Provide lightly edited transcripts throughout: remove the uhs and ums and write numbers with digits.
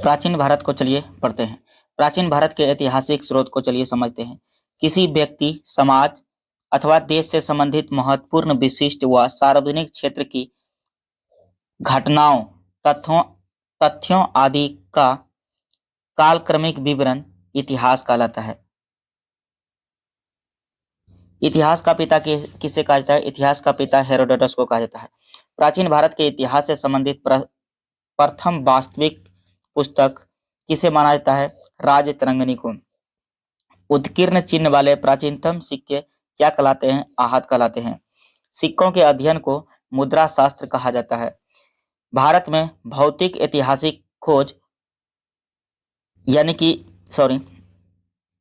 प्राचीन भारत को चलिए पढ़ते हैं। प्राचीन भारत के ऐतिहासिक स्रोत को चलिए समझते हैं। किसी व्यक्ति, समाज अथवा देश से संबंधित महत्वपूर्ण, विशिष्ट व सार्वजनिक क्षेत्र की घटनाओं, तथ्यों तथ्यों आदि का कालक्रमिक विवरण इतिहास कहलाता है। इतिहास का पिता किसे कहा जाता है? इतिहास का पिता हेरोडोटस को कहा जाता है। प्राचीन भारत के इतिहास से संबंधित प्रथम वास्तविक पुस्तक किसे माना जाता है? राजतरंगिणी को। उत्कीर्ण चिन्ह वाले प्राचीनतम सिक्के क्या कहलाते हैं? आहत कहलाते हैं। सिक्कों के अध्ययन को मुद्रा शास्त्र कहा जाता है। भारत में भौतिक ऐतिहासिक खोज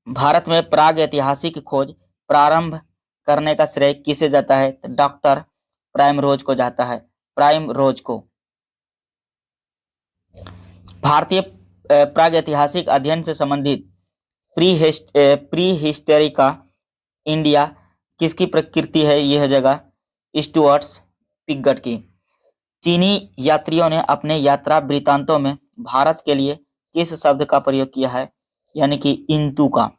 भारत में प्राग ऐतिहासिक खोज प्रारंभ करने का श्रेय किसे जाता है? तो डॉक्टर प्राइमरोज को जाता है। प्राइमरोज को। भारतीय प्राग ऐतिहासिक अध्ययन से संबंधित प्री हिस्टेरिका इंडिया किसकी प्रकृति है? यह जगह स्टुअर्ट्स पिगट की। चीनी यात्रियों ने अपने यात्रा वृत्तांतों में भारत के लिए किस शब्द का प्रयोग किया है? यानी कि इंतु का।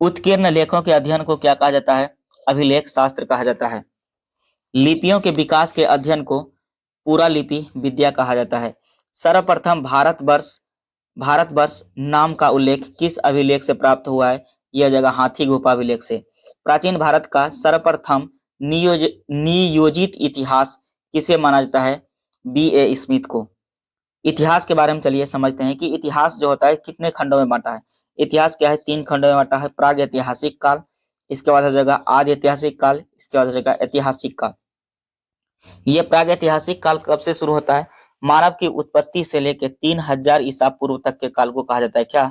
उत्कीर्ण लेखों के अध्ययन को क्या कहा जाता है? अभिलेख शास्त्र कहा जाता है। लिपियों के विकास के अध्ययन को पुरालिपि विद्या कहा जाता है। सर्वप्रथम भारतवर्ष नाम का उल्लेख किस अभिलेख से प्राप्त हुआ है? यह जगह हाथी गुफा अभिलेख से। प्राचीन भारत का सर्वप्रथम नियोजित इतिहास किसे माना जाता है? B.A. स्मिथ को। इतिहास के बारे में चलिए समझते हैं कि इतिहास जो होता है कितने खंडों में बांटा है। इतिहास क्या है? 3 खंडों में बांटा है। प्राग ऐतिहासिक काल, इसके बाद हो जाएगा आदि ऐतिहासिक काल, इसके बाद हो जाएगा ऐतिहासिक काल। यह प्राग ऐतिहासिक काल कब से शुरू होता है? मानव की उत्पत्ति से लेकर 3000 ईसा पूर्व तक के काल को कहा जाता है क्या?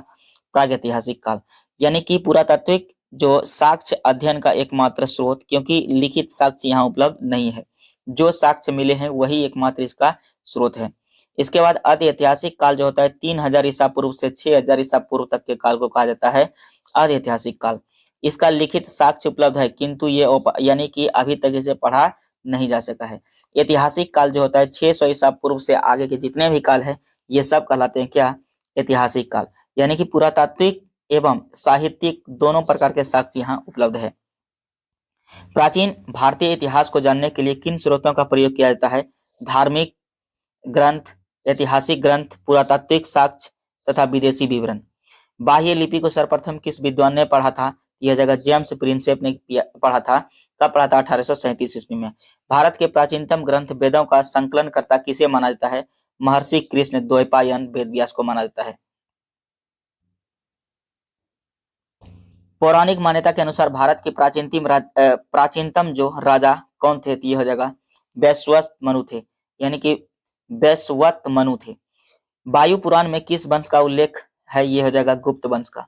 प्राग ऐतिहासिक काल। यानी कि पुरातात्विक जो साक्ष्य अध्ययन का एकमात्र स्रोत, क्योंकि लिखित साक्ष्य यहाँ उपलब्ध नहीं है, जो साक्ष्य मिले हैं वही एकमात्र इसका स्रोत है। इसके बाद आदि ऐतिहासिक काल जो होता है 3000 ईसा पूर्व से 6000 ईसा पूर्व तक के काल को कहा जाता है आदि ऐतिहासिक काल। इसका लिखित साक्ष्य उपलब्ध है, किंतु ये यानी कि अभी तक इसे पढ़ा नहीं जा सका है। ऐतिहासिक काल जो होता है 600 ईसा पूर्व से आगे के जितने भी काल है ये सब कहलाते हैं क्या? ऐतिहासिक काल। यानी कि पुरातात्विक एवं साहित्यिक दोनों प्रकार के साक्ष्य यहाँ उपलब्ध है। प्राचीन भारतीय इतिहास को जानने के लिए किन स्रोतों का प्रयोग किया जाता है? धार्मिक ग्रंथ, ऐतिहासिक ग्रंथ, पुरातात्विक साक्ष्य तथा विदेशी विवरण। बाह्य लिपि को सर्वप्रथम किस विद्वान ने पढ़ा था? यह जगह जेम्स प्रिंसेप ने पढ़ा था। कब पढ़ा था? 1837 ईस्वी में। भारत के प्राचीनतम ग्रंथ वेदों का संकलन करता किसे माना जाता है? महर्षि कृष्ण द्वैपायन वेद व्यास को माना जाता है। पौराणिक मान्यता के अनुसार भारत के प्राचीनतम जो राजा कौन थे? यह जगह वैश्वत मनु थे, यानी कि वैश्वत मनु थे। वायु पुराण में किस वंश का उल्लेख है? यह जगह गुप्त वंश का।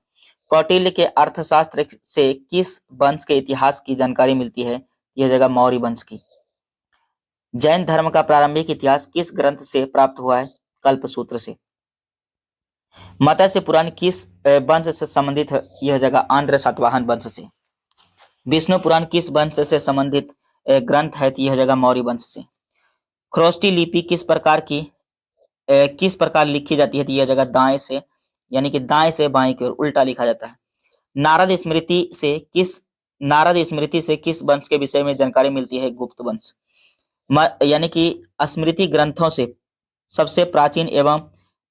कौटिल्य के अर्थशास्त्र से किस वंश के इतिहास की जानकारी मिलती है? यह जगह मौर्य वंश की। जैन धर्म का प्रारंभिक इतिहास किस ग्रंथ से प्राप्त हुआ है? कल्पसूत्र से। मत्स्य पुराण किस वंश से संबंधित है? यह जगह आंध्र सातवाहन वंश से। विष्णु पुराण किस वंश से संबंधित ग्रंथ है? यह जगह मौर्य वंश से। ख्रोष्टी लिपि किस प्रकार लिखी जाती है? यह जगह दाएं से, यानी कि दाएं से बाएं की ओर उल्टा लिखा जाता है। नारद स्मृति से किस वंश के विषय में जानकारी मिलती है? गुप्त वंश। यानी कि स्मृति ग्रंथों से सबसे प्राचीन एवं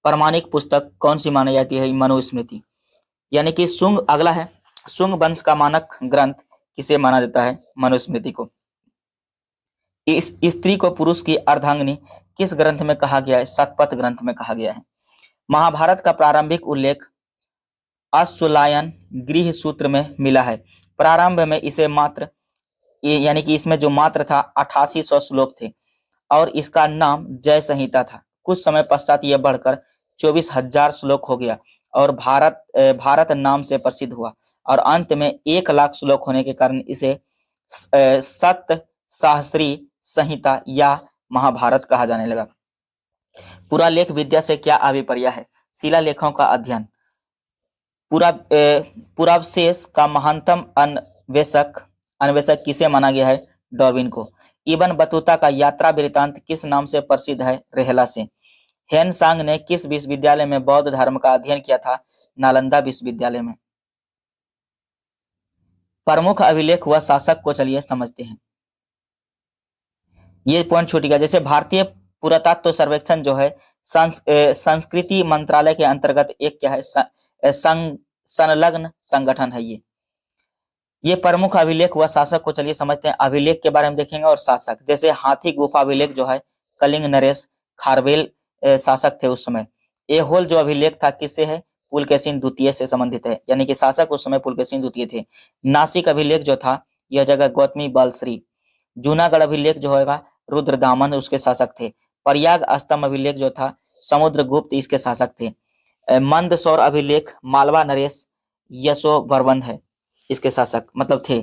प्रमाणिक पुस्तक कौन सी मानी जाती है? मनुस्मृति। यानी कि शुंग अगला है। शुंग वंश का मानक ग्रंथ किसे माना जाता है? मनुस्मृति को। इस स्त्री को पुरुष की अर्धांगिनी किस ग्रंथ में कहा गया है? शतपथ ग्रंथ में कहा गया है। महाभारत का प्रारंभिक उल्लेख अश्वलायन गृह सूत्र में मिला है। प्रारंभ में इसे मात्र, यानी कि इसमें जो मात्र था 8800 श्लोक थे और इसका नाम जय संहिता था। कुछ समय पश्चात यह बढ़कर 24,000 श्लोक हो गया और भारत नाम से प्रसिद्ध हुआ और अंत में 1,00,000 श्लोक होने के कारण इसे सत सहस्री संहिता या महाभारत कहा जाने लगा। पुरालेख विद्या से क्या अभिप्राय है? शिलालेखों का अध्ययन। पुरावशेष का महानतम अन्वेषक किसे माना गया है? डार्विन को। इब्न बतूता का यात्रा वृत्तांत किस नाम से प्रसिद्ध है? रेहला से। हेनसांग ने किस विश्वविद्यालय में बौद्ध धर्म का अध्ययन किया था? नालंदा विश्वविद्यालय में। प्रमुख अभिलेख व शासक को चलिए समझते हैं। ये पॉइंट छूट गया। जैसे भारतीय पुरातत्व सर्वेक्षण जो है संस्कृति मंत्रालय के अंतर्गत एक क्या है, संलग्न संगठन है। ये प्रमुख अभिलेख व शासक को चलिए समझते हैं। अभिलेख के बारे में देखेंगे और शासक, जैसे हाथी गुफा अभिलेख जो है कलिंग नरेश खारवेल शासक थे उस समय। एहोल जो अभिलेख था किससे है? पुलकेशिन द्वितीय से संबंधित है, यानी कि शासक उस समय पुलकेशिन द्वितीय थे। नासिक अभिलेख जो था यह जगह गौतमी बलश्री। जूनागढ़ अभिलेख जो होगा रुद्रदामन उसके शासक थे। प्रयाग स्तंभ अभिलेख जो था समुद्रगुप्त इसके शासक थे। मंदसौर अभिलेख मालवा नरेश यशोवर्मन है इसके शासक मतलब थे।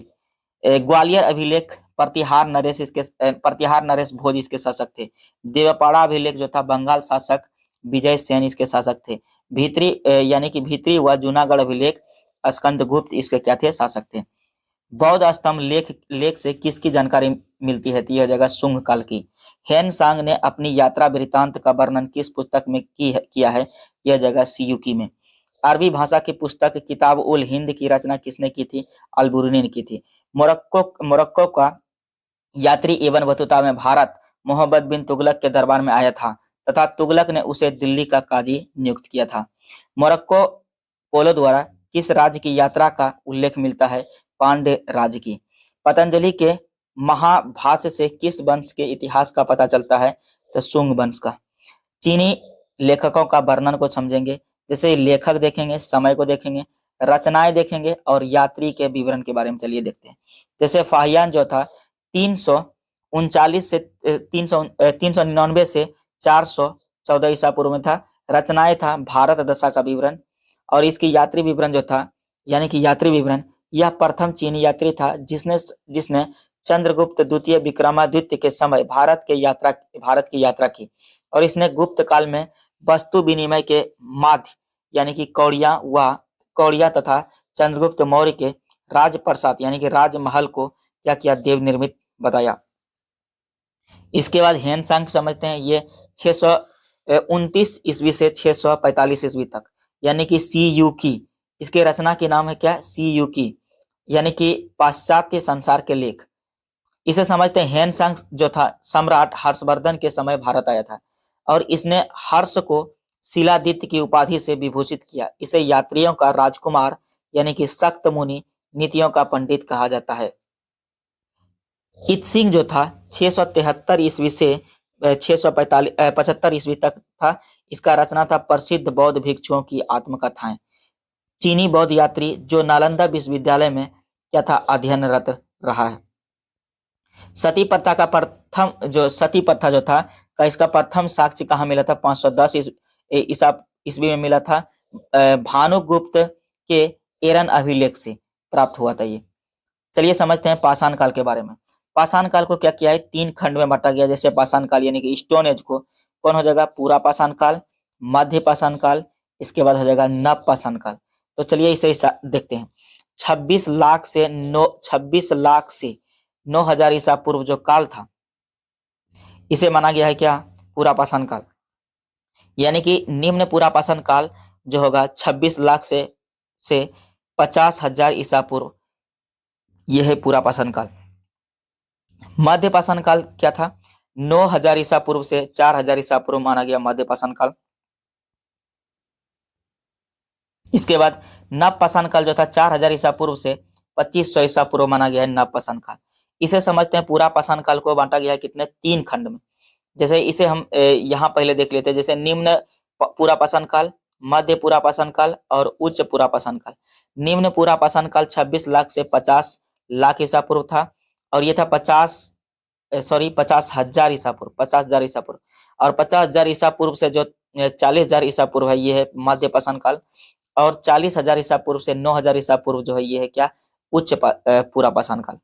ग्वालियर अभिलेख प्रतिहार नरेश भोज इसके शासक थे। देवपाड़ा अभिलेख जो था बंगाल शासक विजय सेन इसके शासक थे। भीतरी यानी कि भीतरी व जूनागढ़ अभिलेख स्कंदगुप्त इसके क्या थे? शासक थे। बौद्ध स्तंभ लेख से किसकी जानकारी मिलती है? यह जगह शुंग काल की। हेनसांग ने अपनी यात्रा वृत्तांत का वर्णन किस पुस्तक में किया है? यह जगह सियुकी में। अरबी भाषा की पुस्तक किताब उल हिंद की रचना किसने की थी? अल-बुरुनी ने की थी। मोरक्को का यात्री इब्न बतूता में भारत मोहम्मद बिन तुगलक के दरबार में आया था तथा तुगलक ने उसे दिल्ली का काजी नियुक्त किया था। मोरक्को पोलो द्वारा किस राज्य की यात्रा का उल्लेख मिलता है? पांड्य राज्य की। पतंजलि के महाभाष्य से किस वंश के इतिहास का पता चलता है? तो शुंग वंश का। चीनी लेखकों का वर्णन को समझेंगे, जैसे लेखक देखेंगे, समय को देखेंगे, रचनाएं देखेंगे और यात्री के विवरण के बारे में चलिए देखते हैं। जैसे फाहियान जो था 339 से 399 से 414 ईसा पूर्व में था। रचनाएं था भारत दशा का विवरण और इसकी यात्री विवरण जो था यानी कि यात्री विवरण, यह प्रथम चीनी यात्री था जिसने चंद्रगुप्त द्वितीय विक्रमादित्य के समय भारत की यात्रा की और इसने गुप्त काल में वस्तु विनिमय के माध्य यानी कि कौड़िया तथा चंद्रगुप्त मौर्य के राजप्रसाद यानी कि राजमहल को क्या किया? देव निर्मित बताया। इसके बाद हेनसांग समझते हैं। ये 629 ईस्वी से 645 ईस्वी तक यानी कि सियुकी, इसके रचना के नाम है क्या? सियुकी यानी कि पाश्चात्य संसार के लेख। इसे समझते हैं। हेनसांग जो था सम्राट हर्षवर्धन के समय भारत आया था और इसने हर्ष को शिलादित्य की उपाधि से विभूषित किया। इसे यात्रियों का राजकुमार यानी कि सक्त मुनि, नीतियों का पंडित कहा जाता है। इत्सिंग जो था 673 ईस्वी से 645 ईस्वी तक था। इसका रचना था प्रसिद्ध बौद्ध भिक्षुओं की आत्मकथाएं। चीनी बौद्ध यात्री जो नालंदा विश्वविद्यालय में क्या था? अध्ययनरत रहा है। सती प्रथा जो था इसका प्रथम साक्ष्य कहाँ मिला था? 510 ईस्वी में मिला था। भानुगुप्त के एरन अभिलेख से प्राप्त हुआ था ये। चलिए समझते हैं पाषाण काल के बारे में। पाषाण काल को क्या किया है? 3 खंड में बांटा गया। जैसे पाषाण काल यानी कि स्टोन एज को कौन हो जाएगा? पूरा पाषाण काल, मध्य पाषाण काल, इसके बाद हो जाएगा नव पाषाण काल। तो चलिए इसे देखते हैं। 26 लाख से 9000 ईसा पूर्व जो काल था इसे माना गया है क्या? पूरा पाषाण काल। यानी कि निम्न पूरा पाषाण काल जो होगा 26 लाख से 50,000 ईसा पूर्व, यह है पूरा पाषाण काल। मध्य पाषाण काल क्या था? 9000 ईसा पूर्व से 4000 ईसा पूर्व माना गया मध्य पाषाण काल। इसके बाद नव पाषाण काल जो था 4000 ईसा पूर्व से 2500 ईसा पूर्व माना गया है नव पाषाण काल। इसे समझते हैं। पूरा पाषाण काल को बांटा गया है कितने? 3 खंड में। जैसे इसे हम यहाँ पहले देख लेते हैं। जैसे निम्न पूरा पाषाण काल, मध्य पूरा पाषाण काल और उच्च पूरा पाषाण काल। निम्न पूरा पाषाण काल 26 लाख से 50 लाख ईसा पूर्व था और यह था 50,000 ईसा पूर्व, 50,000 ईसा पूर्व। और 50,000 ईसा पूर्व से जो 40,000 ईसा पूर्व है ये है मध्य पाषाण काल और 40,000 ईसा पूर्व से 9,000 ईसा पूर्व जो है ये है क्या? उच्च पूरा पाषाण काल।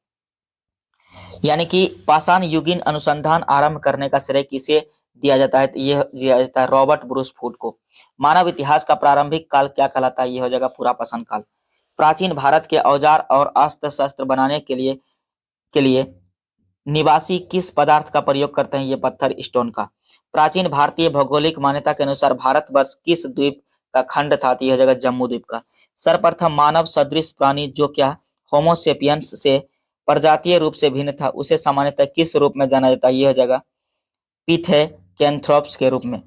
यानी कि पाषाण युगीन अनुसंधान आरंभ करने का श्रेय किसे दिया जाता है? यह दिया जाता है रॉबर्ट ब्रूस फूड को। मानव इतिहास का प्रारंभिक काल क्या कहलाता है? यह हो जाएगा पूरा पाषाण काल। प्राचीन भारत के औजार और अस्त्र शस्त्र बनाने के लिए निवासी किस पदार्थ का प्रयोग करते हैं? ये पत्थर स्टोन का। प्राचीन भारतीय भौगोलिक मान्यता के अनुसार भारतवर्ष किस द्वीप का खंड था? तो यह जगह जम्मू द्वीप का। सर्वप्रथम मानव सदृश प्राणी जो क्या होमोसेपियंस से प्रजातीय रूप से भिन्न था, उसे सामान्यतः किस रूप में जाना जाता है? यह जगह पिथेकैंथ्रोप्स के रूप में।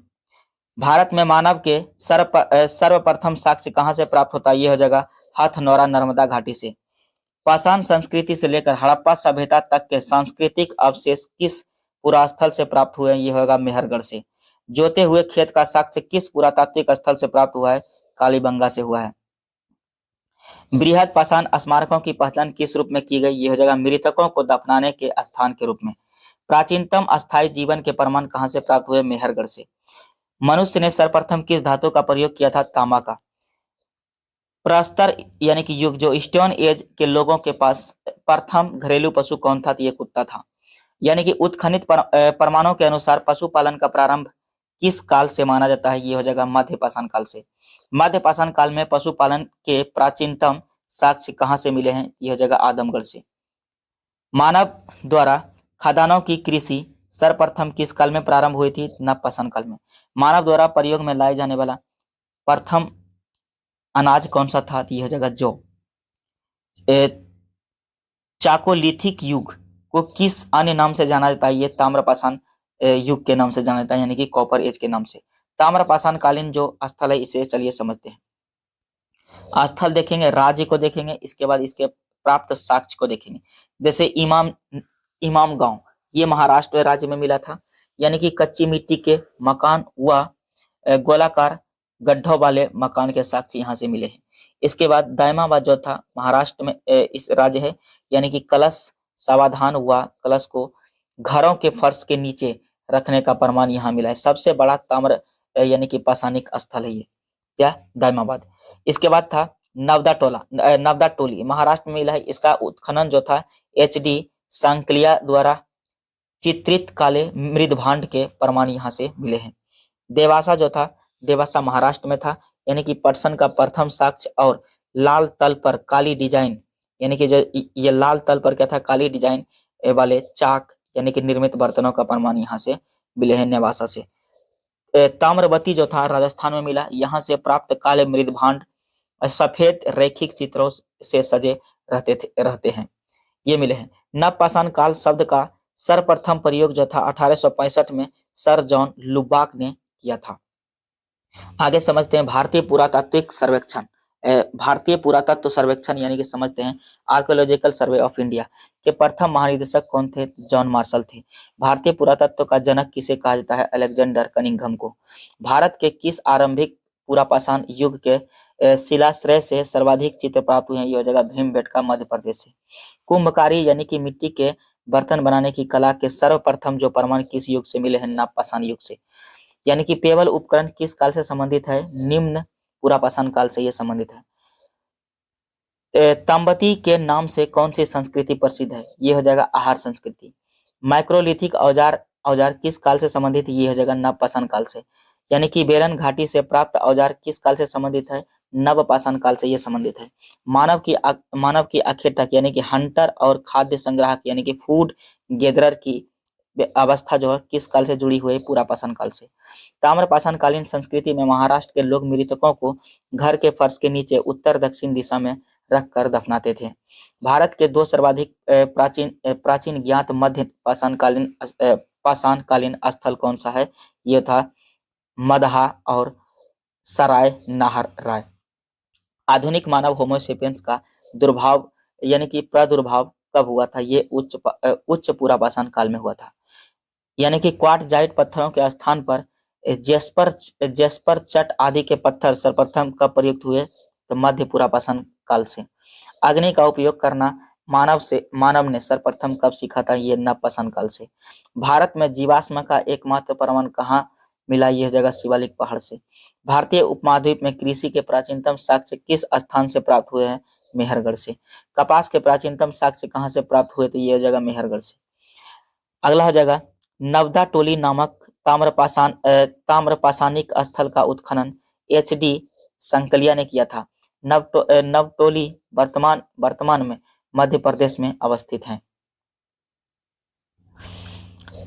भारत में मानव के सर्वप्रथम साक्ष्य कहाँ से प्राप्त होता है? यह जगह हथनौरा नर्मदा घाटी से। पाषाण संस्कृति से लेकर हड़प्पा सभ्यता तक के सांस्कृतिक अवशेष किस पुरास्थल से प्राप्त हुए हैं? यह होगा मेहरगढ़ से। जोते हुए खेत का साक्ष्य किस पुरातात्विक स्थल से प्राप्त हुआ है? कालीबंगा से हुआ है। बृहद पाषाण स्मारकों की पहचान किस रूप में की गई? यह जगह मृतकों को दफनाने के स्थान के रूप में। प्राचीनतम अस्थायी जीवन के प्रमाण कहाँ से प्राप्त हुए? मेहरगढ़ से। मनुष्य ने सर्वप्रथम किस धातु का प्रयोग किया था? तांबा का। प्रस्तर यानी कि युग जो स्टोन एज के लोगों के पास प्रथम घरेलू पशु कौन था? तो ये कुत्ता था। यानी कि उत्खनित प्रमाणों के अनुसार पशुपालन का प्रारंभ किस काल से माना जाता है? ये हो जाएगा मध्य पाषाण काल से। मध्य पाषाण काल में पशुपालन के प्राचीनतम साक्ष्य कहाँ से मिले हैं? यह जगह आदमगढ़ से। मानव द्वारा खदानों की कृषि सर्वप्रथम किस काल में प्रारंभ हुई थी? नव पाषाण काल में। मानव द्वारा प्रयोग में लाए जाने वाला प्रथम अनाज कौन सा था? यह जगह जौ। चाकोलिथिक युग को किस अन्य नाम से जाना जाता है? ये ताम्रपाषाण युग के नाम से जाना जाता है, यानी कि कॉपर एज के नाम से। ताम्रपाषाण कालीन जो स्थल है इसे चलिए समझते हैं। स्थल देखेंगे, राज्य को देखेंगे, इसके बाद इसके प्राप्त साक्ष्य को देखेंगे। जैसे इमाम गांव, ये महाराष्ट्र राज्य में मिला था, यानी कि कच्ची मिट्टी के मकान व गोलाकार गड्ढों वाले मकान के साक्ष्य यहाँ से मिले हैं। इसके बाद दायमाबाद जो था महाराष्ट्र में इस राज्य है, यानी कि कलश सावधान हुआ, कलश को घरों के फर्श के नीचे रखने का प्रमाण यहाँ मिला है। सबसे बड़ा ताम्र यानी कि पाषाणिक स्थल है ये, क्या? दायमाबाद। इसके बाद था नवदा टोली महाराष्ट्र में मिला है। इसका उत्खनन जो था HD सांकलिया द्वारा चित्रित काले मृदभांड के प्रमाण यहाँ से मिले हैं। देवासा जो था, देवासा महाराष्ट्र में था, यानी कि पटसन का प्रथम साक्ष्य और लाल तल पर काली डिजाइन, यानी कि जो ये लाल तल पर क्या था? काली डिजाइन वाले चाक यानी कि निर्मित बर्तनों का प्रमाण यहाँ से मिले हैं नेवासा से। ताम्रवती जो था राजस्थान में मिला, यहाँ से प्राप्त काले मृदभांड सफेद रैखिक चित्रों से सजे रहते हैं, ये मिले हैं। नवपाषाण काल शब्द का सर्वप्रथम प्रयोग जो था 1865 में सर जॉन लुबाक ने किया था। आगे समझते हैं भारतीय पुरातात्विक सर्वेक्षण। भारतीय पुरातत्व सर्वेक्षण यानी कि समझते हैं आर्कियोलॉजिकल सर्वे ऑफ इंडिया के प्रथम महानिदेशक कौन थे? जॉन मार्शल थे। भारतीय पुरातत्व का जनक किसे कहा जाता है? अलेक्जेंडर कनिंघम को। भारत के किस आरंभिक पुरापाषाण युग के शिलाश्रय से सर्वाधिक चित्र प्राप्त हुए हैं? यह जगह भीमबेटका मध्य प्रदेश से। कुंभकारी यानी कि मिट्टी के बर्तन बनाने की कला के सर्वप्रथम जो प्रमाण किस युग से मिले हैं? नवपाषाण युग से। यानी कि पेवल उपकरण किस काल से संबंधित है? निम्न पुरापाषाण काल से यह संबंधित है। तांबती के नाम से कौन सी संस्कृति प्रसिद्ध है? यह हो जाएगा आहार संस्कृति। माइक्रोलिथिक औजार किस काल से संबंधित है? यह हो जाएगा नवपाषाण काल से। यानी कि बेलन घाटी से प्राप्त औजार किस काल से संबंधित है? नवपाषाण काल से यह संबंधित है। मानव की आखेटक यानी कि हंटर और खाद्य संग्राहक यानी कि फूड गैदरर की अवस्था जो है किस काल से जुड़ी हुई है? पुरापाषाण काल से। ताम्रपाषाण कालीन संस्कृति में महाराष्ट्र के लोग मृतकों को घर के फर्श के नीचे उत्तर दक्षिण दिशा में रखकर दफनाते थे। भारत के दो सर्वाधिक प्राचीन ज्ञात मध्य पाषाण कालीन स्थल कौन सा है? यह था मदहा और सराय नाहर राय। आधुनिक मानव होमोसेपियंस का दुर्भाव यानी कि प्रादुर्भाव कब हुआ था? ये उच्च पुरापाषाण काल में हुआ था। यानी कि क्वार्टजाइट पत्थरों के स्थान पर जेस्पर चट आदि के पत्थर सर्वप्रथम कब प्रयुक्त हुए? तो मध्य पुरापाषाण काल से। अग्नि का उपयोग करना मानव ने सर्वप्रथम कब सीखा था? ये नवपाषाण काल से। भारत में जीवाश्म का एकमात्र प्रमाण कहाँ मिला? यह जगह शिवालिक पहाड़ से। भारतीय उपमहाद्वीप में कृषि के प्राचीनतम साक्ष्य किस स्थान से प्राप्त हुए हैं? मेहरगढ़ से। कपास के प्राचीनतम साक्ष्य कहाँ से प्राप्त हुए? तो यह जगह मेहरगढ़ से। अगला जगह नवदा टोली नामक ताम्रपाषाणिक स्थल का उत्खनन HD संकलिया ने किया था। नवटोली वर्तमान में मध्य प्रदेश में अवस्थित है।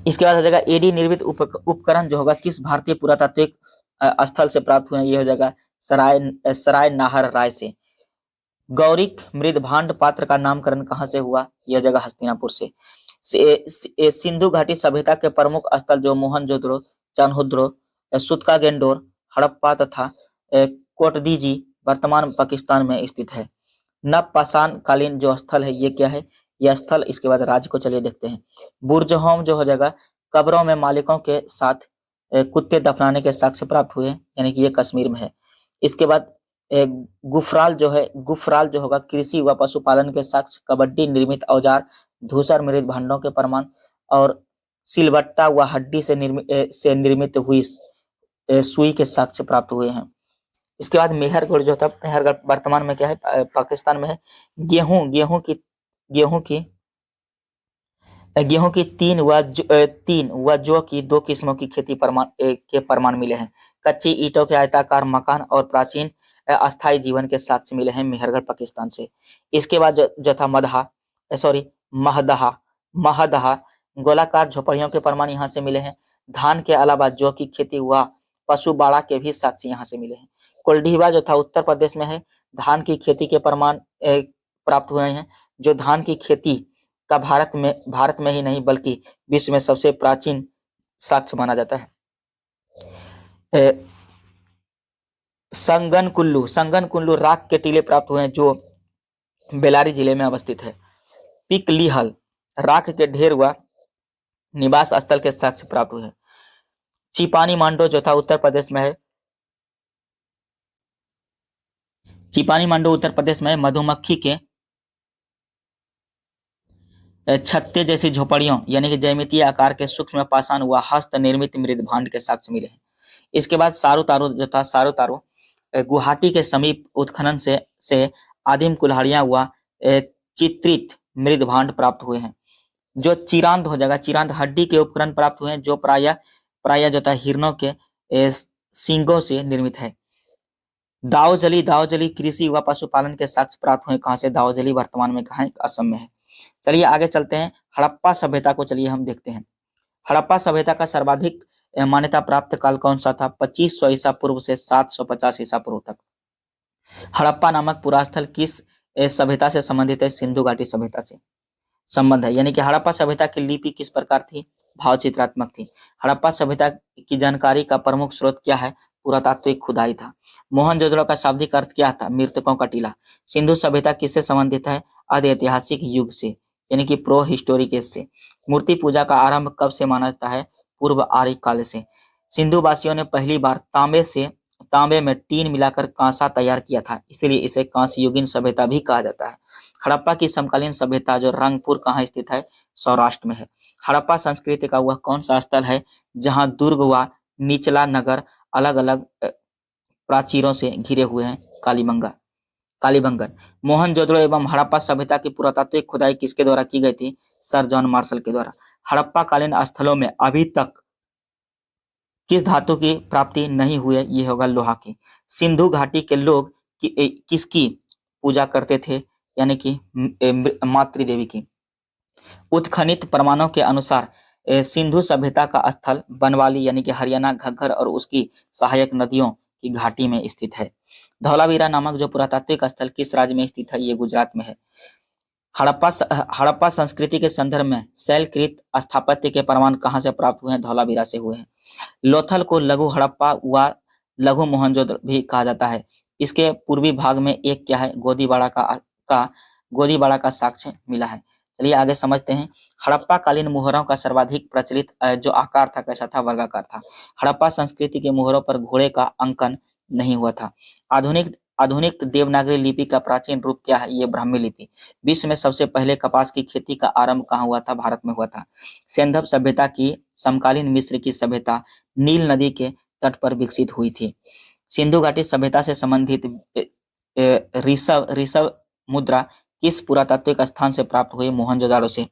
इसके बाद हो जाएगा एडी निर्मित उपकरण जो होगा किस भारतीय पुरातात्विक स्थल से प्राप्त हुए हैं, ये हो जाएगा सराय नाहर राय से। गौरिक मृद भांड पात्र का नामकरण कहाँ से हुआ, यह जगह हस्तिनापुर से। सिंधु घाटी सभ्यता के प्रमुख स्थल जो मोहनजोदड़ो, चान्होद्रो, सुतका-गेंडोर, हड़प्पा तथा कोटदीजी वर्तमान पाकिस्तान में स्थित है। नवपाषाण कालीन जो स्थल है ये क्या है, यह स्थल, इसके बाद राज्य को चलिए देखते हैं। बुर्जहोम जो हो जाएगा कब्रों में मालिकों के साथ कुत्ते दफनाने के साक्ष्य प्राप्त हुए, यानी कि ये कश्मीर में है। इसके बाद गुफराल जो होगा कृषि व पशुपालन के साक्ष्य, कबड्डी निर्मित औजार, धूसर मृद भांडों के प्रमाण और सिलबट्टा व हड्डी से निर्मित हुई सुई के साक्ष्य प्राप्त हुए हैं। इसके बाद मेहरगढ़ जो था, मेहरगढ़ वर्तमान में क्या है, पाकिस्तान में है। गेहूं की तीन व जौ की 2 किस्मों की खेती के प्रमाण मिले हैं। कच्ची ईंटों के आयताकार मकान और प्राचीन अस्थायी जीवन के साक्ष्य मिले हैं मेहरगढ़ पाकिस्तान से। इसके बाद जो था महदहा गोलाकार झोपड़ियों के प्रमाण यहाँ से मिले हैं। धान के अलावा जौ की खेती हुआ पशु बाड़ा के भी साक्ष्य यहाँ से मिले हैं। कोल्डीवा जो था उत्तर प्रदेश में है, धान की खेती के प्रमाण प्राप्त हुए हैं। जो धान की खेती का भारत में ही नहीं बल्कि विश्व में सबसे प्राचीन साक्ष्य माना जाता है। संगन कुल्लू राख के टीले प्राप्त हुए हैं जो बेलारी जिले में अवस्थित है। पिकलीहल राख के ढेर व निवास स्थल के साक्ष्य प्राप्त हुए हैं। चिपानी मांडो जो था उत्तर प्रदेश में है। चिपानी मांडो उत्तर प्रदेश में मधुमक्खी के छत्ते जैसी झोपड़ियों यानी कि ज्यामितीय आकार के सूक्ष्म पाषाण व हस्त निर्मित मृद भांड के साक्ष्य मिले हैं। इसके बाद सारू तारू गुवाहाटी के समीप उत्खनन से आदिम कुल्हाड़ियां व चित्रित मृद भांड प्राप्त हुए हैं। जो चिरांद हो जाएगा, चिरांद हड्डी के उपकरण प्राप्त हुए हैं जो प्राय जो था हिरणों के सींगों से निर्मित है। दाओजली कृषि व पशुपालन के साक्ष्य प्राप्त हुए कहाँ से, दाओजली वर्तमान में कहाँ है, असम में है। चलिए आगे चलते हैं, हड़प्पा सभ्यता को चलिए हम देखते हैं। हड़प्पा सभ्यता का सर्वाधिक मान्यता प्राप्त काल कौन सा था, 2500 ईसा पूर्व से 750 ईसा पूर्व तक। हड़प्पा नामक पुरास्थल किस सभ्यता से संबंधित है, सिंधु घाटी सभ्यता से संबंध है। यानी कि हड़प्पा सभ्यता की लिपि किस प्रकार थी, भाव चित्रात्मक थी। हड़प्पा सभ्यता की जानकारी का प्रमुख स्रोत क्या है, पुरातात्विक खुदाई था। मोहनजोदड़ो का शाब्दिक अर्थ क्या था, मृतकों का टीला। सिंधु सभ्यता किससे संबंधित है, आदि ऐतिहासिक युग से यानी कि प्रो हिस्टोरिक एज से। मूर्ति पूजा का आरंभ कब से माना जाता है, पूर्व आर्य काल से। सिंधु वासियों ने पहली बार तांबे में टीन मिलाकर कांसा तैयार किया था, इसीलिए इसे कांस्य युगीन सभ्यता भी कहा जाता है। हड़प्पा की समकालीन सभ्यता जो रंगपुर कहाँ स्थित है, सौराष्ट्र में है। हड़प्पा संस्कृति का वह कौन सा स्थल है जहाँ दुर्ग व निचला नगर अलग अलग प्राचीरों से घिरे हुए हैं, कालीबंगन। मोहनजोदड़ो एवं हड़प्पा सभ्यता की पुरातात्विक खुदाई किसके द्वारा की गई थी, सर जॉन मार्शल के द्वारा। हड़प्पा कालीन स्थलों में अभी तक किस धातु की प्राप्ति नहीं हुई है, ये होगा लोहा की। सिंधु घाटी के लोग किसकी पूजा करते थे, यानी कि मातृ देवी की। उत्खनित प्रमाणों के अनुसार सिंधु सभ्यता का स्थल बनवाली यानी कि हरियाणा, घग्गर और उसकी सहायक नदियों की घाटी में स्थित है। धौलावीरा नामक जो पुरातात्विक स्थल किस राज्य में स्थित है, ये गुजरात में है। हड़प्पा संस्कृति के संदर्भ में शैलकृत स्थापत्य के प्रमाण कहाँ से प्राप्त हुए हैं, धौलावीरा से हुए हैं। लोथल को लघु हड़प्पा व लघु मोहनजोदड़ो भी कहा जाता है। इसके पूर्वी भाग में एक क्या है, गोदीबाड़ा का साक्ष्य मिला है। चलिए आगे समझते हैं। हड़प्पा कालीन मुहरों का सर्वाधिक प्रचलित जो आकार था कैसा था, वर्गाकार था। हड़प्पा संस्कृति के मुहरों पर घोड़े का अंकन नहीं हुआ था। आधुनिक देवनागरी लिपि का प्राचीन रूप क्या है, ये ब्राह्मी लिपि। विश्व में सबसे पहले कपास की खेती का आरंभ कहाँ हुआ था, भारत में हुआ था। सिंधु सभ्यता की समकालीन मिस्र की सभ्यता नील नदी के तट पर विकसित हुई थी। सिंधु घाटी सभ्यता से संबंधित ऋषभ मुद्रा किस पुरातात्विक स्थान से प्राप्त हुई, मोहनजोदाड़ो से।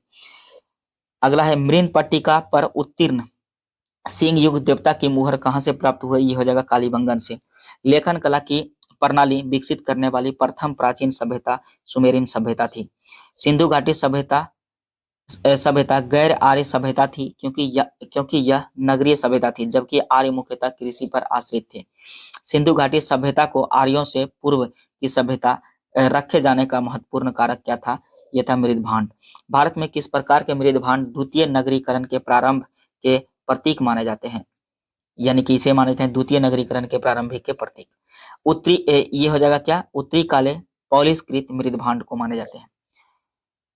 अगला है मृन पट्टिका पर उत्तीर्ण सिंह युग देवता की मुहर कहाँ से प्राप्त हुई, ये हो जाएगा कालीबंगन से। लेखन कला की प्रणाली विकसित करने वाली प्रथम प्राचीन सभ्यता सुमेरियन सभ्यता थी। सिंधु घाटी सभ्यता सभ्यता गैर आर्य सभ्यता थी, क्योंकि यह नगरीय सभ्यता थी, जबकि आर्य मुख्यतः कृषि पर आश्रित थे। सिंधु घाटी सभ्यता को आर्यों से पूर्व की सभ्यता रखे जाने का महत्वपूर्ण कारक क्या था? यह था मृदभांड। भारत में किस प्रकार के मृदभांड द्वितीय नगरीकरण के प्रारंभ के प्रतीक माने जाते हैं? यानी कि इसे माने जाते हैं द्वितीय नगरीकरण के प्रारंभिक के प्रतीक। ये हो जाएगा क्या? उत्तरी काले पॉलिशकृत मृदभांड को माने जाते हैं।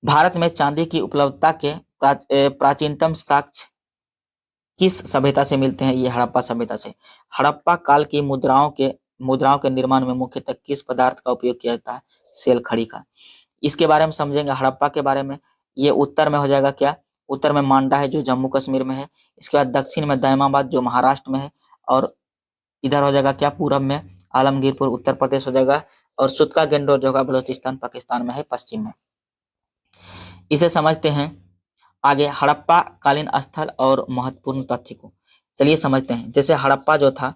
भारत में चांदी की उपलब्धता के प्राचीनतम साक्ष्य किस सभ्यता से मिलते हैं? ये हड़प्पा सभ्यता से। हड़प्पा काल की मुद्राओं के निर्माण में मुख्यतः किस पदार्थ का उपयोग किया जाता है? सेल खड़ी का। इसके बारे में समझेंगे हड़प्पा के बारे में। ये उत्तर में हो जाएगा क्या? उत्तर में मांडा है जो जम्मू कश्मीर में है। इसके बाद दक्षिण में दैमाबाद जो महाराष्ट्र में है, और इधर हो जाएगा क्या? पूरब में आलमगीरपुर उत्तर प्रदेश हो जाएगा, और सुतका गेंडोर जो होगा बलोचिस्तान पाकिस्तान में है, पश्चिम में। इसे समझते हैं आगे हड़प्पा कालीन स्थल और महत्वपूर्ण तथ्य को। चलिए समझते हैं। जैसे हड़प्पा जो था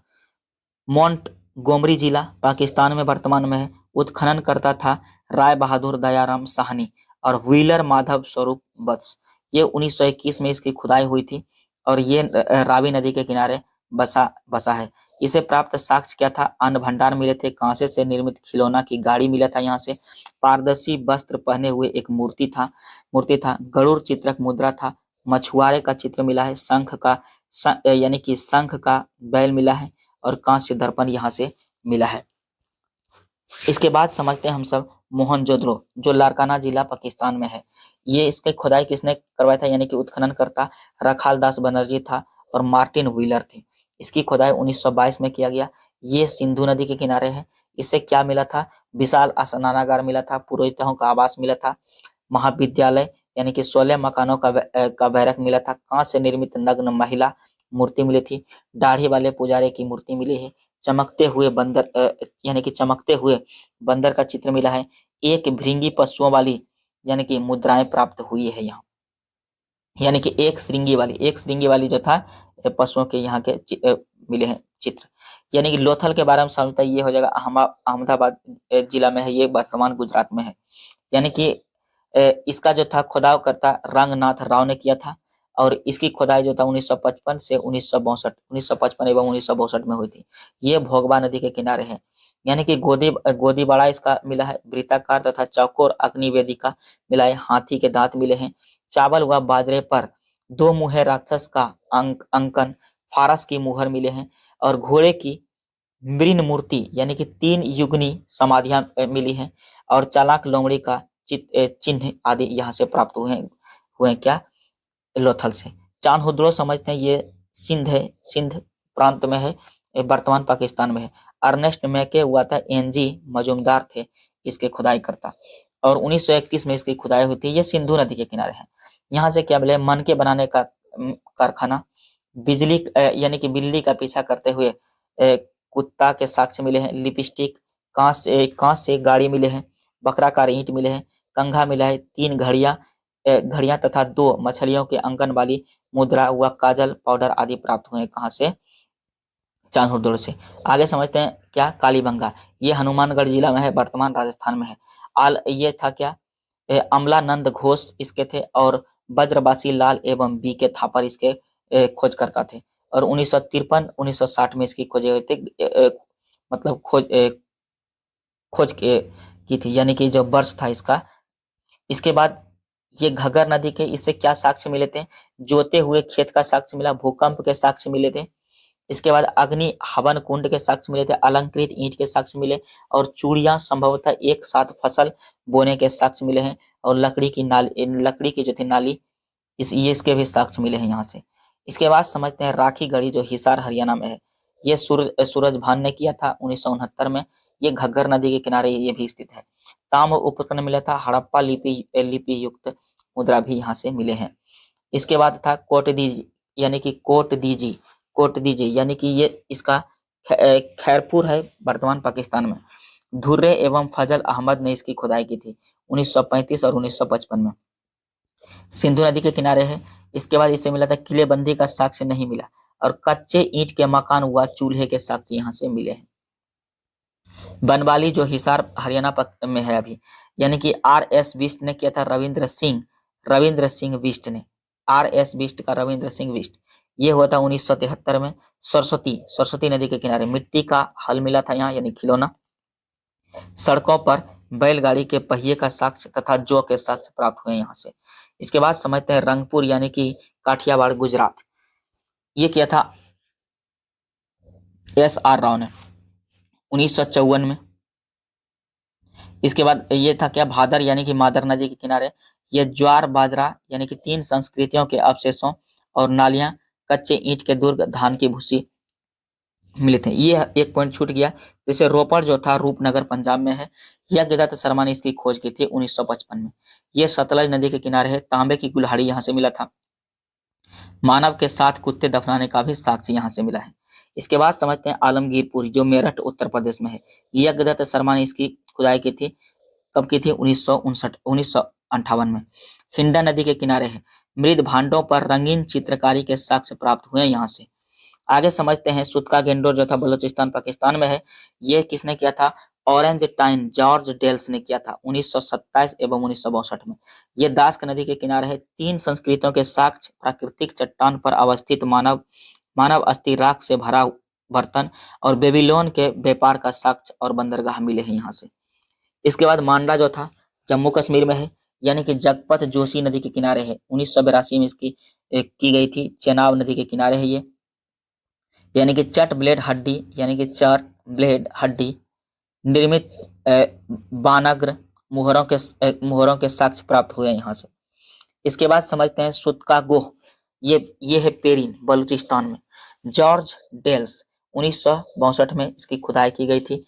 मोंटगोमरी जिला पाकिस्तान में वर्तमान में है। उत्खनन करता था राय बहादुर दयाराम साहनी और व्हीलर माधव स्वरूप वत्स। ये 1921 में इसकी खुदाई हुई थी, और ये रावी नदी के किनारे बसा है। इसे प्राप्त साक्ष्य क्या था? अन्न भंडार मिले थे, कांसे से निर्मित खिलौना की गाड़ी मिला था यहाँ से, पारदर्शी वस्त्र पहने हुए एक मूर्ति था, गरुड़ चित्रक मुद्रा था, मछुआरे का चित्र मिला है, यानी कि शंख का बैल मिला है, और कांस्य दर्पण यहाँ से मिला है। इसके बाद समझते हैं हम सब मोहनजोदड़ो जो लारकाना जिला पाकिस्तान में है। ये इसके खुदाई किसने करवाया था? यानी कि उत्खनन करता रखाल दास बनर्जी था और मार्टिन व्हीलर थे। इसकी खुदाई 1922 में किया गया। ये सिंधु नदी के किनारे है। इससे क्या मिला था? विशाल स्नानागार मिला था, पुरोहितों का आवास मिला था, महाविद्यालय यानी कि 16 मकानों का बैरक मिला था, कांच से निर्मित नग्न महिला मूर्ति मिली थी, दाढ़ी वाले पुजारी की मूर्ति मिली है, चमकते हुए बंदर यानी कि चमकते हुए बंदर का चित्र मिला है, एक भृंगी पशुओं वाली यानी कि मुद्राएं प्राप्त हुई है यहाँ, यानी कि एक श्रृंगी वाली जो था पशुओं के यहाँ के मिले हैं चित्र। यानी कि लोथल के बारे में समझता है, ये हो जाएगा अहमदाबाद जिला में है, ये वर्तमान गुजरात में है। यानी कि इसका जो था खुदाव करता रंगनाथ राव ने किया था, और इसकी खुदाई जो था 1955 से 1955 एवं 1962 में हुई थी। ये भोगवा नदी के किनारे है। यानी कि गोदीबाड़ा इसका मिला है, वृत्ताकार तथा चौकोर अग्नि वेदिका मिला है, हाथी के दांत मिले हैं, चावल व बाजरे पर दो मुहे राक्षस का अंकन, फारस की मुहर मिले हैं, और घोड़े की मृन मूर्ति यानी कि 3 युगनी समाधियां मिली हैं, और चालाक लोमड़ी का चिन्ह आदि यहाँ से प्राप्त हुए क्या? लोथल से। चांद हुदड़ो समझते हैं, ये सिंध प्रांत में है, वर्तमान पाकिस्तान में है। अर्नेस्ट मैके हुआ था, एनजी मजूमदार थे इसके खुदाई करता, और 1931 में इसकी खुदाई हुई थी। ये सिंधु नदी के किनारे है। यहाँ से क्या मिले? मन के बनाने का कारखाना, बिजली यानी कि बिल्ली का पीछा करते हुए कुत्ता के साक्ष्य मिले हैं, लिपस्टिक, कांच से गाड़ी मिले हैं, बकराकार ईंट मिले हैं, कंघा मिला है, 3 घड़ियां तथा 2 मछलियों के अंकन वाली मुद्रा हुआ, काजल पाउडर आदि प्राप्त हुए कहाँ से? चांद हुदड़ से। आगे समझते हैं क्या? कालीबंगा, ये हनुमानगढ़ जिला में है, वर्तमान राजस्थान में है। ये था क्या? अमलानंद घोष इसके थे, और ब्रजबासी लाल एवं बी के थापर इसके खोज करता थे, और 1953-1960 में इसकी खोज हुई थी, मतलब खोज की थी, यानी कि जो वर्ष था इसका। इसके बाद ये घग्गर नदी के इससे क्या साक्ष्य मिले थे? जोते हुए खेत का साक्ष्य मिला, भूकंप के साक्ष्य मिले थे। इसके बाद अग्नि हवन कुंड के साक्ष्य मिले थे, अलंकृत ईंट के साक्ष्य मिले, और चूड़ियां संभवतः एक साथ फसल बोने के साक्ष्य मिले हैं, और लकड़ी की जो थी नाली ये इसके भी साक्ष्य मिले हैं यहाँ से। इसके बाद समझते हैं राखी गढ़ी जो हिसार हरियाणा में है। ये सूरज भान ने किया था 1969 में। ये घग्गर नदी के किनारे ये भी स्थित है। ताम्र उपकरण मिला था, हड़प्पा लिपि युक्त मुद्रा भी यहाँ से मिले हैं। इसके बाद था कोट दीजी यानी कि ये इसका खैरपुर है, वर्तमान पाकिस्तान में। धुर्रे एवं फजल अहमद ने इसकी खुदाई की थी 1935 और 1955 में। सिंधु नदी के किनारे है। इसके बाद इसे मिला था किलेबंदी का साक्ष्य नहीं मिला, और कच्चे ईंट के मकान हुआ चूल्हे के साक्ष्य यहाँ से मिले हैं। बनवाली जो हिसार हरियाणा में है अभी, यानी कि RS बिष्ट ने किया था, रविंद्र सिंह रविंद्र सिंह बिष्ट ने, RS बिष्ट का रविंद्र सिंह बिष्ट। ये हुआ था 1973 में। सरस्वती नदी के किनारे मिट्टी का हल मिला था यहाँ, यानी खिलौना। सड़कों पर बैलगाड़ी के पहिए का साक्ष्य तथा जौ के साक्ष्य प्राप्त हुए यहाँ से। इसके बाद समझते हैं रंगपुर यानी कि काठियावाड़ गुजरात। ये किया था SR राव ने 1954 में। इसके बाद ये था क्या, भादर यानी कि मादर नदी के किनारे। ये ज्वार बाजरा यानी कि 3 संस्कृतियों के अवशेषों और नालियां, कच्चे ईंट के दुर्ग, धान की भूसी मिले थे। ये एक पॉइंट छूट गया। जैसे रोपड़ जो था रूपनगर पंजाब में है। यज्ञदत्त शर्मा ने इसकी खोज की थी 1955 में। ये सतलज नदी के किनारे है। तांबे की कुल्हाड़ी यहाँ से मिला था। मानव के साथ कुत्ते दफनाने का भी साक्ष्य यहाँ से मिला है। इसके बाद समझते हैं आलमगीरपुर जो मेरठ उत्तर प्रदेश में है। यज्ञदत्त शर्मा ने इसकी खुदाई की थी। कब की थी? 1958 में। हिंडा नदी के किनारे है। मृद भांडों पर रंगीन चित्रकारी के साक्ष्य प्राप्त हुए यहाँ से। आगे समझते हैं सुतका गेंडोर जो था बलूचिस्तान पाकिस्तान में है। ये किसने किया था? ऑरेंज टाइन जॉर्ज डेल्स ने किया था 1927 एवं 1962 में। ये दास्क नदी के किनारे है। 3 संस्कृतियों के साक्ष्य, प्राकृतिक चट्टान पर अवस्थित मानव अस्थि राख से भरा बर्तन और बेबीलोन के व्यापार का साक्ष्य और बंदरगाह मिले हैं यहाँ से। इसके बाद मांडा जो था जम्मू कश्मीर में है, यानी कि जगपत जोशी नदी के किनारे है। 1982 में इसकी की गई थी। चेनाब नदी के किनारे है ये, यानी कि चट ब्लेड हड्डी यानी कि चर ब्लेड हड्डी निर्मित बानग्र मुहरों के साक्ष्य प्राप्त हुए यहाँ से। इसके बाद समझते हैं सुतका गोह। ये है पेरिन बलूचिस्तान में। जॉर्ज डेल्स 1962 में इसकी खुदाई की गई थी।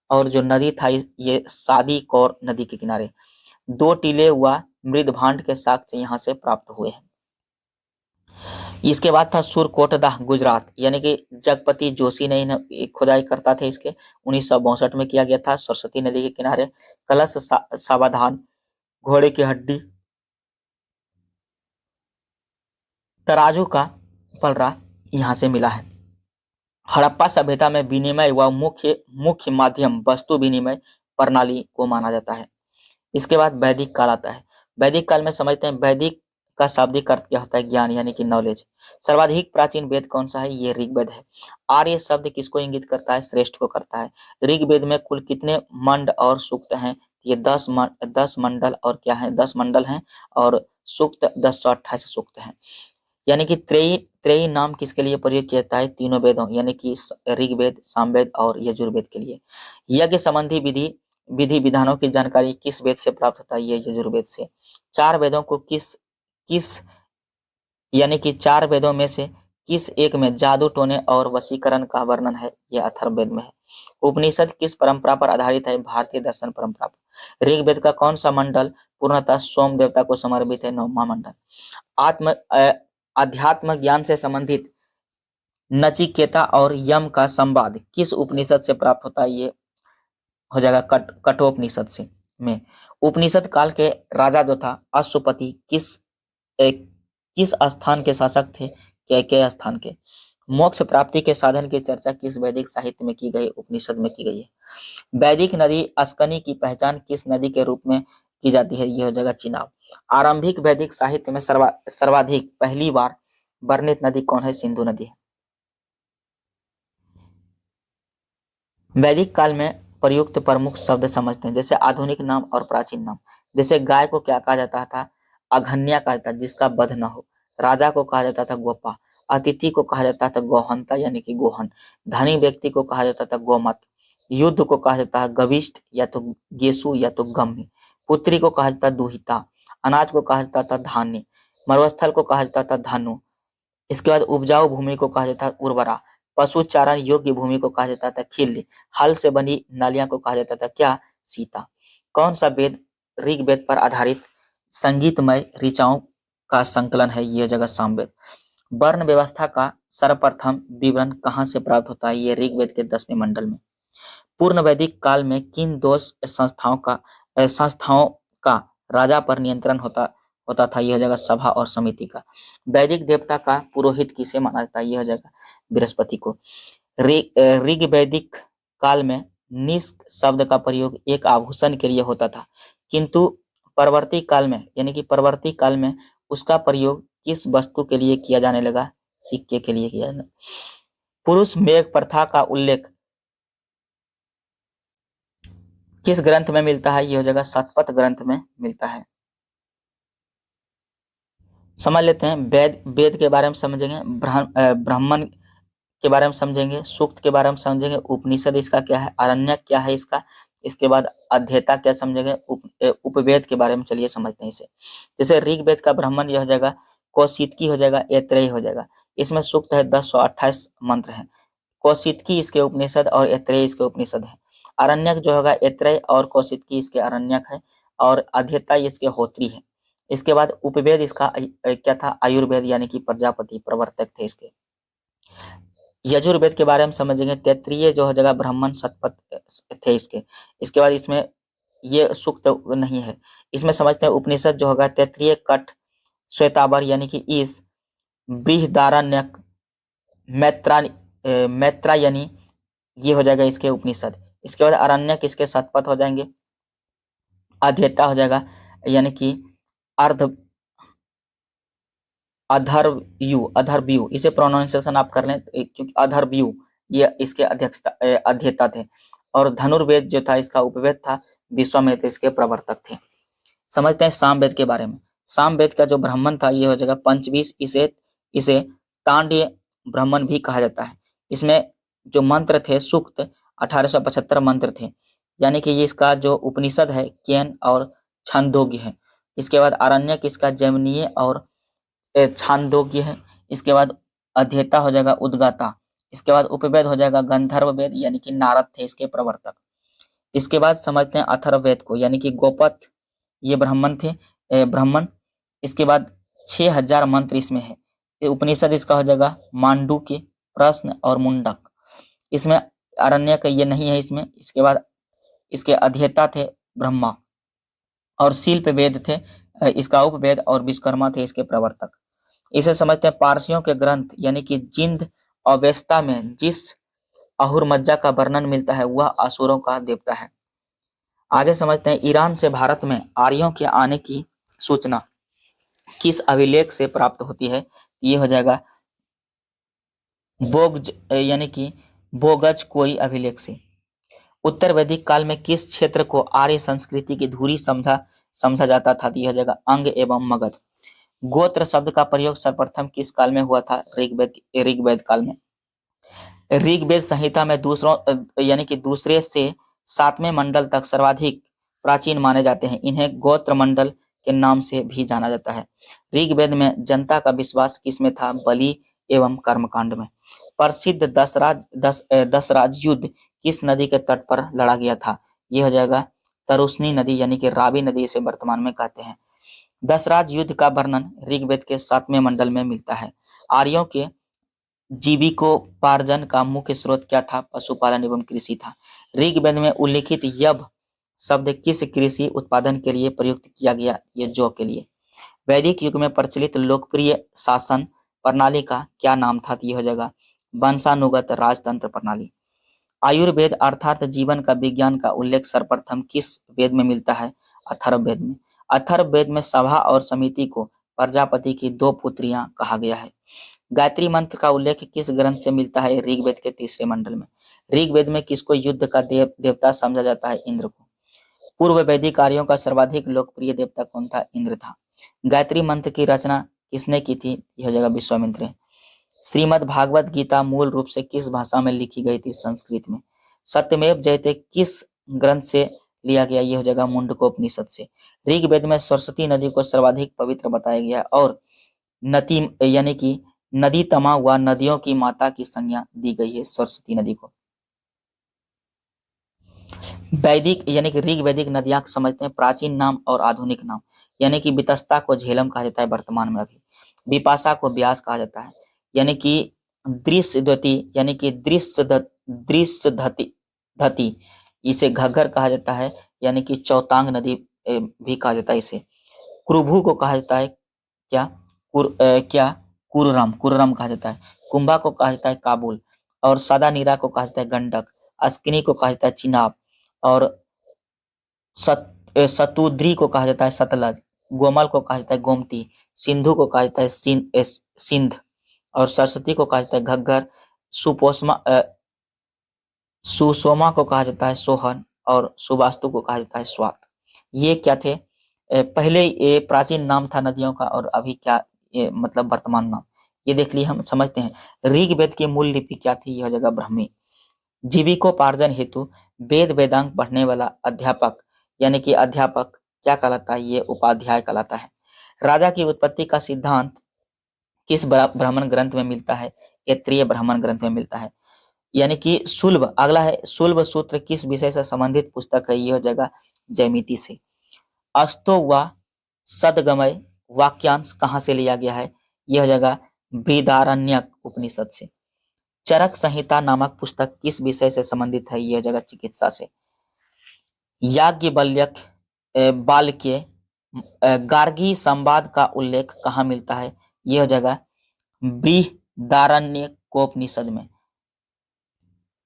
और जो नदी था ये सादी कौर नदी के किनारे। 2 टीले हुआ मृद भांड के साक्ष्य यहाँ से प्राप्त हुए हैं। इसके बाद था सुरकोटदा गुजरात, यानी कि जगपति जोशी ने खुदाई करता थे इसके। 1962 में किया गया था। सरस्वती नदी के किनारे। कलश सावधान, घोड़े की हड्डी, तराजू का पलड़ा यहाँ से मिला है। हड़प्पा सभ्यता में विनिमय व मुख्य माध्यम वस्तु विनिमय प्रणाली को माना जाता है। इसके बाद वैदिक काल आता है। वैदिक काल में समझते हैं वैदिक का शाब्दिक अर्थ क्या होता है? ज्ञान यानी कि नॉलेज। सर्वाधिक प्राचीन वेद कौन सा है? ये ऋग्वेद है। आर्य शब्द किसको इंगित करता है? श्रेष्ठ को करता है। ऋग्वेद में कुल कितने मंड और सूक्त हैं? ये 10 मंडल और क्या है? 10 मंडल हैं और सूक्त 1028 सूक्त हैं। यानी कि त्रयी नाम किसके लिए प्रयोग किया जाता है? तीनों वेदों यानी कि ऋग्वेद, सामवेद और यजुर्वेद के लिए। यज्ञ संबंधी विधि विधानों की जानकारी किस वेद से प्राप्त होता है? ये यजुर्वेद से। 4 वेदों को किस यानी कि 4 वेदों में से किस एक में जादू टोने और वशीकरण का वर्णन है? यह अथर्ववेद में है। उपनिषद किस परंपरा पर आधारित है? भारतीय दर्शन परंपरा पर। ऋग्वेद का कौन सा मंडल पूर्णतः सोम देवता को समर्पित है? 9वां मंडल। अध्यात्म ज्ञान से संबंधित नचिकेता और यम का संवाद किस उपनिषद से प्राप्त होता है? ये हो जाएगा कठोपनिषद से में। उपनिषद काल के राजा जो था अश्वपति किस स्थान के शासक थे? के स्थान के। मोक्ष प्राप्ति के साधन की चर्चा किस वैदिक साहित्य में की गई? उपनिषद में की गई है। वैदिक नदी अस्कनी की पहचान किस नदी के रूप में की जाती है? यह हो जाएगा चिनाब। आरंभिक वैदिक साहित्य में सर्वाधिक पहली बार वर्णित नदी कौन है? सिंधु नदी है। वैदिक काल में प्रयुक्त प्रमुख शब्द समझते हैं, जैसे आधुनिक नाम और प्राचीन नाम। जैसे गाय को क्या कहा जाता था? अघन्या कहा जाता, जिसका वध न हो। राजा को कहा जाता था गोपा। अतिथि को कहा जाता था गोहंता यानी कि गोहन। धनी व्यक्ति को कहा जाता था गोमत। युद्ध को कहा जाता है गविष्ठ या तो गेसु या तो गम्य। पुत्री को कहा जाता दुहिता। अनाज को कहा जाता था धान्य। मरुस्थल को कहा जाता था धनु। इसके बाद उपजाऊ भूमि को कहा जाता था उर्वरा। पशु चारण योग्य भूमि को कहा जाता था खिल्य। हल से बनी नालियां को कहा जाता था क्या? सीता। कौन सा वेद ऋग्वेद पर आधारित संगीतमय ऋचाओं का संकलन है? यह जगह सामवेद। वर्ण व्यवस्था का सर्वप्रथम विवरण कहाँ से प्राप्त होता है? ये ऋग्वेद के 10वें मंडल में। पूर्ण वैदिक काल में किन 2 संस्थाओं का राजा पर नियंत्रण होता था? यह जगह सभा और समिति का। वैदिक देवता का पुरोहित किसे माना जाता है? यह जगह बृहस्पति को। ऋग्वैदिक काल में निष्क शब्द का प्रयोग एक आभूषण के लिए होता था, किंतु परवर्ती काल में यानी कि परवर्ती काल में उसका प्रयोग किस वस्तु के लिए किया जाने लगा? सिक्के के लिए किया जाने। पुरुष मेघ प्रथा का उल्लेख किस ग्रंथ में मिलता है? ये हो जाएगा शतपथ ग्रंथ में मिलता है। समझ लेते हैं, वेद वेद के बारे में समझेंगे, ब्राह्मण के बारे में समझेंगे, सूक्त के बारे में समझेंगे, उपनिषद इसका क्या है, आरण्यक क्या है इसका, इसके बाद अध्येता क्या समझेंगे, उपवेद के बारे में चलिए समझते हैं इसे। जैसे ऋग्वेद का ब्राह्मण यह हो जाएगा, कौशितकी हो जाएगा, ऐत्रेयी हो जाएगा। इसमें सूक्त है 1028 मंत्र है। कौशितकी इसके उपनिषद और ऐत्रेयी इसके उपनिषद है। आरण्यक जो होगा ऐत्रेय और कौशितकी इसके आरण्यक है और अध्येता इसके होत्री है। इसके बाद उपवेद इसका क्या था? आयुर्वेद यानी कि प्रजापति प्रवर्तक थे इसके। यजुर्वेद के बारे में समझेंगे, तैत्तिरीय जो हो जाएगा ब्राह्मण शतपथ थे इसके। इसके बाद इसमें ये सूक्त नहीं है। इसमें समझते हैं उपनिषद जो होगा तैत्तिरीय कठ श्वेतावर यानी कि ईश बृहदारण्यक मैत्रायनी ये हो जाएगा इसके उपनिषद। इसके बाद आरण्यक इसके शतपथ हो जाएंगे। अध्येता हो जाएगा यानी कि अधर्व्यू इसे प्रोनाउंसिएशन आप कर लें क्योंकि अधर्व्यू ये इसके अध्येता थे। और धनुर्वेद जो था इसका उपवेद था, विश्वामित्र इसके प्रवर्तक थे। समझते हैं सामवेद के बारे में। सामवेद का जो ब्राह्मण था ये हो जाएगा पंचवीस, इसे तांड्य ब्राह्मण भी कहा जाता है। इसमें जो मंत्र थे सूक्त 1875 मंत्र थे, यानी कि ये इसका जो उपनिषद है केन और छंदोग्य है। इसके बाद आरण्यक इसका जैमिनीय और छांदोग्य है। इसके बाद अध्येता हो जाएगा उद्गाता। इसके बाद उपवेद हो जाएगा गंधर्व वेद यानी कि नारद थे इसके प्रवर्तक। इसके बाद समझते हैं अथर्ववेद को यानी कि गोपथ ये ब्राह्मण थे ब्राह्मण। इसके बाद 6000 मंत्र इसमें है। ये उपनिषद इसका हो जाएगा मांडुक्य, प्रश्न और मुंडक। इसमें आरण्यक ये नहीं है इसमें। इसके बाद इसके अध्येता थे ब्रह्मा और शिल्प वेद थे इसका उपवेद और विश्वकर्मा थे इसके प्रवर्तक। इसे समझते हैं पारसियों के ग्रंथ यानी कि जिंद अवेस्ता में जिस अहुरमज्जा का वर्णन मिलता है वह असुरों का देवता है। आगे समझते हैं ईरान से भारत में आर्यों के आने की सूचना किस अभिलेख से प्राप्त होती है? ये हो जाएगा बोगज यानी कि बोगज कोई अभिलेख से। उत्तर वैदिक काल में किस क्षेत्र को आर्य संस्कृति की धुरी समझा जाता था? यह जगह अंग एवं मगध। गोत्र शब्द का प्रयोग सर्वप्रथम किस काल में हुआ था? ऋग्वेद काल में। ऋग्वेद संहिता में यानी कि दूसरे से 7वें मंडल तक सर्वाधिक प्राचीन माने जाते हैं। इन्हें गोत्र मंडल के नाम से भी जाना जाता है। ऋग्वेद में जनता का विश्वास किसमें था? बलि एवं कर्मकांड में। प्रसिद्ध दसराज युद्ध किस नदी के तट पर लड़ा गया था? यह हो जाएगा तरुष्णी नदी यानी कि रावी नदी इसे वर्तमान में कहते हैं। दसराज युद्ध का वर्णन ऋग्वेद के 7वें मंडल में मिलता है। आर्यों के जीविकोपार्जन का मुख्य स्रोत क्या था? पशुपालन एवं कृषि था। ऋग्वेद में उल्लिखित यव शब्द किस कृषि उत्पादन के लिए प्रयुक्त किया गया? ये जौ के लिए। वैदिक युग में प्रचलित लोकप्रिय शासन प्रणाली का क्या नाम था? यह हो जाएगा वंशानुगत राजतंत्र प्रणाली। आयुर्वेद अर्थात जीवन का विज्ञान का उल्लेख सर्वप्रथम किस वेद में मिलता है? अथर्ववेद में। अथर्ववेद में सभा और समिति को प्रजापति की 2 पुत्रियां कहा गया है। गायत्री मंत्र का उल्लेख किस ग्रंथ से मिलता है? ऋग्वेद के 3रे मंडल में। ऋग्वेद में किसको युद्ध का देवता समझा जाता है? इंद्र को। पूर्व वैदिक कार्यों का सर्वाधिक लोकप्रिय देवता कौन था? इंद्र था। गायत्री मंत्र की रचना किसने की थी? यह जगह विश्वामित्र। श्रीमद् भागवत गीता मूल रूप से किस भाषा में लिखी गई थी? संस्कृत में। सत्यमेव जयते किस ग्रंथ से लिया गया? यह हो जाएगा मुंडकोपनिषद से। ऋग्वेद में सरस्वती नदी को सर्वाधिक पवित्र बताया गया और नदी यानी कि नदी तमा व नदियों की माता की संज्ञा दी गई है सरस्वती नदी को। वैदिक यानी कि ऋग्वैदिक नदियां समझते हैं प्राचीन नाम और आधुनिक नाम। यानी कि वितस्ता को झेलम कहा जाता है वर्तमान में अभी। विपाशा को व्यास कहा जाता है। यानी कि दृश्यद्वती यानी कि दृश्यधती इसे घग्गर कहा जाता है। यानी कि चौतांग नदी भी कहा जाता है इसे। क्रुभु को कहा जाता है क्या कुररम कहा जाता है। कुंभा को कहा जाता है काबुल और सादा नीरा को कहा जाता है गंडक। अस्किनी को कहा जाता है चिनाब और शतुद्री को कहा जाता है सतलज, गोमल को कहा जाता है गोमती, सिंधु को कहा जाता है सिंध, और सरस्वती को कहा जाता है घग्गर, सुषोमा को कहा जाता है सोहन, और सुबास्तु को कहा जाता है स्वात। ये क्या थे? पहले ये प्राचीन नाम था नदियों का, और अभी क्या मतलब वर्तमान नाम, ये देख लिए हम। समझते हैं ऋग्वेद की मूल लिपि क्या थी? यह जगह ब्राह्मी। जीविकोपार्जन हेतु वेद वेदांग पढ़ने वाला अध्यापक यानी कि अध्यापक क्या कहलाता है? ये उपाध्याय कहलाता है। राजा की उत्पत्ति का सिद्धांत किस ब्राह्मण ग्रंथ में मिलता है? ऐत्रेय ब्राह्मण ग्रंथ में मिलता है। यानी कि सुलभ, अगला है सुलभ सूत्र किस विषय से संबंधित पुस्तक है? यह जगह जयमिति से। अस्तो व सदगमय वाक्यांश कहाँ से लिया गया है? यह जगह बृहदारण्यक उपनिषद से। चरक संहिता नामक पुस्तक किस विषय से संबंधित है? यह जगह चिकित्सा से। याज्ञवल्क्य बाल्क्य गार्गी संवाद का उल्लेख कहाँ मिलता है? यह जगह बृहदारण्यकोपनिषद में।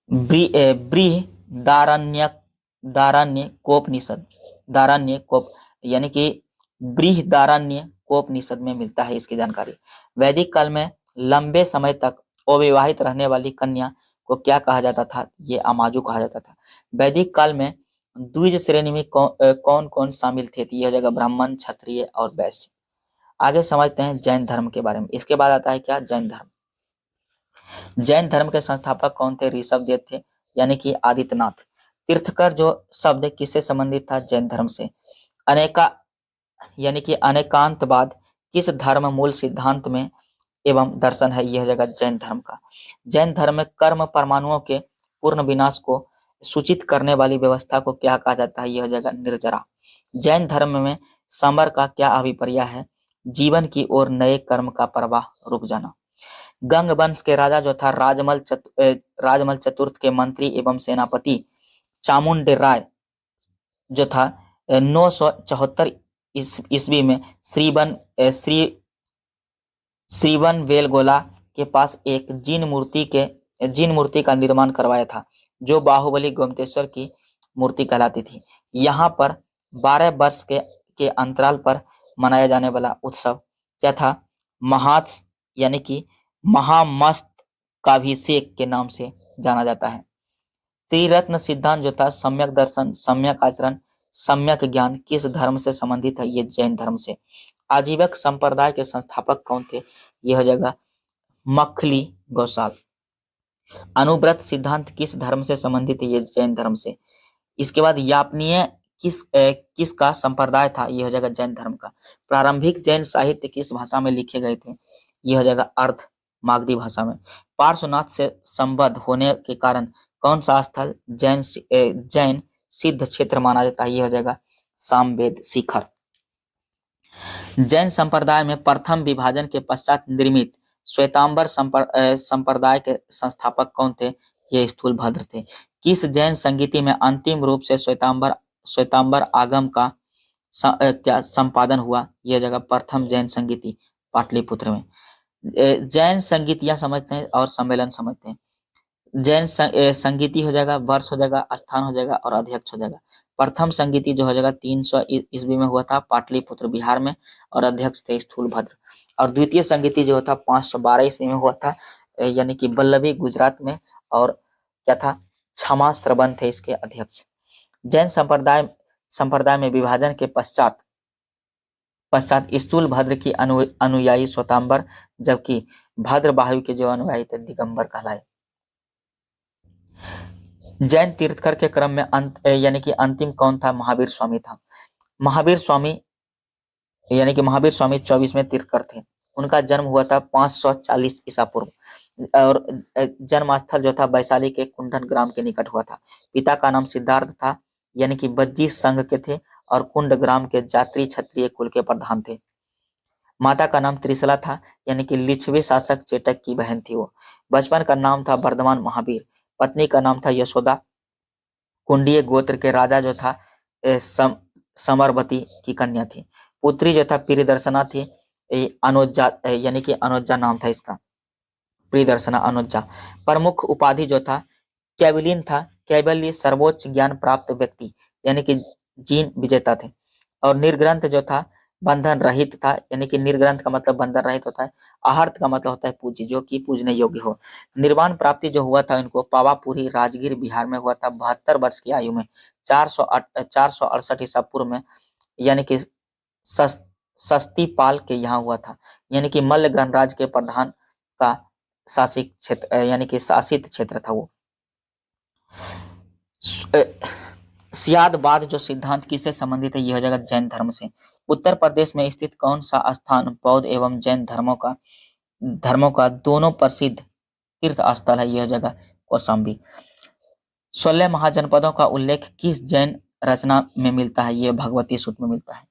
बृहदारण्यकोपनिषद, दारण्यकोप यानी कि बृहदारण्यकोपनिषद में मिलता है इसकी जानकारी। वैदिक काल में लंबे समय तक अविवाहित रहने वाली कन्या को क्या कहा जाता था? ये अमाजु कहा जाता था। वैदिक काल में द्विज श्रेणी में कौन कौन शामिल थे? यह जगह ब्राह्मण, क्षत्रिय और वैश्य। आगे समझते हैं जैन धर्म के बारे में। इसके बाद आता है क्या? जैन धर्म। जैन धर्म के संस्थापक कौन थे? ऋषभदेव थे, यानी कि आदित्यनाथ। तीर्थकर जो शब्द किससे संबंधित था? जैन धर्म से। अनेका यानी कि अनेकांतवाद किस धर्म मूल सिद्धांत में एवं दर्शन है? यह जगह जैन धर्म का। जैन धर्म में कर्म परमाणुओं के पूर्ण विनाश को सूचित करने वाली व्यवस्था को क्या कहा जाता है? यह जगह निर्जरा। जैन धर्म में समर का क्या अभिप्राय है? जीवन की ओर नए कर्म का प्रवाह रुक जाना। गंग वंश के राजा जो था राजमल चतुर्थ के मंत्री एवं सेनापति चामुंड राय जो था 974 ईस्वी में श्रीवन वेलगोला के पास एक जिन मूर्ति का निर्माण करवाया था, जो बाहुबली गोमतेश्वर की मूर्ति कहलाती थी। यहाँ पर 12 वर्ष के अंतराल पर मनाया जाने वाला उत्सव क्या था? महात्स यानी कि महामस्तकाभिषेक के नाम से जाना जाता है। त्रिरत्न सिद्धांत जो था सम्यक दर्शन, सम्यक आचरण, सम्यक ज्ञान किस धर्म से संबंधित है? ये जैन धर्म से। आजीवक संप्रदाय के संस्थापक कौन थे? यह जगह मखली गौसाल। अनुव्रत सिद्धांत किस धर्म से संबंधित है? ये जैन धर्म से। इसके बाद यापनीय किसका संप्रदाय था? यह जगह जैन धर्म का। प्रारंभिक जैन साहित्य किस भाषा में लिखे गए थे? यह जगह अर्ध मागधी भाषा में। पार्श्वनाथ से संबद्ध होने के कारण कौन सा स्थल जैन सिद्ध क्षेत्र माना जाता है? यह जगह सामवेद शिखर। जैन संप्रदाय में प्रथम विभाजन के पश्चात निर्मित श्वेतांबर संप्रदाय के संस्थापक कौन थे? ये स्थूलभद्र थे। किस जैन संगीति में अंतिम रूप से श्वेतांबर आगम का क्या संपादन हुआ? यह जगह प्रथम जैन संगीति पाटलिपुत्र में। जैन संगीतियां समझते हैं और सम्मेलन समझते हैं। जैन संगीति हो जाएगा, वर्ष हो जाएगा, स्थान हो जाएगा और अध्यक्ष हो जाएगा। प्रथम संगीति जो हो जाएगा 300 ईस्वी में हुआ था पाटलिपुत्र बिहार में, और अध्यक्ष थे स्थूलभद्र। और द्वितीय संगीति जो था 512 ईस्वी में हुआ था, यानी कि बल्लभी गुजरात में, और क्या था? क्षमा श्रवण थे इसके अध्यक्ष। जैन संप्रदाय में विभाजन के पश्चात स्थूलभद्र की अनुयायी श्वेतांबर, जबकि भद्रबाहु के जो अनुयायी थे दिगंबर कहलाए। जैन तीर्थकर के क्रम में यानी कि अंतिम कौन था? महावीर स्वामी था। महावीर स्वामी 24वें तीर्थकर थे। उनका जन्म हुआ था 540 ईसा पूर्व, और जन्म स्थल जो था वैशाली के कुंडन ग्राम के निकट हुआ था। पिता का नाम सिद्धार्थ था, यानी कि बज्जी संघ के थे, और कुंड ग्राम के जात्री क्षत्रिय कुल के प्रधान थे। माता का नाम त्रिशला था, यानी कि लिच्छवी शासक चेटक की बहन थी वो। बचपन का नाम था वर्धमान महावीर। पत्नी का नाम था यशोदा। कुंडीय गोत्र के राजा जो था समरवती की कन्या थी। पुत्री जो था प्रियदर्शना थी, अनुज्जा यानी कि अनुज्जा नाम था इसका, प्रियदर्शना अनुज्जा। प्रमुख उपाधि जो था कैवलिन था। कैवल्य सर्वोच्च ज्ञान प्राप्त व्यक्ति, यानी कि जीन विजेता थे। और निर्ग्रंथ जो था बंधन रहित था, यानी कि निर्ग्रंथ का मतलब बंधन रहित होता है। आहर्त का मतलब होता है पूज्य, जो कि पूजने योग्य हो। निर्वाण प्राप्ति जो हुआ था इनको पावापुरी राजगीर बिहार में हुआ था 72 वर्ष की आयु में 468 ईसा पूर्व में, यानी कि सस्तीपाल के यहाँ हुआ था, यानी कि मल्ल गणराज के प्रधान का शासित क्षेत्र, यानी कि शासित क्षेत्र था वो। सियादवाद जो सिद्धांत किससे संबंधित है, यह जगह जैन धर्म से। उत्तर प्रदेश में स्थित कौन सा स्थान बौद्ध एवं जैन धर्मों का दोनों प्रसिद्ध तीर्थ स्थल है, यह जगह कौशाम्बी। 16 महाजनपदों का उल्लेख किस जैन रचना में मिलता है, यह भगवती सूत्र में मिलता है।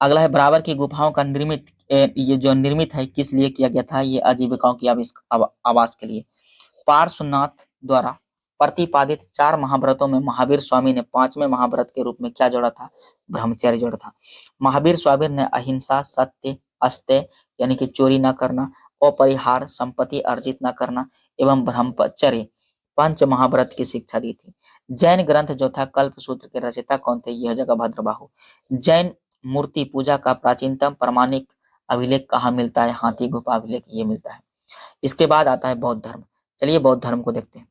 अगला है बराबर की गुफाओं का ये जो निर्मित है किस लिए किया गया था, ये आजीविकाओं की आवास के लिए। पार्श्वनाथ द्वारा प्रतिपादित 4 महाव्रतों में महावीर स्वामी ने 5वें महाव्रत के रूप में क्या जोड़ा था, ब्रह्मचर्य जोड़ा था। महावीर स्वामी ने अहिंसा, सत्य, अस्तेय यानी कि चोरी न करना, अपरिहार, संपत्ति अर्जित न करना एवं ब्रह्मचर्य 5 महाव्रत की शिक्षा दी थी। जैन ग्रंथ जो था कल्पसूत्र के रचयिता कौन थे, यह जगह भद्रबाहु। जैन मूर्ति पूजा का प्राचीनतम प्रमाणिक अभिलेख कहाँ मिलता है, हाथी गुफा अभिलेख ये मिलता है। इसके बाद आता है बौद्ध धर्म। चलिए बौद्ध धर्म को देखते हैं।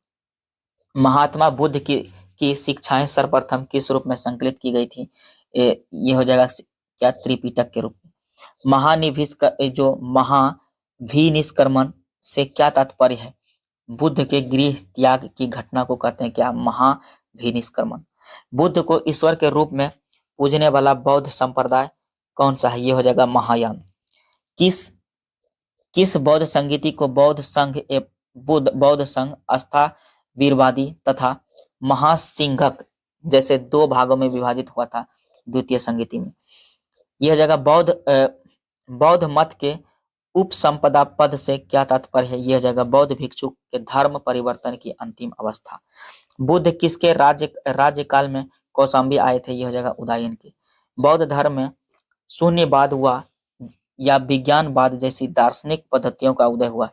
महात्मा बुद्ध की शिक्षाएं सर्वप्रथम किस रूप में संकलित की गई थी, ये हो जाएगा क्या, त्रिपिटक के रूप में। जो महाभिनिष्क्रमण से क्या तात्पर्य है, बुद्ध के गृह त्याग की घटना को कहते हैं क्या, महाभिनिष्क्रमण। बुद्ध को ईश्वर के रूप में पूजने वाला बौद्ध संप्रदाय कौन सा है, ये हो जाएगा महायान। किस बौद्ध संगीति को बौद्ध संघ आस्था वीरवादी तथा महासिंघक जैसे 2 भागों में विभाजित हुआ था द्वितीय संगीति में। यह जगह बौद्ध मत के उपसंपदा पद से क्या तात्पर्य है, यह जगह बौद्ध भिक्षु के धर्म परिवर्तन की अंतिम अवस्था। बुद्ध किसके राज्यकाल में कौशाम्बी आए थे, यह जगह उदयन के। बौद्ध धर्म में शून्यवाद हुआ या विज्ञानवाद जैसी दार्शनिक पद्धतियों का उदय हुआ।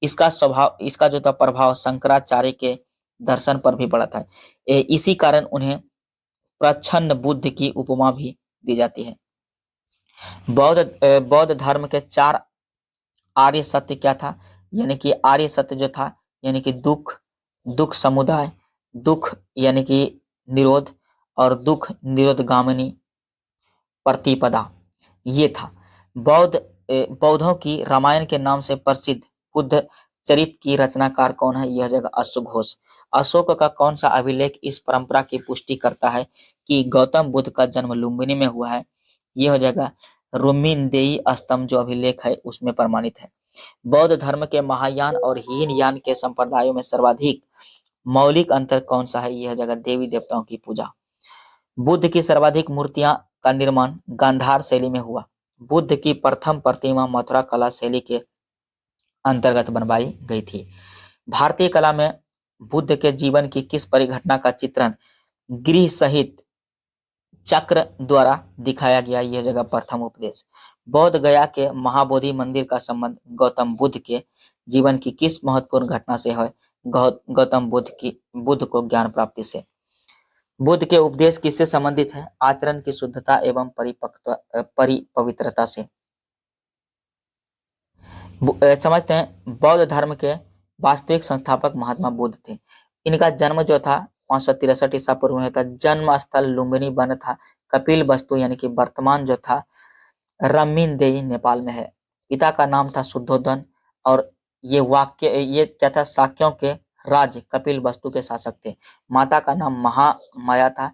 इसका जो था प्रभाव शंकराचार्य के दर्शन पर भी पड़ा था। इसी कारण उन्हें प्रच्छन्न बुद्ध की उपमा भी दी जाती है। बौद्ध धर्म के 4 आर्य सत्य क्या था, यानी कि आर्य सत्य जो था यानी कि दुख समुदाय, दुख यानी कि निरोध और दुख निरोधगामिनी प्रतिपदा, ये था। बौद्धों की रामायण के नाम से प्रसिद्ध बुद्ध चरित्र की रचनाकार कौन है, यह जगह अश्वघोष। अशोक का कौन सा अभिलेख इस परंपरा की पुष्टि करता है कि गौतम बुद्ध का जन्म लुम्बिनी में हुआ है, यह जगह रुम्मीदेई स्तंभ जो अभिलेख है उसमें प्रमाणित है। बौद्ध धर्म के महायान और हीनयान के संप्रदायों में सर्वाधिक मौलिक अंतर कौन सा है, यह जगह देवी देवताओं की पूजा। बुद्ध की सर्वाधिक मूर्तियां का निर्माण गांधार शैली में हुआ। बुद्ध की प्रथम प्रतिमा मथुरा कला शैली के अंतर्गत बनवाई गई थी। भारतीय कला में बुद्ध के जीवन की किस परिघटना का चित्रण गृह सहित चक्र द्वारा दिखाया गया, यह जगह प्रथम उपदेश। बौद्ध गया के महाबोधि मंदिर का संबंध गौतम बुद्ध के जीवन की किस महत्वपूर्ण घटना से है, गौतम बुद्ध को ज्ञान प्राप्ति से। बुद्ध के उपदेश किससे संबंधित है, आचरण की शुद्धता एवं पवित्रता से। समझते हैं बौद्ध धर्म के वास्तविक संस्थापक महात्मा बुद्ध थे। इनका जन्म जो था 563 ईसा पूर्व में था। जन्म स्थल लुम्बिनी वन था। कपिल वस्तु यानी कि वर्तमान जो था रम्मीदेई नेपाल में है। पिता का नाम था शुद्धोधन और ये क्या था, शाक्यों के राज्य कपिल वस्तु के शासक थे। माता का नाम महामाया था,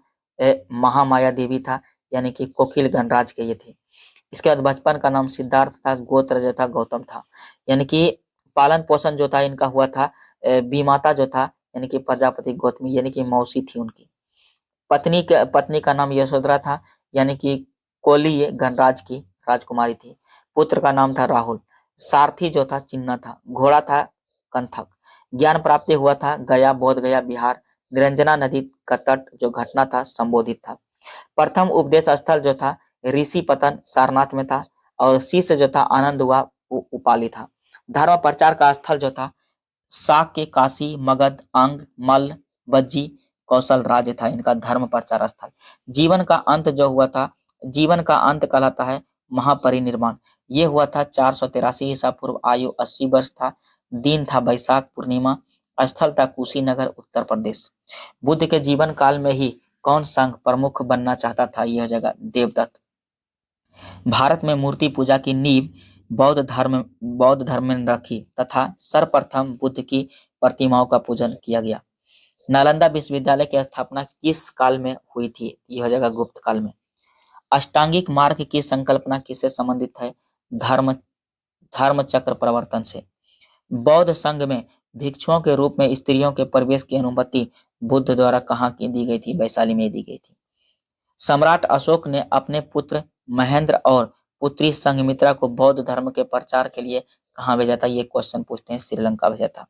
महामाया देवी था, यानी कि कोकिल गणराज के ये थे। इसके बाद बचपन का नाम सिद्धार्थ था, गोत्र जो था गौतम था, यानी कि पालन पोषण जो था इनका हुआ था बीमाता जो था यानी कि प्रजापति गौतमी यानी कि मौसी थी उनकी। पत्नी का नाम यशोधरा था, यानी कि कोली गणराज की राजकुमारी थी। पुत्र का नाम था राहुल। सारथी जो था चिन्ह था। घोड़ा था कंथक। ज्ञान प्राप्ति हुआ था गया, बोध गया बिहार। निरंजना नदी का तट जो घटना था संबोधित था। प्रथम उपदेश स्थल जो था ऋषि पतन सारनाथ में था और शिष्य जो था आनंद हुआ उपाली था। धर्म प्रचार का स्थल जो था साक्य, काशी, मगध, अंग, मल्ल, बज्जी, कौशल राज्य था इनका धर्म प्रचार स्थल। जीवन का अंत जो हुआ था, जीवन का अंत कहलाता है महापरिनिर्वाण। ये हुआ था 483 ईसा पूर्व। आयु 80 वर्ष था। दिन था बैसाख पूर्णिमा। स्थल था कुशीनगर उत्तर प्रदेश। बुद्ध के जीवन काल में ही कौन संघ प्रमुख बनना चाहता था? यह जगह देवदत्त। भारत में मूर्ति पूजा की नींव बौद्ध धर्म ने रखी तथा सर्वप्रथम बुद्ध की प्रतिमाओं का पूजन किया गया। नालंदा विश्वविद्यालय की स्थापना किस काल में हुई थी? यह जगह गुप्त काल में। अष्टांगिक मार्ग की संकल्पना किससे संबंधित है? धर्म धर्म चक्र प्रवर्तन से। बौद्ध संघ में भिक्षुओं के रूप में स्त्रियों के प्रवेश की अनुमति बुद्ध द्वारा कहाँ की दी गई थी? वैशाली में दी गई थी। सम्राट अशोक ने अपने पुत्र महेंद्र और पुत्री संघमित्रा को बौद्ध धर्म के प्रचार के लिए कहाँ भेजा था? ये क्वेश्चन पूछते हैं। श्रीलंका भेजा था।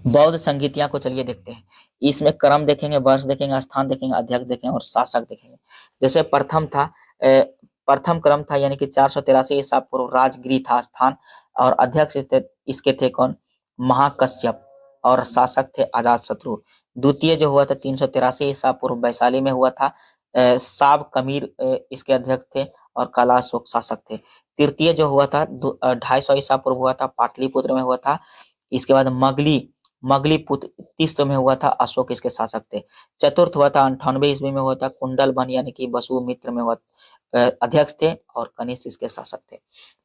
बौद्ध संगीतियां को चलिए देखते हैं। इसमें क्रम देखेंगे, वर्ष देखेंगे, स्थान देखेंगे, अध्यक्ष देखेंगे और शासक देखेंगे। जैसे प्रथम क्रम था यानी कि 483 ईसा पूर्व, राजगिरी था स्थान और अध्यक्ष इसके थे कौन? महाकश्यप और शासक थे अजातशत्रु। द्वितीय जो हुआ था 383 ईसा पूर्व, वैशाली में हुआ था। साब कमीर इसके अध्यक्ष थे और काला अशोक शासक थे। तृतीय जो हुआ था 250 ईसा पूर्व हुआ था, पाटलिपुत्र में हुआ था। इसके बाद मगली पुत्र 30 में हुआ था, अशोक इसके शासक थे। चतुर्थ हुआ था 98 ईस्वी में हुआ था, कुंडलबन यानी कि वसुमित्र में हुआ अध्यक्ष थे और कनिष्ठ इसके शासक थे।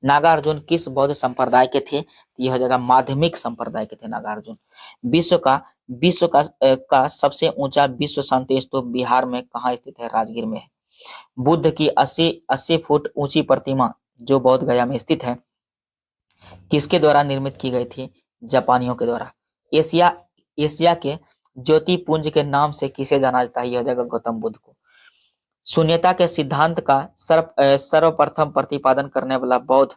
नागार्जुन किस बौद्ध संप्रदाय के थे? यह जगह माध्यमिक संप्रदाय के थे नागार्जुन। विश्व का सबसे ऊंचा विश्व शांति स्तूप बिहार में कहाँ स्थित है? राजगीर में है। बुद्ध की 80 फुट ऊंची प्रतिमा जो बोध गया में स्थित है किसके द्वारा निर्मित की गई थी? जापानियों के द्वारा। एशिया के ज्योतिपुंज के नाम से किसे जाना जाता है? यह जगह गौतम बुद्ध को। शून्यता के सिद्धांत का सर्वप्रथम प्रतिपादन करने वाला बौद्ध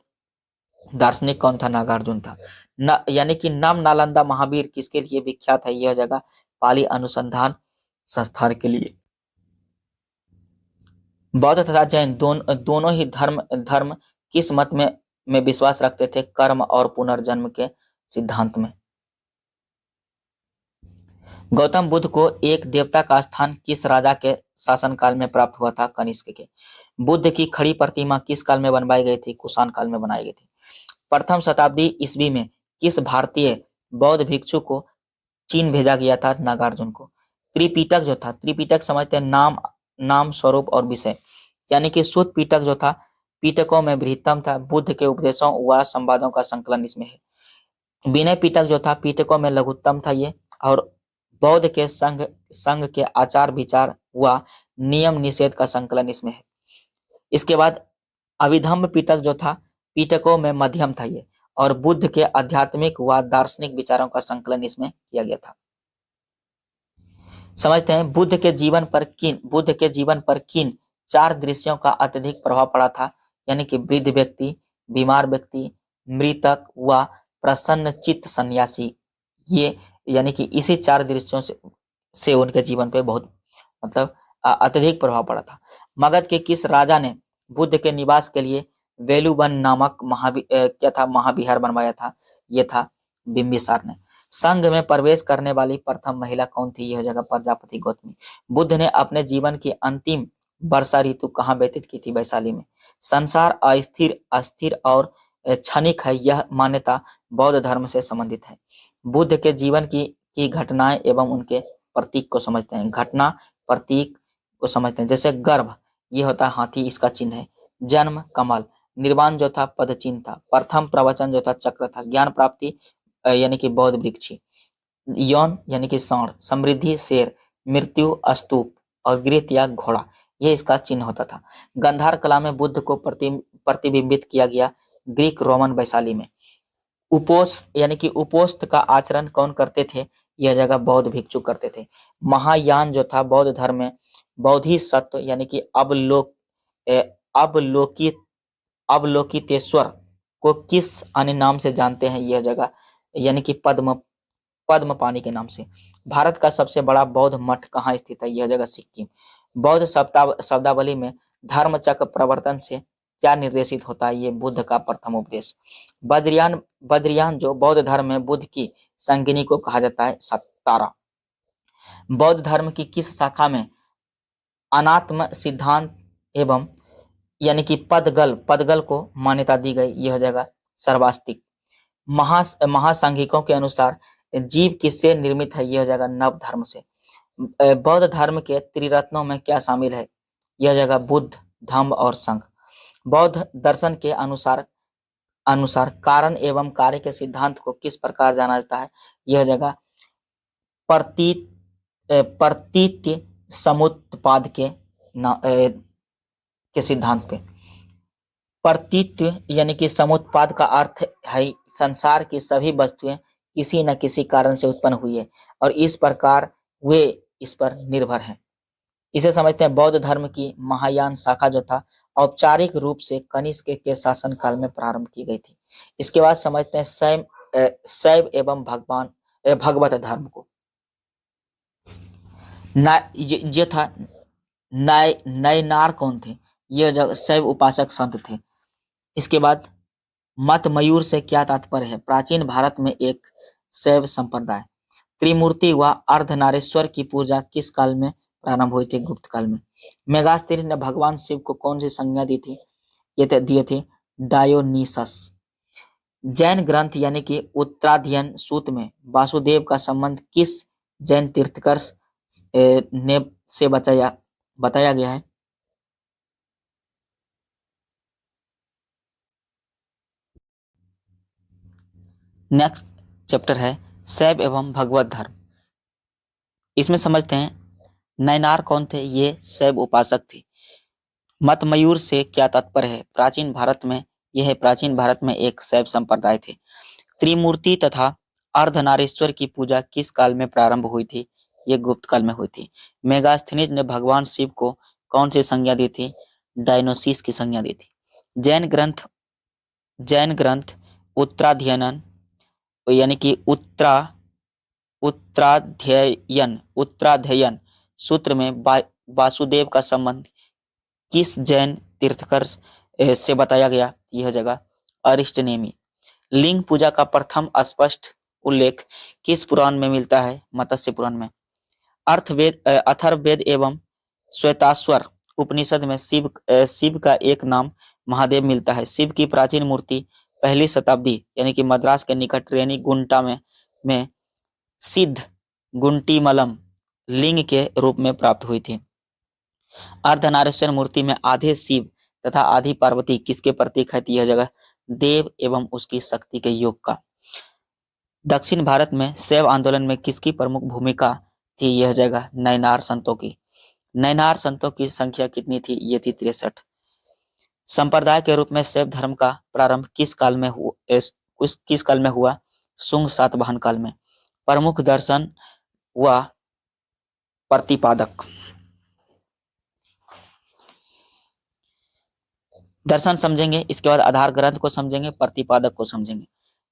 दार्शनिक कौन था? नागार्जुन था। यानी कि नम नालंदा महावीर किसके लिए विख्यात है? यह जगह पाली अनुसंधान संस्थान के लिए। बौद्ध तथा जैन दोनों ही धर्म किस मत में विश्वास रखते थे? कर्म और पुनर्जन्म के सिद्धांत में। गौतम बुद्ध को एक देवता का स्थान किस राजा के शासनकाल में प्राप्त हुआ था? कनिष्क के। बुद्ध की खड़ी प्रतिमा किस काल में बनवाई गई थी? कुषाण काल में बनाई गई थी। प्रथम शताब्दी ईस्वी में किस भारतीय बौद्ध भिक्षु को चीन भेजा गया था? नागार्जुन को। त्रिपिटक जो था, त्रिपिटक समझते हैं नाम स्वरूप और विषय, यानी कि शुद्ध पिटक जो था पिटकों में बृहत्तम था। बुद्ध के उपदेशों व संवादों का संकलन इसमें है। विनय पिटक जो था पिटकों में लघुत्तम था ये, और बौद्ध के संघ के आचार विचार व नियम निषेध का संकलन इसमें है। इसके बाद अभिधम्म पिटक जो था पिटकों में मध्यम था ये, और बुद्ध के आध्यात्मिक व दार्शनिक विचारों का संकलन इसमें किया गया था। समझते हैं बुद्ध के जीवन पर किन 4 दृश्यों का अत्यधिक प्रभाव पड़ा था? यानी कि वृद्ध व्यक्ति, बीमार व्यक्ति, मृतक व प्रसन्न चित्त सन्यासी। ये यानी कि इसी 4 दृश्यों से उनके जीवन पे बहुत अत्यधिक प्रभाव पड़ा था। मगध के किस राजा ने बुद्ध के निवास के लिए वेलुवन नामक महाविहार बनवाया था? ये था बिंबिसार ने। संघ में प्रवेश करने वाली प्रथम महिला कौन थी? यह जगह प्रजापति गौतमी। बुद्ध ने अपने जीवन की अंतिम वर्षा ऋतु कहाँ व्यतीत की थी? वैशाली में। संसार अस्थिर और क्षणिक है, यह मान्यता बौद्ध धर्म से संबंधित है। बुद्ध के जीवन की घटनाएं एवं उनके प्रतीक को समझते हैं। घटना प्रतीक को समझते हैं। जैसे गर्भ, ये होता है हाथी, इसका चिन्ह है। जन्म कमल, निर्वाण जो था पद चिन्ह था। प्रथम प्रवचन जो था चक्र था। ज्ञान प्राप्ति यानी कि बौद्ध वृक्षी। यौन यानी कि सांड। समृद्धि शेर। मृत्यु स्तूप और गृह या घोड़ा, ये इसका चिन्ह होता था। गंधार कला में बुद्ध को प्रतिबिंबित किया गया ग्रीक रोमन वैशाली में। उपोष्ठ यानी कि उपोष्ठ का आचरण कौन करते थे? यह जगह बौद्ध भिक्षु करते थे। महायान जो था बौद्ध धर्म में बोधिसत्व यानी कि अवलोकितेश्वर को किस अन्य नाम से जानते हैं? यह जगह यानी कि पद्म पानी के नाम से। भारत का सबसे बड़ा बौद्ध मठ कहाँ स्थित है? यह जगह सिक्किम। बौद्ध शब्दावली में धर्म चक्र प्रवर्तन से क्या निर्देशित होता है? ये बुद्ध का प्रथम उपदेश। बद्रियान जो बौद्ध धर्म में बुद्ध की संगिनी को कहा जाता है तारा। बौद्ध धर्म की किस शाखा में अनात्म सिद्धांत एवं यानी कि पदगल को मान्यता दी गई? यह हो जाएगा सर्वास्तिक। महासांघिकों के अनुसार जीव किससे निर्मित है? यह हो जाएगा नव धर्म से। बौद्ध धर्म के त्रिरत्नों में क्या शामिल है? यह हो जाएगा बुद्ध, धम्म और संघ। बौद्ध दर्शन के अनुसार कारण एवं कार्य के सिद्धांत को किस प्रकार जाना जाता है? यह हो जाएगा प्रतीत्य समुत्पाद के सिद्धांत पे। प्रतीत्य यानी कि समुत्पाद का अर्थ है संसार की सभी वस्तुएं किसी न किसी कारण से उत्पन्न हुई है और इस प्रकार वे इस पर निर्भर हैं। इसे समझते हैं बौद्ध धर्म की महायान शाखा जो था औपचारिक रूप से कनिष्क के शासन काल में प्रारंभ की गई थी। इसके बाद समझते हैं शैव एवं भगवत धर्म को। ये था नयनार कौन थे? ये जो शैव उपासक संत थे। इसके बाद मत मयूर से क्या तात्पर्य है? प्राचीन भारत में एक शैव संप्रदाय। त्रिमूर्ति व अर्धनारीश्वर की पूजा किस काल में प्रारंभ हुई थी? गुप्त काल में। मेगास्थनीज ने भगवान शिव को कौन सी संज्ञा दी थी? ये दिए थे डायोनीसस। जैन ग्रंथ यानी कि उत्तराध्ययन सूत्र में वासुदेव का संबंध किस जैन तीर्थकर ने से बताया गया है? नेक्स्ट चैप्टर है शैव एवं भगवत धर्म। इसमें समझते हैं नयनार कौन थे? ये शैव उपासक थे। मत मयूर से क्या तात्पर्य है? प्राचीन भारत में एक शैव संप्रदाय थे। त्रिमूर्ति तथा अर्धनारीश्वर की पूजा किस काल में प्रारंभ हुई थी? ये गुप्त काल में हुई थी। मेगास्थनीज ने भगवान शिव को कौन सी संज्ञा दी थी? डायनोसिस की संज्ञा दी थी। जैन ग्रंथ उत्तराध्ययन यानी कि उत्तराध्ययन सूत्र में वासुदेव का संबंध किस जैन तीर्थकर से बताया गया? यह जगह अरिष्टनेमी। लिंग पूजा का प्रथम स्पष्ट उल्लेख किस पुराण में मिलता है? मत्स्य पुराण में। अथर्ववेद एवं श्वेताश्वर उपनिषद में शिव का एक नाम महादेव मिलता है। शिव की प्राचीन मूर्ति पहली शताब्दी यानी कि मद्रास के निकट रेनी गुंटा में सिद्ध गुंटीमलम लिंग के रूप में प्राप्त हुई थी। अर्धनारीश्वर मूर्ति में आधे शिव तथा आधी पार्वती किसके प्रतीक है? यह जगह देव एवं उसकी शक्ति के योग का। दक्षिण भारत में शैव आंदोलन में किसकी प्रमुख भूमिका थी? यह जगह नयनार संतों की। नयनार संतों की संख्या कितनी थी? ये थी 63। संप्रदाय के रूप में शैव धर्म का प्रारंभ किस काल में हुआ? शुंग सातवाहन काल में। प्रमुख दर्शन व प्रतिपादक। दर्शन समझेंगे, इसके बाद आधार ग्रंथ को समझेंगे, प्रतिपादक को समझेंगे।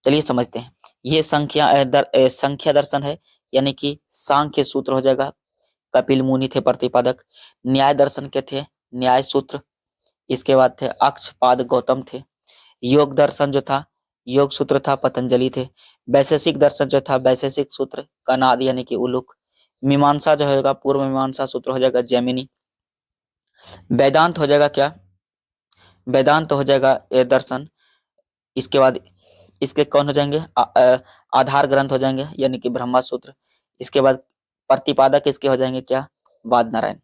चलिए समझते हैं। ये संख्या दर्शन है यानी कि सांख्य सूत्र हो जाएगा। कपिल मुनि थे प्रतिपादक। न्याय दर्शन के थे न्याय सूत्र। इसके बाद थे अक्षपाद गौतम थे। योग दर्शन जो था योग सूत्र था पतंजलि थे। वैशेषिक दर्शन जो था वैशेषिक सूत्र कनाद यानी कि उलुक। मीमांसा जो होगा पूर्व मीमांसा सूत्र हो जाएगा जैमिनी। वेदांत हो जाएगा क्या? वेदांत हो जाएगा दर्शन। इसके बाद इसके कौन हो जाएंगे? आधार ग्रंथ हो जाएंगे यानी कि ब्रह्मा सूत्र। इसके बाद प्रतिपादक इसके हो जाएंगे क्या? वाद नारायण।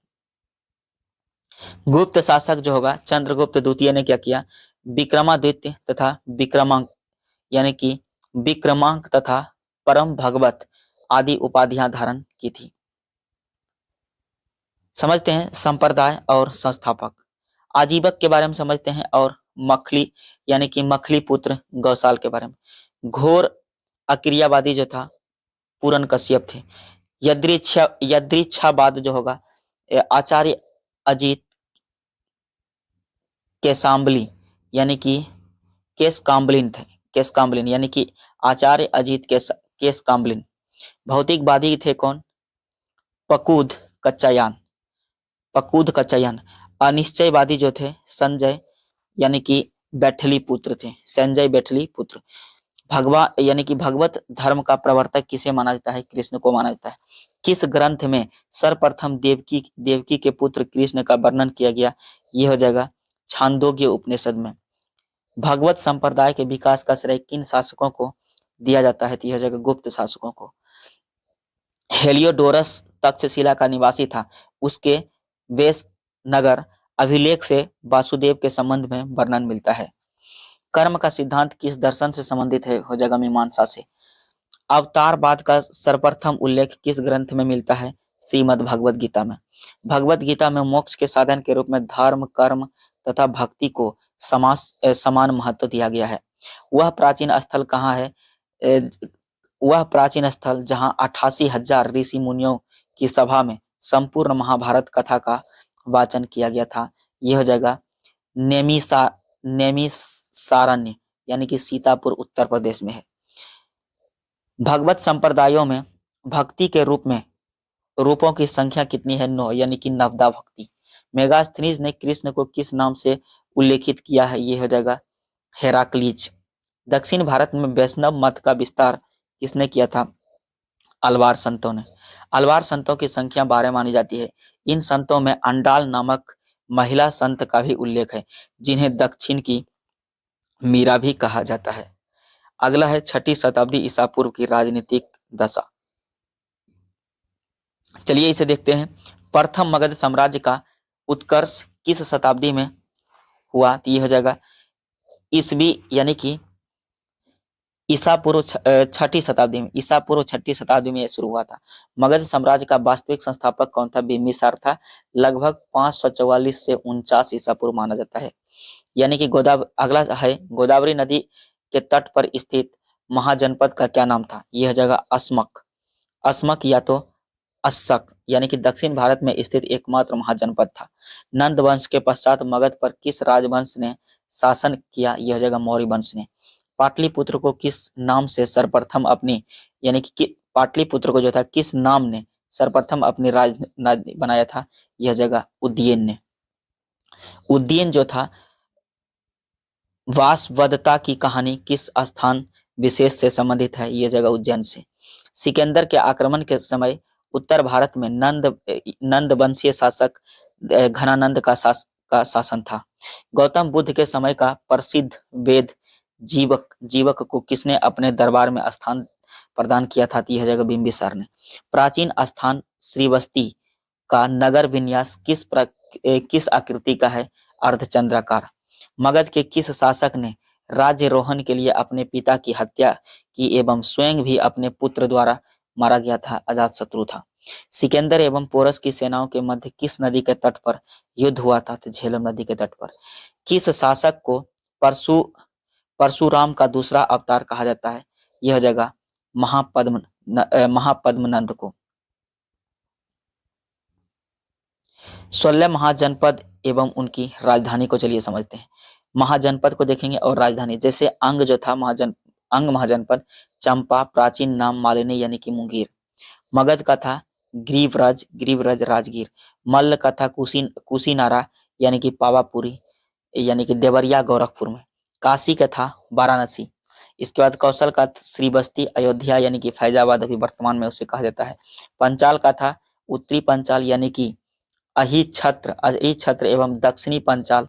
गुप्त शासक जो होगा चंद्रगुप्त द्वितीय ने क्या किया? विक्रमादित्य तथा विक्रमांक यानी कि विक्रमांक तथा परम भगवत आदि उपाधियां धारण की थी। समझते हैं संप्रदाय और संस्थापक। आजीवक के बारे में समझते हैं और मखली यानी कि मखली पुत्र गौसाल के बारे में। घोर अक्रियावादी जो था पूरन कश्यप थे। यदृच्छावाद जो होगा आचार्य अजीत केसाम्बली यानी कि केसकाम्बलिन थे। केसकाम्बलिन यानी कि आचार्य अजीत केसकाम्बलिन। भौतिकवादी थे कौन? पकूद कच्चायान। अनिश्चयवादी जो थे संजय यानी कि बैठली पुत्र थे। संजय बैठली पुत्र। भगवा यानी कि भगवत धर्म का प्रवर्तक किसे माना जाता है? कृष्ण को माना जाता है। किस ग्रंथ में सर्वप्रथम देवकी देवकी के पुत्र कृष्ण का वर्णन किया गया? यह हो जाएगा छांदोग्य उपनिषद में। भगवत संप्रदाय के विकास का श्रेय किन शासकों को दिया जाता है? तो यह जगह गुप्त शासकों को। हेलियोडोरस तक्षशिला का निवासी था, उसके वेश नगर अभिलेख से वासुदेव के संबंध में वर्णन मिलता है। कर्म का सिद्धांत किस दर्शन से संबंधित है? हो जाएगा मीमांसा से। अवतारवाद का सर्वप्रथम उल्लेख किस ग्रंथ में मिलता है? श्रीमद् भगवद गीता में। भगवद गीता में मोक्ष के साधन के रूप में धर्म, कर्म तथा भक्ति को समान महत्व दिया गया है। वह प्राचीन स्थल कहाँ है? वह प्राचीन स्थल जहाँ 88,000 ऋषि मुनियों की सभा में संपूर्ण महाभारत कथा का वाचन किया गया था। यह हो जाएगा नेमिसारण्य यानी कि सीतापुर उत्तर प्रदेश में है। भगवत संप्रदायों में भक्ति के रूपों की संख्या कितनी है? 9 यानी कि नवदा भक्ति। मेगास्थनीज ने कृष्ण को किस नाम से उल्लेखित किया है? यह हो जाएगा हेराक्लीज। दक्षिण भारत में वैष्णव मत का विस्तार किसने किया था? अलवार संतों ने। अलवार संतों की संख्या 12 मानी जाती है। इन संतों में अंडाल नामक महिला संत का भी उल्लेख है, जिन्हें दक्षिण की मीरा भी कहा जाता है। अगला है 6ठी शताब्दी ईसा पूर्व की राजनीतिक दशा। चलिए इसे देखते हैं। प्रथम मगध साम्राज्य का उत्कर्ष किस शताब्दी में हुआ? तो यह हो जाएगा ईसवी यानी कि ईसा पूर्व 6ठी शताब्दी में। ईसा पूर्व 6ठी शताब्दी में यह शुरू हुआ था। मगध साम्राज्य का वास्तविक संस्थापक कौन था? बिम्बिसार था। लगभग 544 से 49 ईसा पूर्व माना जाता है। यानी कि अगला है गोदावरी नदी के तट पर स्थित महाजनपद का क्या नाम था? यह जगह अस्मक। अस्मक या तो अस्सक यानी कि दक्षिण भारत में स्थित एकमात्र महाजनपद था। नंद वंश के पश्चात मगध पर किस राजवंश ने शासन किया? यह जगह मौर्य वंश ने। पाटलिपुत्र को किस नाम से सर्वप्रथम अपनी यानी कि पाटलिपुत्र को जो था किस नाम ने सर्वप्रथम अपनी राजधानी बनाया था? यह जगह उज्जैन ने। उज्जैन जो था वासवदत्ता की कहानी किस स्थान विशेष से संबंधित है? यह जगह उज्जैन से। सिकंदर के आक्रमण के समय उत्तर भारत में नंद वंशीय शासक घनानंद का शासन था। गौतम बुद्ध के समय का प्रसिद्ध वेद जीवक को किसने अपने दरबार में स्थान प्रदान किया था? यह जगह बिंबिसार ने। प्राचीन स्थान श्रीवस्ती का नगर विन्यास किस आकृति का है? अर्धचंद्राकार। मगध के किस शासक ने राज्यरोहण के लिए अपने पिता की हत्या की एवं स्वयं भी अपने पुत्र द्वारा मारा गया था? अजातशत्रु था। सिकंदर एवं पोरस की सेनाओं के मध्य किस नदी के तट पर युद्ध हुआ था? तो झेलम नदी के तट पर। किस शासक को परशुराम का दूसरा अवतार कहा जाता है? यह जगह महापद्मनंद को। 16 महाजनपद एवं उनकी राजधानी को चलिए समझते हैं। महाजनपद को देखेंगे और राजधानी। जैसे अंग जो था अंग महाजनपद चंपा, प्राचीन नाम मालिनी यानी कि मुंगेर। मगध का था ग्रीवराज राजगीर। मल्ल का था कुशीनारा यानी कि पावापुरी यानी कि देवरिया गोरखपुर में। काशी का था वाराणसी। इसके बाद कौशल का श्रीबस्ती अयोध्या यानी कि फैजाबाद अभी वर्तमान में उसे कहा जाता है। पंचाल का था उत्तरी पंचाल यानी कि अही छत्र एवं दक्षिणी पंचाल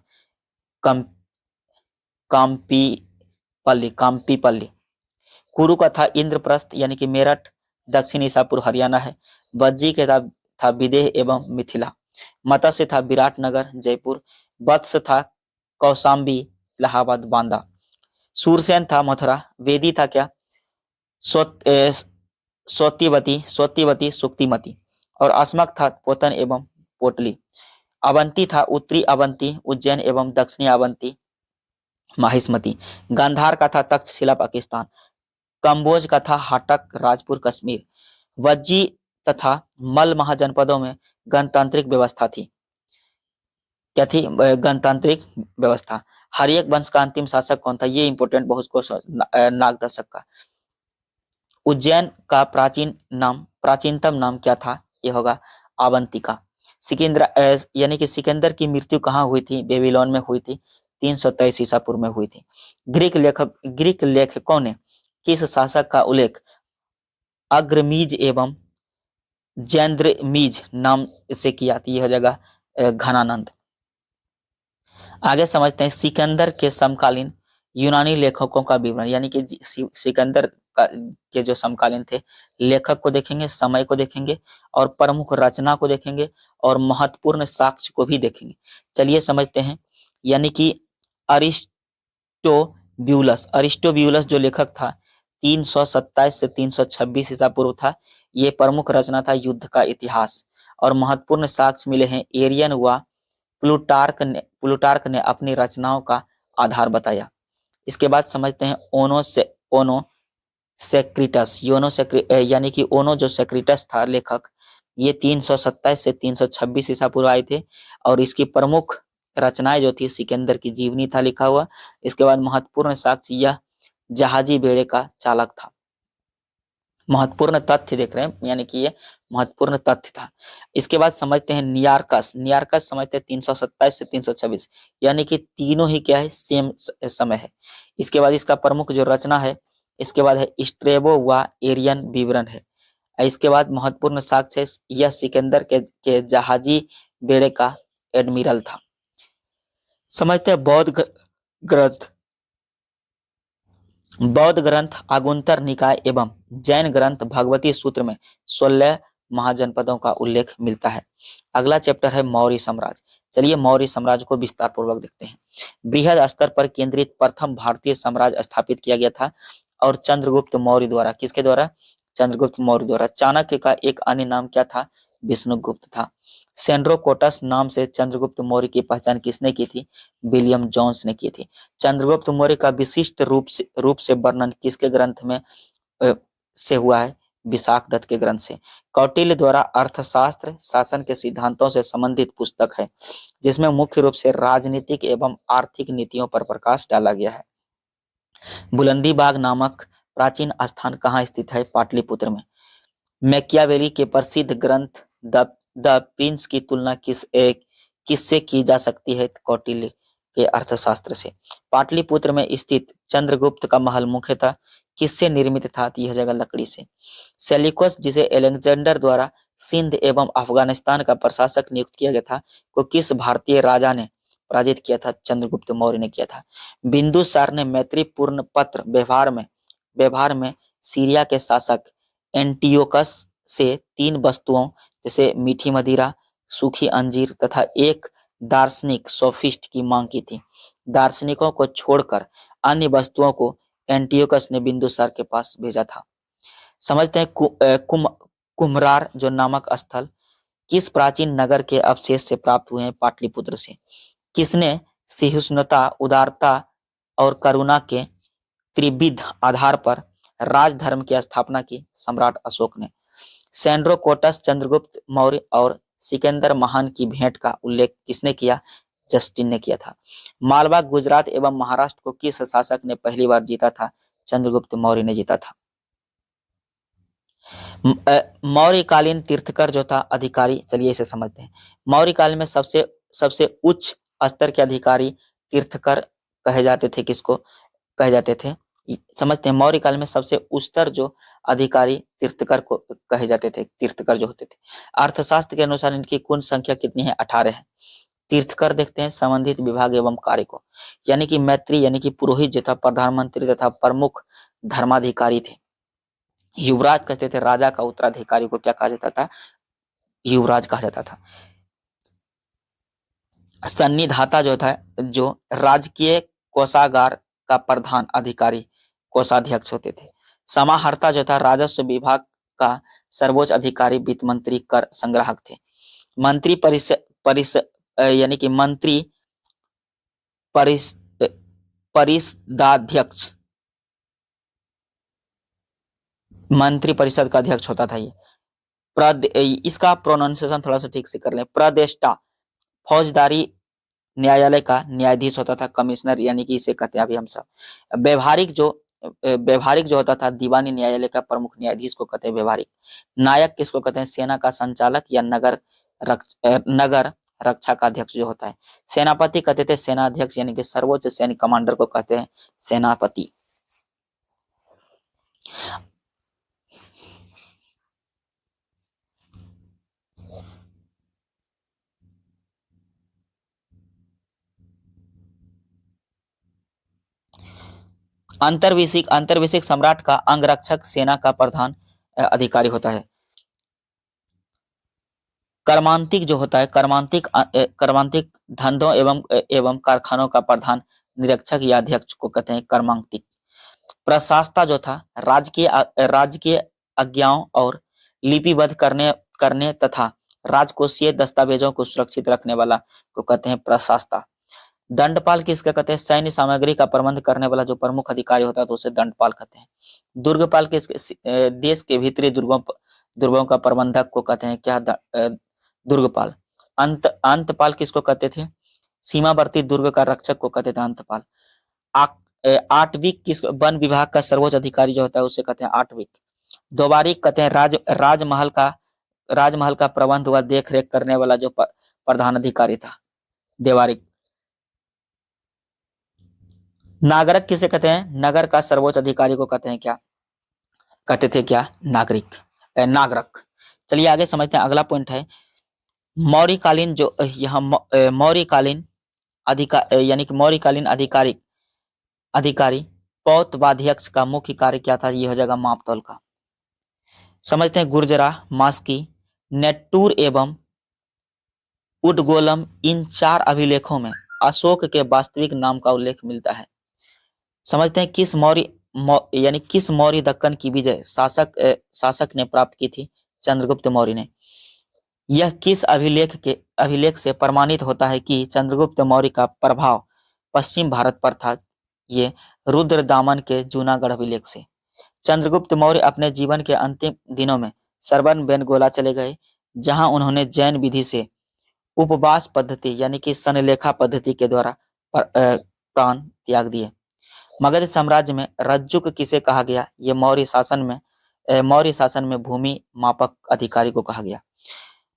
काम्पीपल्ली। कुरु का था इंद्रप्रस्थ यानी कि मेरठ दक्षिण ईसापुर हरियाणा है। वज्जी के था विदेह एवं मिथिला। मत्स्य था विराटनगर जयपुर। वत्स था कौशाम्बी इलाहाबाद बांदा। सूरसेन था मथुरा। वेदी था क्या? सोतीवती सुक्तिमती। और अस्मक था पोतन एवं पोटली। अवंती था उत्तरी अवंती उज्जैन एवं दक्षिणी अवंती माहिष्मती। गांधार का था तक्षशिला पाकिस्तान। कंबोज का था हाटक राजपुर कश्मीर। वज्जी तथा मल महाजनपदों में गणतांत्रिक व्यवस्था थी। क्या थी? गणतांत्रिक व्यवस्था। हर्यक वंश का अंतिम शासक कौन था? ये इंपोर्टेंट बहुत क्वेश्चन नागदशक का। उज्जैन का प्राचीनतम नाम क्या था? यह होगा अवंतिका। यानी कि सिकंदर की मृत्यु कहाँ हुई थी? बेबीलोन में हुई थी। 323 ईसा पूर्व में हुई थी। ग्रीक लेखकों ने किस शासक का उल्लेख अग्रमीज एवं जैंद्रमीज नाम से किया? तो यह हो जाएगा घनानंद। आगे समझते हैं सिकंदर के समकालीन यूनानी लेखकों का विवरण, यानी कि सिकंदर के जो समकालीन थे लेखक को देखेंगे, समय को देखेंगे और प्रमुख रचना को देखेंगे और महत्वपूर्ण साक्ष्य को भी देखेंगे। चलिए समझते हैं। यानी कि अरिस्टोब्यूलस जो लेखक था 327 से 326 ईसा पूर्व था। ये प्रमुख रचना था युद्ध का इतिहास और महत्वपूर्ण साक्ष्य मिले हैं एरियन व प्लूटार्क ने अपनी रचनाओं का आधार बताया। इसके बाद समझते हैं ओनो सेक्रिटस यानी कि ओनो जो सेक्रिटस था लेखक, ये 327 से 326 ईसा पूर्व आए थे और इसकी प्रमुख रचनाएं जो थी सिकंदर की जीवनी था लिखा हुआ। इसके बाद महत्वपूर्ण साक्ष्य यह जहाजी बेड़े का चालक था। महत्वपूर्ण तथ्य देख रहे हैं, यानी कि ये महत्वपूर्ण तथ्य था। इसके बाद समझते हैं नियार्कस समझते हैं 327 से 326, यानी कि तीनों ही क्या है सेम समय है। इसके बाद इसका प्रमुख जो रचना है, इसके बाद है स्ट्रेबो व एरियन विवरण है। इसके बाद महत्वपूर्ण साक्ष्य है यह सिकंदर के जहाजी बेड़े का एडमिरल था। समझते हैं बौद्ध ग्रंथ आगुन्तर निकाय एवं जैन ग्रंथ भगवती सूत्र में 16 महाजनपदों का उल्लेख मिलता है। अगला चैप्टर है मौर्य साम्राज्य। चलिए मौर्य साम्राज्य को विस्तार पूर्वक देखते हैं। बृहद स्तर पर केंद्रित प्रथम भारतीय साम्राज्य स्थापित किया गया था और चंद्रगुप्त मौर्य द्वारा, किसके द्वारा? चंद्रगुप्त मौर्य द्वारा। चाणक्य का एक अन्य नाम क्या था? विष्णुगुप्त था। सेंड्रोकोटस नाम से चंद्रगुप्त मौर्य की पहचान किसने की थी? विलियम जोन्स ने की थी। चंद्रगुप्त मौर्य का विशिष्ट रूप से वर्णन किसके ग्रंथ में से हुआ है? विशाखदत्त के ग्रंथ से। कौटिल्य द्वारा अर्थशास्त्र शासन के सिद्धांतों से संबंधित पुस्तक है जिसमें मुख्य रूप से राजनीतिक एवं आर्थिक नीतियों पर प्रकाश डाला गया है। बुलंदी बाग नामक प्राचीन स्थान कहाँ स्थित है? पाटलिपुत्र में। मैकियावेली के प्रसिद्ध ग्रंथ द प्रिंस की तुलना किससे की जा सकती है? कौटिल्य के अर्थशास्त्र से। पाटलिपुत्र में स्थित चंद्रगुप्त का महल मुख्यतः किससे निर्मित था? यह जगह लकड़ी से। सेल्यूकस जिसे अलेक्जेंडर द्वारा सिंध एवं अफगानिस्तान का प्रशासक नियुक्त किया गया था, को किस भारतीय राजा ने पराजित किया था? चंद्रगुप्त मौर्य ने किया था। बिंदुसार ने मैत्रीपूर्ण पत्र व्यवहार में सीरिया के शासक एंटियोकस से 3 वस्तुओं जैसे मीठी मदिरा, सूखी अंजीर तथा एक दार्शनिक सोफिस्ट की मांग की थी। दार्शनिकों को छोड़कर अन्य वस्तुओं को एंटियोकस ने बिंदुसार के पास भेजा था। समझते हैं कुम्हरार जो नामक स्थल किस प्राचीन नगर के अवशेष से प्राप्त हुए हैं? पाटलिपुत्र से। किसने सहिष्णुता, उदारता और करुणा के त्रिविध आधार पर राजधर्म की स्थापना की? सम्राट अशोक ने। सेंड्रोकोटस चंद्रगुप्त मौर्य और सिकंदर महान की भेंट का उल्लेख किसने किया? जस्टिन ने किया था। मालवा, गुजरात एवं महाराष्ट्र को किस शासक ने पहली बार जीता था? चंद्रगुप्त मौर्य ने जीता था। मौर्यकालीन तीर्थकर जो था अधिकारी, चलिए इसे समझते हैं। मौर्य काल में सबसे उच्च स्तर के अधिकारी तीर्थकर कहे जाते थे। किसको कहे जाते थे? समझते हैं। मौर्य काल में सबसे उच्चतर जो अधिकारी तीर्थकर को कहे जाते थे, तीर्थकर जो होते थे। अर्थशास्त्र के अनुसार इनकी कुल संख्या कितनी है? 18 है। तीर्थकर देखते हैं संबंधित विभाग एवं कार्य को, यानी कि मैत्री यानी कि पुरोहित जो था, प्रधानमंत्री तथा प्रमुख धर्माधिकारी थे। युवराज कहते थे राजा का उत्तराधिकारी को क्या कहा जाता था? युवराज कहा जाता था। सन्निधाता जो था, जो राजकीय कोषागार का प्रधान अधिकारी कोषाध्यक्ष होते थे। समाहर्ता जो था राजस्व विभाग का सर्वोच्च अधिकारी वित्त मंत्री कर संग्राहक थे। मंत्री यानी कि परिषदाध्यक्ष, मंत्री परिषद का अध्यक्ष होता था ये। इसका प्रोनाउंसिएशन थोड़ा सा ठीक से कर लें। प्रदेष्टा फौजदारी न्यायालय का न्यायाधीश होता था, कमिश्नर, यानी कि इसे कहते हैं अभी हम सब। व्यवहारिक जो होता था दीवानी न्यायालय का प्रमुख न्यायाधीश को कहते हैं व्यवहारिक। नायक किसको कहते हैं? सेना का संचालक या नगर रक्षा का अध्यक्ष जो होता है। सेनापति कहते थे सेनाध्यक्ष, यानी कि सर्वोच्च सैनिक कमांडर को कहते हैं सेनापति। अंतर्विशिक अंतर्विशिक सम्राट का अंगरक्षक सेना का प्रधान अधिकारी होता है। कर्मांतिक जो होता है, कर्मांतिक धंधों एवं कारखानों का प्रधान निरीक्षक या अध्यक्ष को कहते हैं कर्मांतिक। प्रशासता जो था, राजकीय आज्ञाओं और लिपिबद्ध करने करने तथा राजकोषीय दस्तावेजों को सुरक्षित रखने वाला को कहते हैं प्रशासता। दंडपाल किसका कहते हैं? सैन्य सामग्री का प्रबंध करने वाला जो प्रमुख अधिकारी होता है तो उसे दंडपाल कहते हैं। दुर्गपाल किसके? देश के भीतरी दुर्गों का प्रबंधक को कहते हैं क्या? दुर्गपाल। अंतपाल किसको कहते थे? सीमावर्ती दुर्ग का रक्षक को कहते थे अंतपाल। आटविक किस? वन विभाग का सर्वोच्च अधिकारी जो होता है उसे कहते हैं आटविक। दोबारिक कहते हैं राजमहल का प्रबंध व देख रेख करने वाला जो प्रधान अधिकारी था, देवारिक। नागरिक किसे कहते हैं? नगर का सर्वोच्च अधिकारी को कहते हैं क्या? कहते थे क्या? नागरिक। चलिए आगे समझते हैं। अगला पॉइंट है मौर्यकालीन, जो यहाँ मौर्यकालीन यानी कि मौर्यकालीन अधिकारी पौतवाध्यक्ष का मुख्य कार्य क्या था? यह हो जाएगा मापतौल का। समझते हैं। गुर्जरा, मास्की, नेट्टूर एवं उडगोलम, इन 4 अभिलेखों में अशोक के वास्तविक नाम का उल्लेख मिलता है। समझते हैं किस यानी किस मौर्य दक्कन की विजय शासक ने प्राप्त की थी? चंद्रगुप्त मौर्य ने। यह किस अभिलेख से प्रमाणित होता है कि चंद्रगुप्त मौर्य का प्रभाव पश्चिम भारत पर था? ये रुद्रदामन के जूनागढ़ अभिलेख से। चंद्रगुप्त मौर्य अपने जीवन के अंतिम दिनों में सरबन बेनगोला चले गए, जहां उन्होंने जैन विधि से उपवास पद्धति यानी कि सनलेखा पद्धति के द्वारा प्राण त्याग दिए। मगध साम्राज्य में रज्जुक किसे कहा गया? ये मौर्य शासन में भूमि मापक अधिकारी को कहा गया।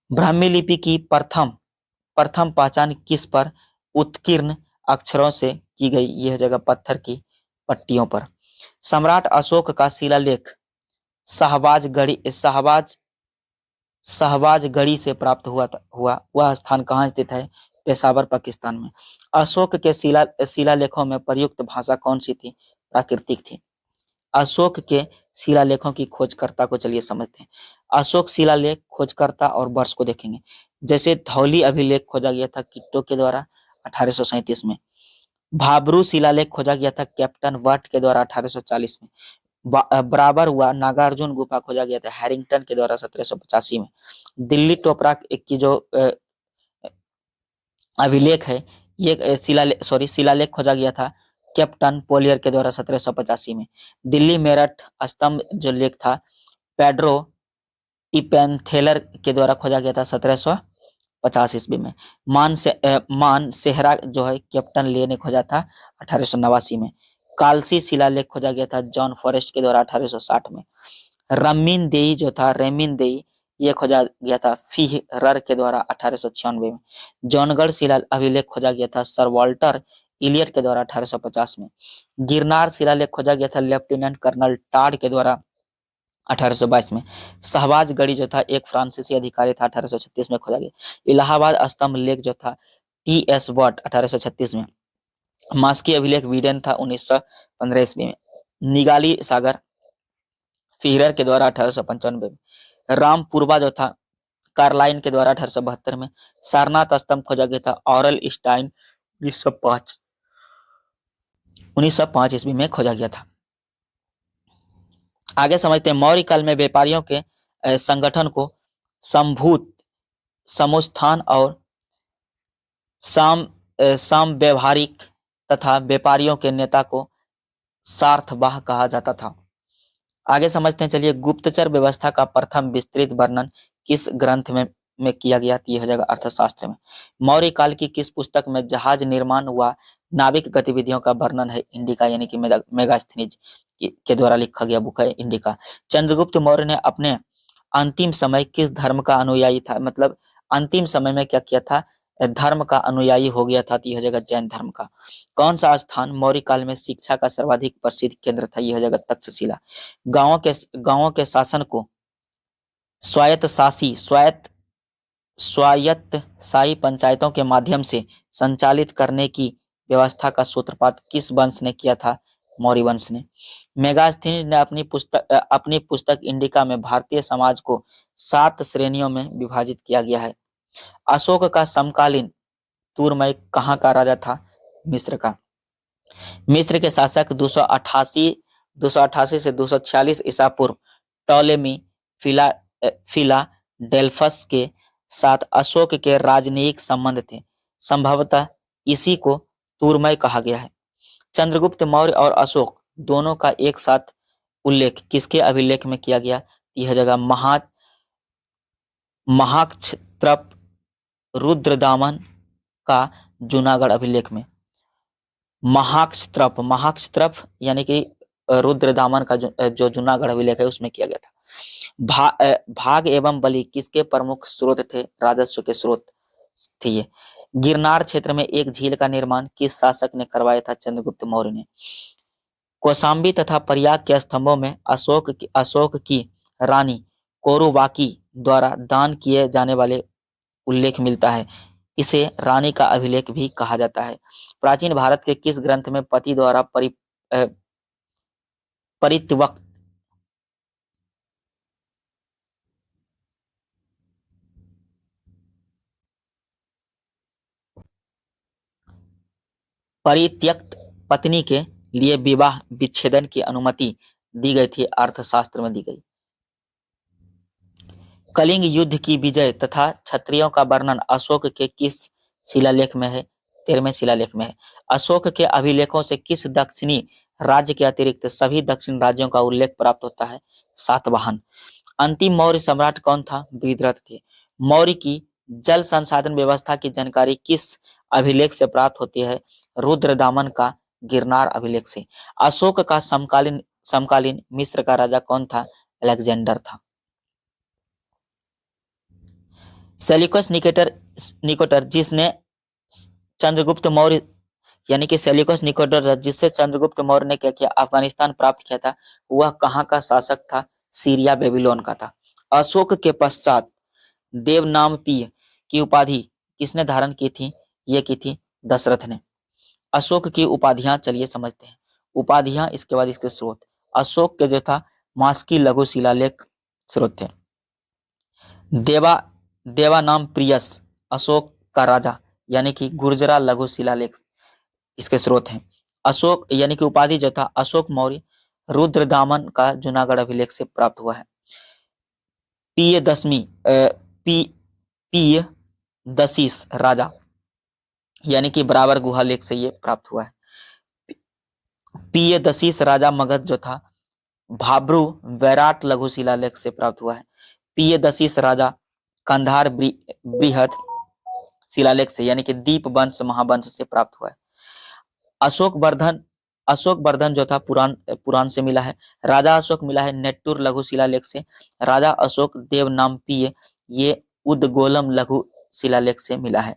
ब्राह्मी लिपि की प्रथम पहचान किस पर उत्कीर्ण अक्षरों से की गई? यह जगह पत्थर की पट्टियों पर। सम्राट अशोक का शिलालेख शहबाज गढ़ी से प्राप्त हुआ। वह स्थान कहाँ स्थित है? पेशावर, पाकिस्तान में। अशोक के शिलालेखों में प्रयुक्त भाषा कौन सी थी? प्राकृतिक थी। अशोक के शिलालेखों की खोजकर्ता को चलिए समझते हैं। अशोक शिलालेख खोजकर्ता और वर्ष को देखेंगे। जैसे धौली अभिलेख खोजा गया था किट्टो के द्वारा 1837 में। भाबरू शिलालेख खोजा गया था कैप्टन वट के द्वारा 1840 में। बराबर हुआ नागार्जुन गुफा खोजा गया था हैरिंगटन के द्वारा 1785 में। दिल्ली टोपरा की जो अभिलेख है ये शिलालेख खोजा गया था कैप्टन पोलियर के द्वारा 1785 में। दिल्ली मेरठ स्तंभ जो लेख था पेड्रो इपेंथेलर के द्वारा खोजा गया था 1750 ईस्वी में। मान सेहरा जो है कैप्टन ले ने खोजा था 1889 में। कालसी शिलालेख खोजा गया था जॉन फॉरेस्ट के द्वारा 1860 में। रेमिन देई ये खोजा गया था फीहरर के द्वारा 1896 में। जौनगढ़ शिला अभिलेख खोजा गया था सर वाल्टर इलियट के द्वारा 1850 में। गिरनार शिलालेख खोजा गया था लेफ्टिनेंट कर्नल टाड के द्वारा 1822 में। शहबाज गढ़ी जो था एक फ्रांसीसी अधिकारी था 1836 में खोजा गया। इलाहाबाद स्तंभ लेख जो था टी.एस. वट 1836 में। मास्की अभिलेख वीडेन था 1915 ईस्वी में। निगाली सागर फीहरर के द्वारा 1895 में। रामपुरवा जो था कार्लाइन के द्वारा 1872 में। सारनाथ स्तंभ खोजा गया था ऑरल स्टाइन 1905 ईस्वी में खोजा गया था। आगे समझते हैं मौर्य काल में व्यापारियों के संगठन को संभूत समूहस्थान और समव्यवहारिक तथा व्यापारियों के नेता को सार्थवाह कहा जाता था। आगे समझते हैं चलिए गुप्तचर व्यवस्था का प्रथम विस्तृत वर्णन किस ग्रंथ में किया गया? यह जगह अर्थशास्त्र में। मौर्य काल की किस पुस्तक में जहाज निर्माण व नाविक गतिविधियों का वर्णन है? इंडिका यानी कि मेगास्थनीज के द्वारा लिखा गया बुक है इंडिका। चंद्रगुप्त मौर्य ने अपने अंतिम समय किस धर्म का अनुयायी था? मतलब अंतिम समय में क्या किया था? धर्म का अनुयायी हो गया था, तो यह जगह जैन धर्म का। कौन सा स्थान मौर्य काल में शिक्षा का सर्वाधिक प्रसिद्ध केंद्र था? यह जगह तक्षशिला। गांवों के शासन को स्वायत्तशाही पंचायतों के माध्यम से संचालित करने की व्यवस्था का सूत्रपात किस वंश ने किया था? मौर्य वंश ने। मेगास्थनीज ने अपनी पुस्तक इंडिका में भारतीय समाज को 7 श्रेणियों में विभाजित किया गया है। अशोक का समकालीन तूर्मय कहाँ का राजा था? मिस्र का। मिस्र के शासक 288 से 246 ईसा पूर्व टॉलेमी फिलाडेल्फस के साथ अशोक के राजनयिक संबंध थे। संभवतः इसी को तूर्मय कहा गया है। चंद्रगुप्त मौर्य और अशोक दोनों का एक साथ उल्लेख किसके अभिलेख में किया गया? यह जगह महाक्षत्रप रुद्रदामन का जूनागढ़ अभिलेख में। महाक्षत्रप यानी कि रुद्रदामन का जो जूनागढ़ अभिलेख है उसमें किया गया था। भाग एवं बलि किसके प्रमुख स्रोत थे? राजस्व के स्रोत थे ये। गिरनार क्षेत्र में एक झील का निर्माण किस शासक ने करवाया था? चंद्रगुप्त मौर्य ने। कौशाम्बी तथा प्रयाग के स्तंभों में अशोक की रानी कोरुबाकी द्वारा दान किए जाने वाले उल्लेख मिलता है। इसे रानी का अभिलेख भी कहा जाता है। प्राचीन भारत के किस ग्रंथ में पति द्वारा परित्यक्त पत्नी के लिए विवाह विच्छेदन की अनुमति दी गई थी? अर्थशास्त्र में दी गई। कलिंग युद्ध की विजय तथा क्षत्रियों का वर्णन अशोक के किस शिलालेख में है? 13वें शिलालेख में है। अशोक के अभिलेखों से किस दक्षिणी राज्य के अतिरिक्त सभी दक्षिण राज्यों का उल्लेख प्राप्त होता है? सातवाहन। अंतिम मौर्य सम्राट कौन था? बृहद्रथ थे। मौर्य की जल संसाधन व्यवस्था की जानकारी किस अभिलेख से प्राप्त होती है? रुद्रदामन का गिरनार अभिलेख से। अशोक का समकालीन मिस्र का राजा कौन था? अलेक्जेंडर था। सेल्यूकस निकेटर जिसने चंद्रगुप्त मौर्य यानी कि सेल्यूकस निकेटर जिससे चंद्रगुप्त मौर्य ने क्या किया? अफगानिस्तान प्राप्त किया था। वह कहाँ का शासक था? सीरिया बेबीलोन का था। अशोक के पश्चात देवनामपीय की उपाधि किसने धारण की थी? ये की थी दशरथ ने। अशोक की उपाधियां चलिए समझते हैं। उपाधियां, इसके बाद इसके स्रोत। अशोक के जो था मास्की लघु शिलालेख स्रोत थे। देवा नाम प्रियस अशोक का राजा यानी कि गुर्जरा लघु शिलालेख इसके स्रोत हैं। अशोक यानी कि उपाधि जो था अशोक मौर्य रुद्रदामन का जूनागढ़ अभिलेख से प्राप्त हुआ है। पियदशीस राजा यानी कि बराबर गुहा लेख से ये प्राप्त हुआ है। पियदशीस राजा मगध जो था भाब्रू वैराट लघु शिलालेख से प्राप्त हुआ है। पियदशीस राजा कंधार बृहद शिलालेख से यानी कि दीप वंश महावंश से प्राप्त हुआ है। अशोक वर्धन जो था पुराण से मिला है। राजा अशोक मिला है नेट्टूर लघु शिलालेख से। राजा अशोक देवनामपीय ये उद्गोलम लघु शिलालेख से मिला है।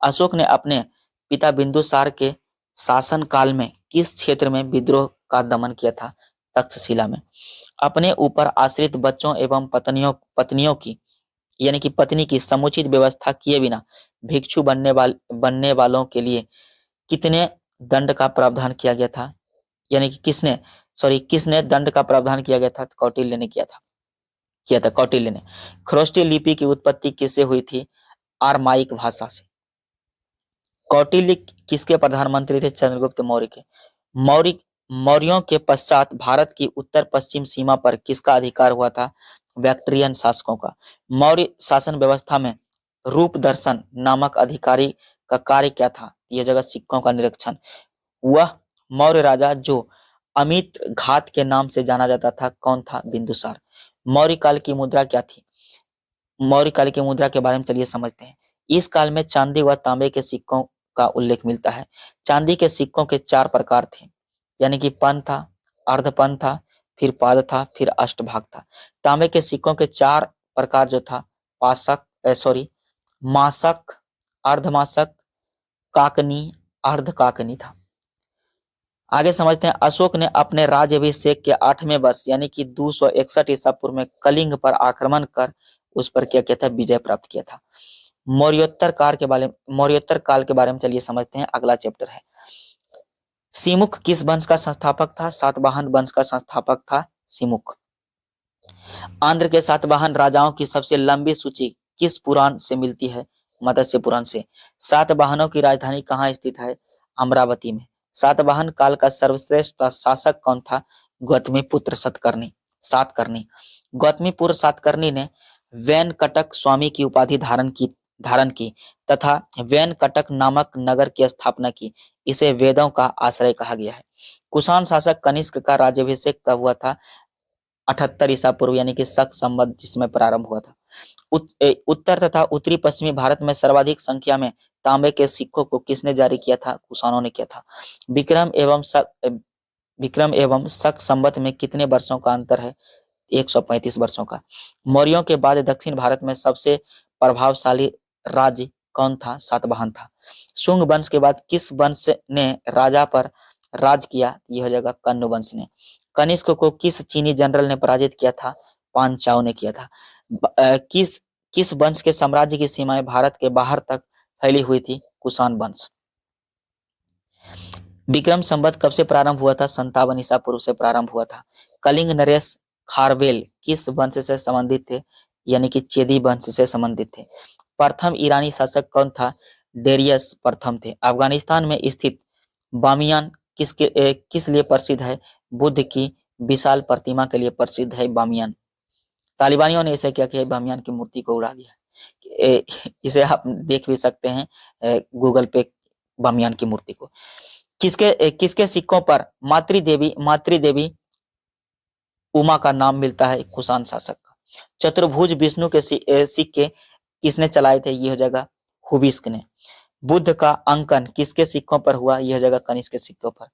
अशोक ने अपने पिता बिंदुसार के शासन काल में किस क्षेत्र में विद्रोह का दमन किया था? तक्षशिला में। अपने ऊपर आश्रित बच्चों एवं पत्नियों की यानी कि पत्नी की समुचित व्यवस्था किए बिना भिक्षु बनने वालों के लिए कितने दंड का प्रावधान किया गया था? यानी कि किसने दंड का प्रावधान किया गया था? कौटिल्य ने किया था कौटिल्य ने। खरोष्टी लिपि की उत्पत्ति किससे हुई थी? आरमाइक भाषा से। कौटिल्य किसके प्रधानमंत्री थे? चंद्रगुप्त मौर्य के। मौर्यों के पश्चात भारत की उत्तर पश्चिम सीमा पर किसका अधिकार हुआ था? बैक्ट्रियन शासकों का। मौर्य शासन व्यवस्था में रूप दर्शन नामक अधिकारी का कार्य क्या था? यह जगह सिक्कों का निरीक्षण। वह मौर्य राजा जो अमित घात के नाम से जाना जाता था कौन था? बिंदुसार। मौर्य काल की मुद्रा क्या थी? मौर्य काल की मुद्रा के बारे में चलिए समझते हैं। इस काल में चांदी व तांबे के सिक्कों का उल्लेख मिलता है। चांदी के सिक्कों के 4 प्रकार थे यानी कि पन था, अर्धपन था, फिर पाद था, फिर अष्टभाग था। तांबे के सिक्कों के 4 प्रकार जो था मासक, अर्धमासक, काकनी, अर्धकाकनी था। आगे समझते हैं, अशोक ने अपने राज्याभिषेक के 8वें वर्ष यानी कि 261 ईसा पूर्व में कलिंग पर आक्रमण कर उस पर क्या किया था, विजय प्राप्त किया था। मौर्योत्तर काल के बारे में चलिए समझते हैं, अगला चैप्टर है। सिमुख किस वंश का संस्थापक था? सातवाहन वंश का संस्थापक था सिमुख। आंध्र के सातवाहन राजाओं की सबसे लंबी सूची किस पुराण से मिलती है? मत्स्य पुराण से। सातवाहनों की राजधानी कहाँ स्थित है? अमरावती में। सातवाहन काल का सर्वश्रेष्ठ शासक कौन था? गौतमीपुत्र सातकर्णी। गौतमीपुत्र सातकर्णी ने वेनकटक स्वामी की उपाधि धारण की तथा वेनकटक नामक नगर की स्थापना की। इसे वेदों का आश्रय कहा गया है। कुषाण शासक कनिष्क का राज्याभिषेक कब हुआ था? 78 ईसा पूर्व यानी कि शक संवत जिसमें प्रारंभ हुआ था। उत्तर तथा उत्तरी पश्चिमी भारत में सर्वाधिक संख्या में तांबे के सिक्कों को किसने जारी किया था? कुषाणों ने किया था। विक्रम एवं शक संवत में कितने वर्षों का अंतर है? 135 वर्षों का। मौर्यों के बाद दक्षिण भारत में सबसे प्रभावशाली राज्य कौन था? सातवाहन था। शुंग वंश के बाद किस वंश ने राजा पर राज किया? यह हो जाएगा कण्व वंश ने। कनिष्क को किस चीनी जनरल ने पराजित किया था? पांचाल ने किया था। किस वंश के साम्राज्य की सीमाएं भारत के बाहर तक फैली हुई थी? कुषाण वंश। विक्रम संवत कब से प्रारंभ हुआ था? 57 ईसा पूर्व से प्रारंभ हुआ था। कलिंग नरेश खारवेल किस वंश से संबंधित थे? यानी कि चेदी वंश से संबंधित थे। प्रथम ईरानी शासक कौन था? डेरियस प्रथम थे। अफगानिस्तान में स्थित बामियान किस लिए प्रसिद्ध है? बुद्ध की विशाल प्रतिमा के लिए प्रसिद्ध है बामियान। तालिबानियों ने इसे क्या किया? बामियान की मूर्ति को उड़ा दिया। इसे आप देख भी सकते हैं गूगल पे, बामियान की मूर्ति को। किसके सिक्कों पर मातृदेवी उमा का नाम मिलता है? कुषाण शासक का। चतुर्भुज विष्णु के सिक्के किसने चलाए थे? यह जगह हुबिस्क ने। बुद्ध का अंकन किसके सिक्कों पर हुआ? यह जगह कनिष्क के सिक्कों पर।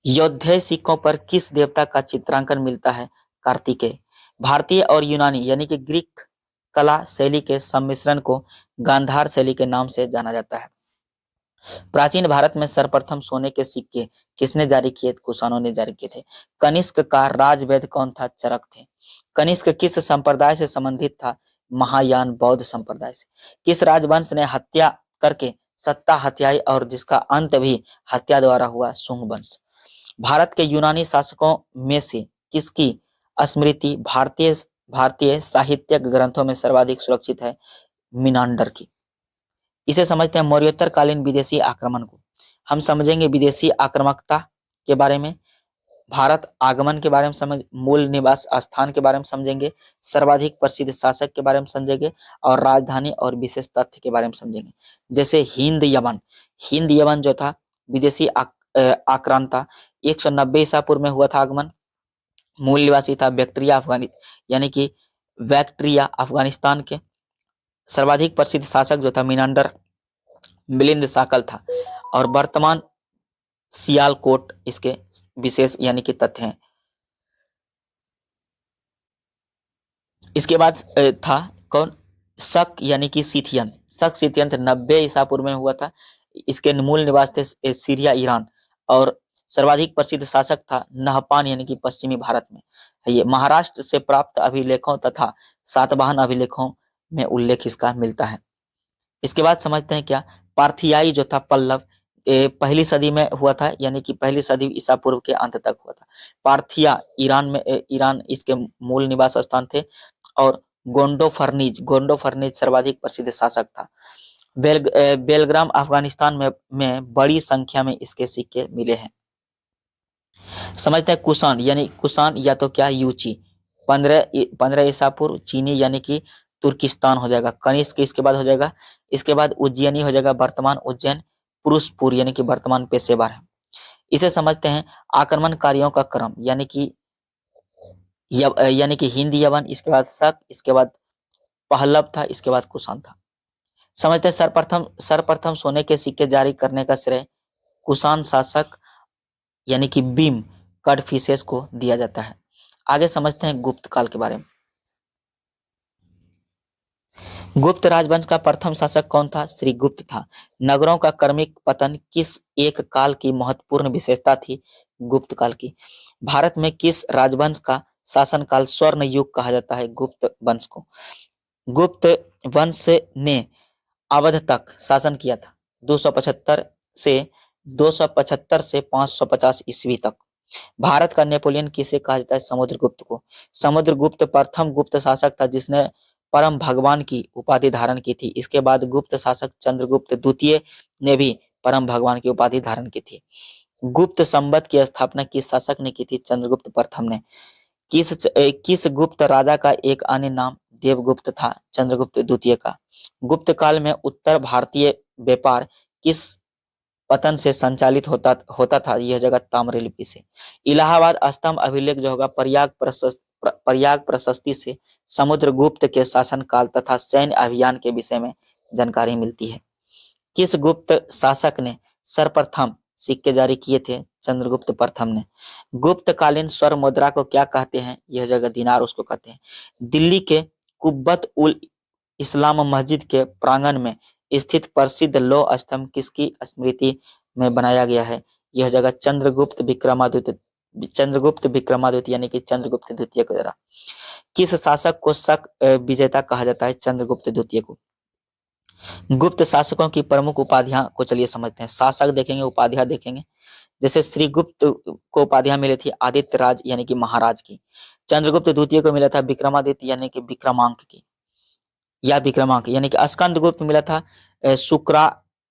योद्धेय सिक्कों पर किस देवता का चित्रांकन मिलता है? कार्तिकेय। भारतीय और यूनानी यानी कि ग्रीक कला शैली के सम्मिश्रण को गांधार शैली के नाम से जाना जाता है। प्राचीन भारत में सर्वप्रथम सोने के सिक्के किसने जारी किए? कुषाणों ने जारी किए थे। कनिष्क का राजवैद्य कौन था? चरक थे। कनिष्क किस संप्रदाय से संबंधित था? महायान बौद्ध संप्रदाय से। किस राजवंश ने हत्या करके सत्ता हत्याई और जिसका अंत भी हत्या द्वारा हुआ? शुंग वंश। भारत के यूनानी शासकों में से किसकी स्मृति भारतीय साहित्यिक ग्रंथों में सर्वाधिक सुरक्षित है? मिनांडर की। इसे समझते हैं मौर्योत्तर कालीन विदेशी आक्रमण को। हम समझेंगे विदेशी आक्रामकता के बारे में, भारत आगमन के बारे में समझ, मूल निवास स्थान के बारे में समझेंगे, सर्वाधिक प्रसिद्ध शासक के बारे में समझेंगे और राजधानी और विशेष तथ्य के बारे में समझेंगे। जैसे हिंद यमन जो था विदेशी आक्रांता 190 ईसा पूर्व में हुआ था आगमन। मूल निवासी था बैक्ट्रिया यानी कि बैक्ट्रिया अफगानिस्तान के। सर्वाधिक प्रसिद्ध शासक जो था मिनांडर मिलिंद शाकल था और वर्तमान सियालकोट इसके विशेष यानी कि तथ्य हैं। इसके बाद था कौन? शक यानी कि सिथियन। शक सिथियन 90 ईसा पूर्व में हुआ था। इसके मूल निवास थे सीरिया ईरान और सर्वाधिक प्रसिद्ध शासक था नहपान यानी कि पश्चिमी भारत में। ये महाराष्ट्र से प्राप्त अभिलेखों तथा सातवाहन अभिलेखों में उल्लेख इसका मिलता है। इसके बाद समझते हैं क्या? पार्थियाई जो था पल्लव पहली सदी में हुआ था यानी कि पहली सदी ईसा पूर्व के अंत तक हुआ था। पार्थिया ईरान इसके मूल निवास स्थान थे और गोंडो सर्वाधिक प्रसिद्ध शासक था। बेलग्राम अफगानिस्तान में बड़ी संख्या में इसके सिक्के मिले हैं। समझते हैं कुषाण या तो क्या? यूची 15 ईसा पूर्व। चीनी यानी कि तुर्किस्तान हो जाएगा। कनिष्क इसके बाद हो जाएगा। इसके बाद उज्जैनी हो जाएगा, वर्तमान उज्जैन। पुरुषपुर यानी कि वर्तमान पेशेवर है। इसे समझते हैं आक्रमणकारियों का क्रम यानी कि हिंद यवन, इसके बाद शक, इसके बाद पहलव था, इसके बाद कुषाण था। समझते हैं सर्वप्रथम सोने के सिक्के जारी करने का श्रेय कुषाण शासक यानी कि बीम कडफिसेस को दिया जाता है। आगे समझते हैं गुप्त काल के बारे में। गुप्त राजवंश का प्रथम शासक कौन था? श्री गुप्त था। नगरों का क्रमिक पतन किस एक काल की महत्वपूर्ण विशेषता थी? गुप्त काल की। भारत में किस राजवंश का शासनकाल स्वर्ण युग कहा जाता है? गुप्त वंश को। गुप्त वंश ने अवध तक शासन किया था 275 से 550 ईस्वी तक। भारत का नेपोलियन किसे कहा जाता है? समुद्रगुप्त को। समुद्रगुप्त प्रथम गुप्त शासक था जिसने परम भगवान की उपाधि धारण की थी। इसके बाद गुप्त शासक चंद्रगुप्त द्वितीय ने भी परम भगवान की उपाधि धारण की थी। गुप्त संवत की स्थापना किस शासक ने की थी? चंद्रगुप्त प्रथम ने। किस गुप्त राजा का एक अन्य नाम देवगुप्त था? चंद्रगुप्त द्वितीय का। गुप्त काल में उत्तर भारतीय व्यापार किस पतन से संचालित होता था? यह जगह ताम्रलिपि से। इलाहाबाद स्तंभ अभिलेख जो होगा प्रयाग प्रशस्ति से समुद्रगुप्त के शासनकाल तथा सैन्य अभियान के विषय में जानकारी मिलती है। किस गुप्त शासक ने सर्वप्रथम सिक्के जारी किए थे? चंद्रगुप्त प्रथम ने। गुप्तकालीन स्वर्ण मुद्रा को क्या कहते हैं? यह जगह दिनार उसको कहते हैं। दिल्ली के कुब्बत उल इस्लाम मस्जिद के प्रांगण में स्थित प्रसिद्ध लौह स्तंभ किसकी स्मृति में बनाया गया है? यह जगह चंद्रगुप्त विक्रमादित्य यानी कि चंद्रगुप्त द्वितीय के द्वारा। किस शासक को शक विजेता कहा जाता है? चंद्रगुप्त द्वितीय को। गुप्त शासकों की प्रमुख उपाधियां को चलिए समझते हैं। शासक देखेंगे, उपाधियां देखेंगे। जैसे श्री गुप्त को उपाधियां मिली थी आदित्य राज यानी कि महाराज की। चंद्रगुप्त द्वितीय को मिला था विक्रमादित्य यानी कि विक्रमांक की या विक्रमांक यानी कि स्कंद गुप्त मिला था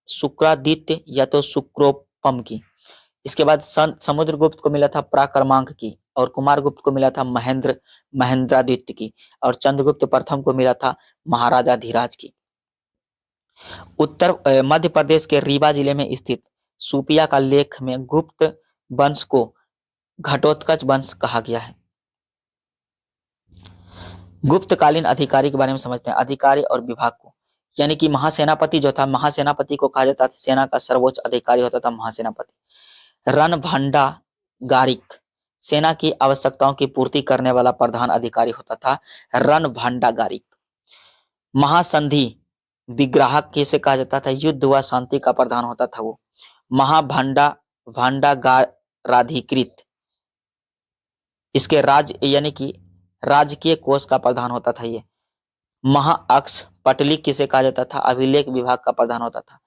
शुक्रादित्य या तो शुक्रोपम की। इसके बाद समुद्रगुप्त को मिला था प्राक्रमांक की और कुमारगुप्त को मिला था महेंद्रादित्य की और चंद्रगुप्त प्रथम को मिला था महाराजा धीराज की। उत्तर मध्य प्रदेश के रीवा जिले में स्थित सुपिया का लेख में गुप्त वंश को घटोत्कच वंश कहा गया है। गुप्तकालीन अधिकारी के बारे में समझते हैं। अधिकारी और विभाग को यानी कि महासेनापति जो था, महासेनापति को कहा जाता था सेना का सर्वोच्च अधिकारी होता था महासेनापति। रणभंडागारिक सेना की आवश्यकताओं की पूर्ति करने वाला प्रधान अधिकारी होता था रणभंडागारिक। महासंधि विग्राहक किसे कहा जाता था? युद्ध व शांति का प्रधान होता था वो। भांडागाराधिकृत इसके यानी कि राजकीय कोष का प्रधान होता था ये। महाअक्ष पटली किसे कहा जाता था? अभिलेख विभाग का प्रधान होता था।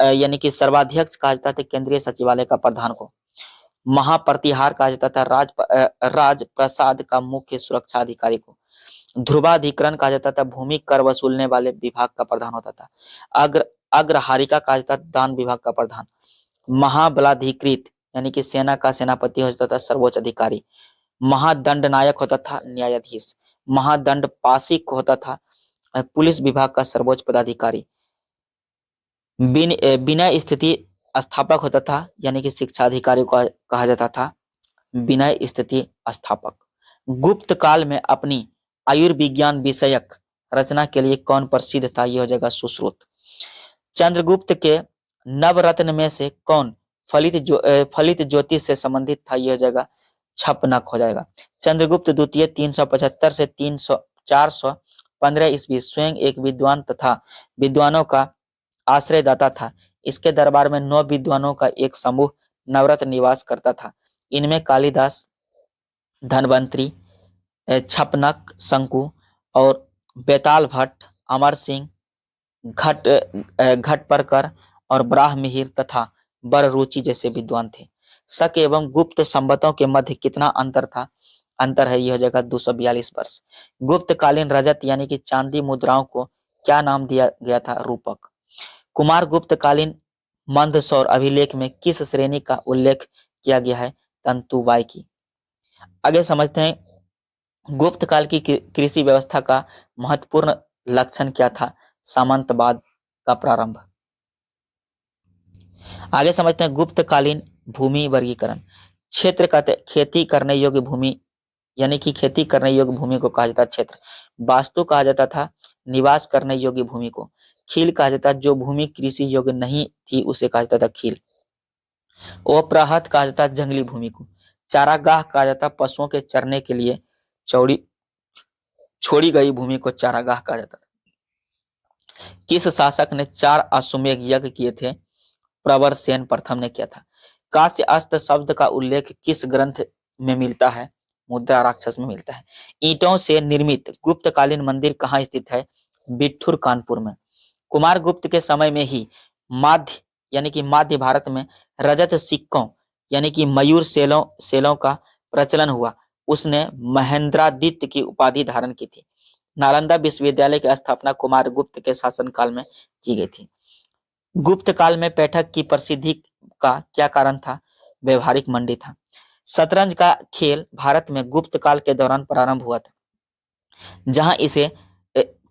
यानी कि सर्वाध्यक्ष कहा जाता था केंद्रीय सचिवालय का प्रधान को। महाप्रतिहार कहा जाता था राज प्रसाद का मुख्य सुरक्षा अधिकारी को। ध्रुवाधिकरण कहा जाता था भूमि कर वसूलने वाले विभाग का प्रधान होता था। अग्रहारिका कहा जाता था दान विभाग का प्रधान। महाबलाधिकृत यानी कि सेना का सेनापति होता था सर्वोच्च अधिकारी। महादंडनायक होता था न्यायाधीश। महादंड पाशिक होता था पुलिस विभाग का सर्वोच्च पदाधिकारी। विनय स्थिति स्थापक होता था यानी कि शिक्षा अधिकारी को कहा जाता था विनय स्थिति स्थापक। गुप्त काल में अपनी आयुर्विज्ञान विषयक रचना के लिए कौन प्रसिद्ध था? यह जगह सुश्रुत। चंद्रगुप्त के नवरत्न में से कौन फलित ज्योतिष से संबंधित था? यह जगह छपनक हो जाएगा। चंद्रगुप्त द्वितीय 375 से 415 ईस्वी स्वयं एक विद्वान तथा विद्वानों का आश्रयदाता था। इसके दरबार में 9 विद्वानों का एक समूह नवरत्न निवास करता था। इनमें कालिदास, धनवंतरी, छपनक, शंकु और बेताल भट्ट, अमर सिंह, घटपरकर और ब्राह्ममिहिर तथा बररुचि जैसे विद्वान थे। शक एवं गुप्त संवतों के मध्य कितना अंतर था? अंतर है यह जगह 242 वर्ष। गुप्तकालीन रजत यानी कि चांदी मुद्राओं को क्या नाम दिया गया था? रूपक। कुमार गुप्तकालीन मंदसौर अभिलेख में किस श्रेणी का उल्लेख किया गया है? तंतुवाय की। आगे समझते हैं गुप्त काल की कृषि व्यवस्था का महत्वपूर्ण लक्षण क्या था? सामंतवाद का प्रारंभ। आगे समझते हैं गुप्तकालीन भूमि वर्गीकरण। क्षेत्र का खेती करने योग्य भूमि यानी कि खेती करने योग्य भूमि को कहा जाता क्षेत्र। वास्तु कहा जाता था निवास करने योग्य भूमि को। खील कहा जाता जो भूमि कृषि योग्य नहीं थी उसे कहा जाता था खील। ओप्रहत कहा जाता जंगली भूमि को। चारागाह कहा जाता पशुओं के चरने के लिए छोड़ी गई भूमि को चारागाह कहा जाता था। किस शासक ने 4 अश्वमेध यज्ञ किए थे? प्रवरसेन प्रथम ने किया था। कांस्य अस्त्र शब्द का उल्लेख किस ग्रंथ में मिलता है? मुद्रा राक्षस में मिलता है। ईंटों से निर्मित गुप्तकालीन मंदिर कहाँ स्थित है? बिठूर कानपुर में। कुमार गुप्त के समय में ही माध्य यानी कि माध्य भारत में रजत सिक्कों यानी कि मयूर सेलों सेलों का प्रचलन हुआ। उसने महेंद्रादित्य की उपाधि धारण की थी। नालंदा विश्वविद्यालय की स्थापना कुमार गुप्त के शासनकाल में की गई थी। गुप्त काल में बैठक की प्रसिद्धि का क्या कारण था? व्यवहारिक मंडी था। शतरंज का खेल भारत में गुप्त काल के दौरान प्रारंभ हुआ था, जहां इसे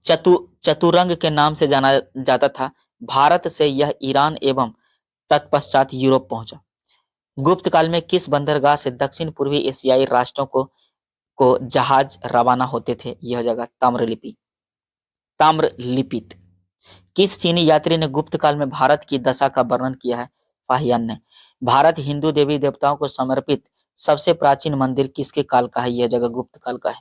चतुरंग के नाम से जाना जाता था। भारत से यह ईरान एवं तत्पश्चात यूरोप पहुंचा। गुप्त काल में किस बंदरगाह से दक्षिण पूर्वी एशियाई राष्ट्रों को जहाज रवाना होते थे? यह जगह ताम्रलिपित। किस चीनी यात्री ने गुप्त काल में भारत की दशा का वर्णन किया है? फाहियान ने। भारत हिंदू देवी देवताओं को समर्पित सबसे प्राचीन मंदिर किसके काल का है? यह जगह गुप्त काल का है।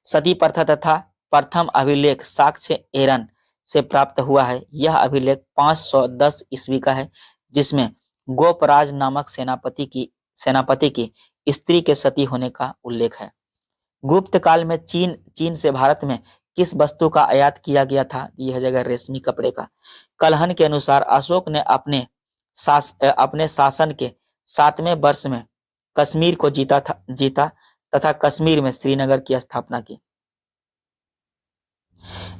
सती प्रथा तथा प्रथम अभिलेख साक्ष्य एरन से प्राप्त हुआ है। यह अभिलेख 510 ईस्वी का है, जिसमें गोपराज नामक सेनापति की स्त्री के सती होने का उल्लेख है। गुप्त काल में चीन से भारत में किस वस्तु का आयात किया गया था? यह जगह रेशमी कपड़े का। कलहन के अनुसार अशोक ने अपने शासन के 7वें वर्ष में कश्मीर को जीता तथा कश्मीर में श्रीनगर की स्थापना की।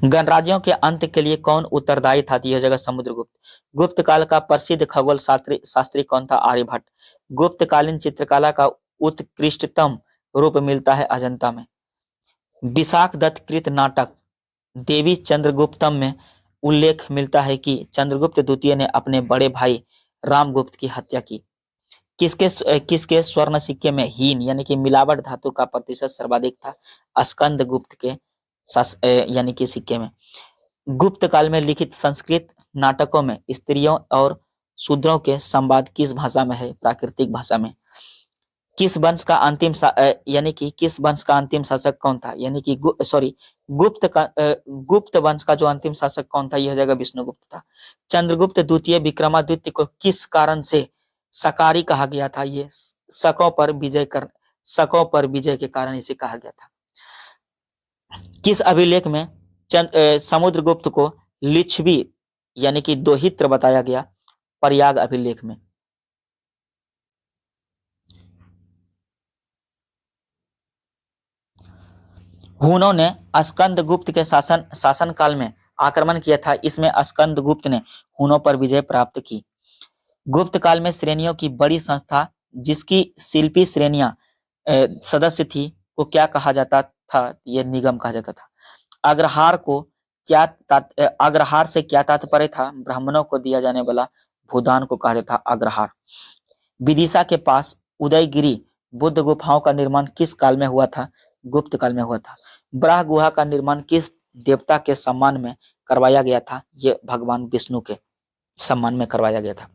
गणराज्यों के अंत के लिए कौन उत्तरदायी था? यह जगह समुद्रगुप्त। गुप्त काल का प्रसिद्ध खगोल शास्त्री कौन था? आर्यभट्ट। गुप्तकालीन चित्रकला का उत्कृष्टतम रूप मिलता है अजंता में। विशाख दत्त कृत नाटक देवी चंद्रगुप्तम में उल्लेख मिलता है कि चंद्रगुप्त द्वितीय ने अपने बड़े भाई रामगुप्त की हत्या की। किसके स्वर्ण सिक्के में हीन यानी कि मिलावट धातु का प्रतिशत सर्वाधिक था? स्कंद गुप्त के यानी कि सिक्के में। गुप्त काल में लिखित संस्कृत नाटकों में स्त्रियों और शूद्रों के संवाद किस भाषा में है? प्राकृतिक भाषा में। किस वंश का अंतिम शासक कौन था? यानी कि गुप्त वंश का जो अंतिम शासक कौन था? यह जगह विष्णुगुप्त था। चंद्रगुप्त द्वितीय विक्रमादित्य को किस कारण से सकारी कहा गया था? ये शकों पर विजय के कारण इसे कहा गया था। किस अभिलेख में समुद्रगुप्त को लिच्छवी यानी कि दोहित्र बताया गया? प्रयाग अभिलेख में। हुनों ने स्कंद गुप्त के शासन काल में आक्रमण किया था। इसमें स्कंद गुप्त ने हुनों पर विजय प्राप्त की। गुप्त काल में श्रेणियों की बड़ी संस्था जिसकी शिल्पी श्रेणियां सदस्य थी को क्या कहा जाता था? यह निगम कहा जाता था। अग्रहार से क्या तात्पर्य था? ब्राह्मणों को दिया जाने वाला भूदान को कहा जाता अग्रहार। विदिशा के पास उदयगिरी बुद्ध गुफाओं का निर्माण किस काल में हुआ था? गुप्त काल में हुआ था। ब्राह गुहा का निर्माण किस देवता के सम्मान में करवाया गया था? यह भगवान विष्णु के सम्मान में करवाया गया था।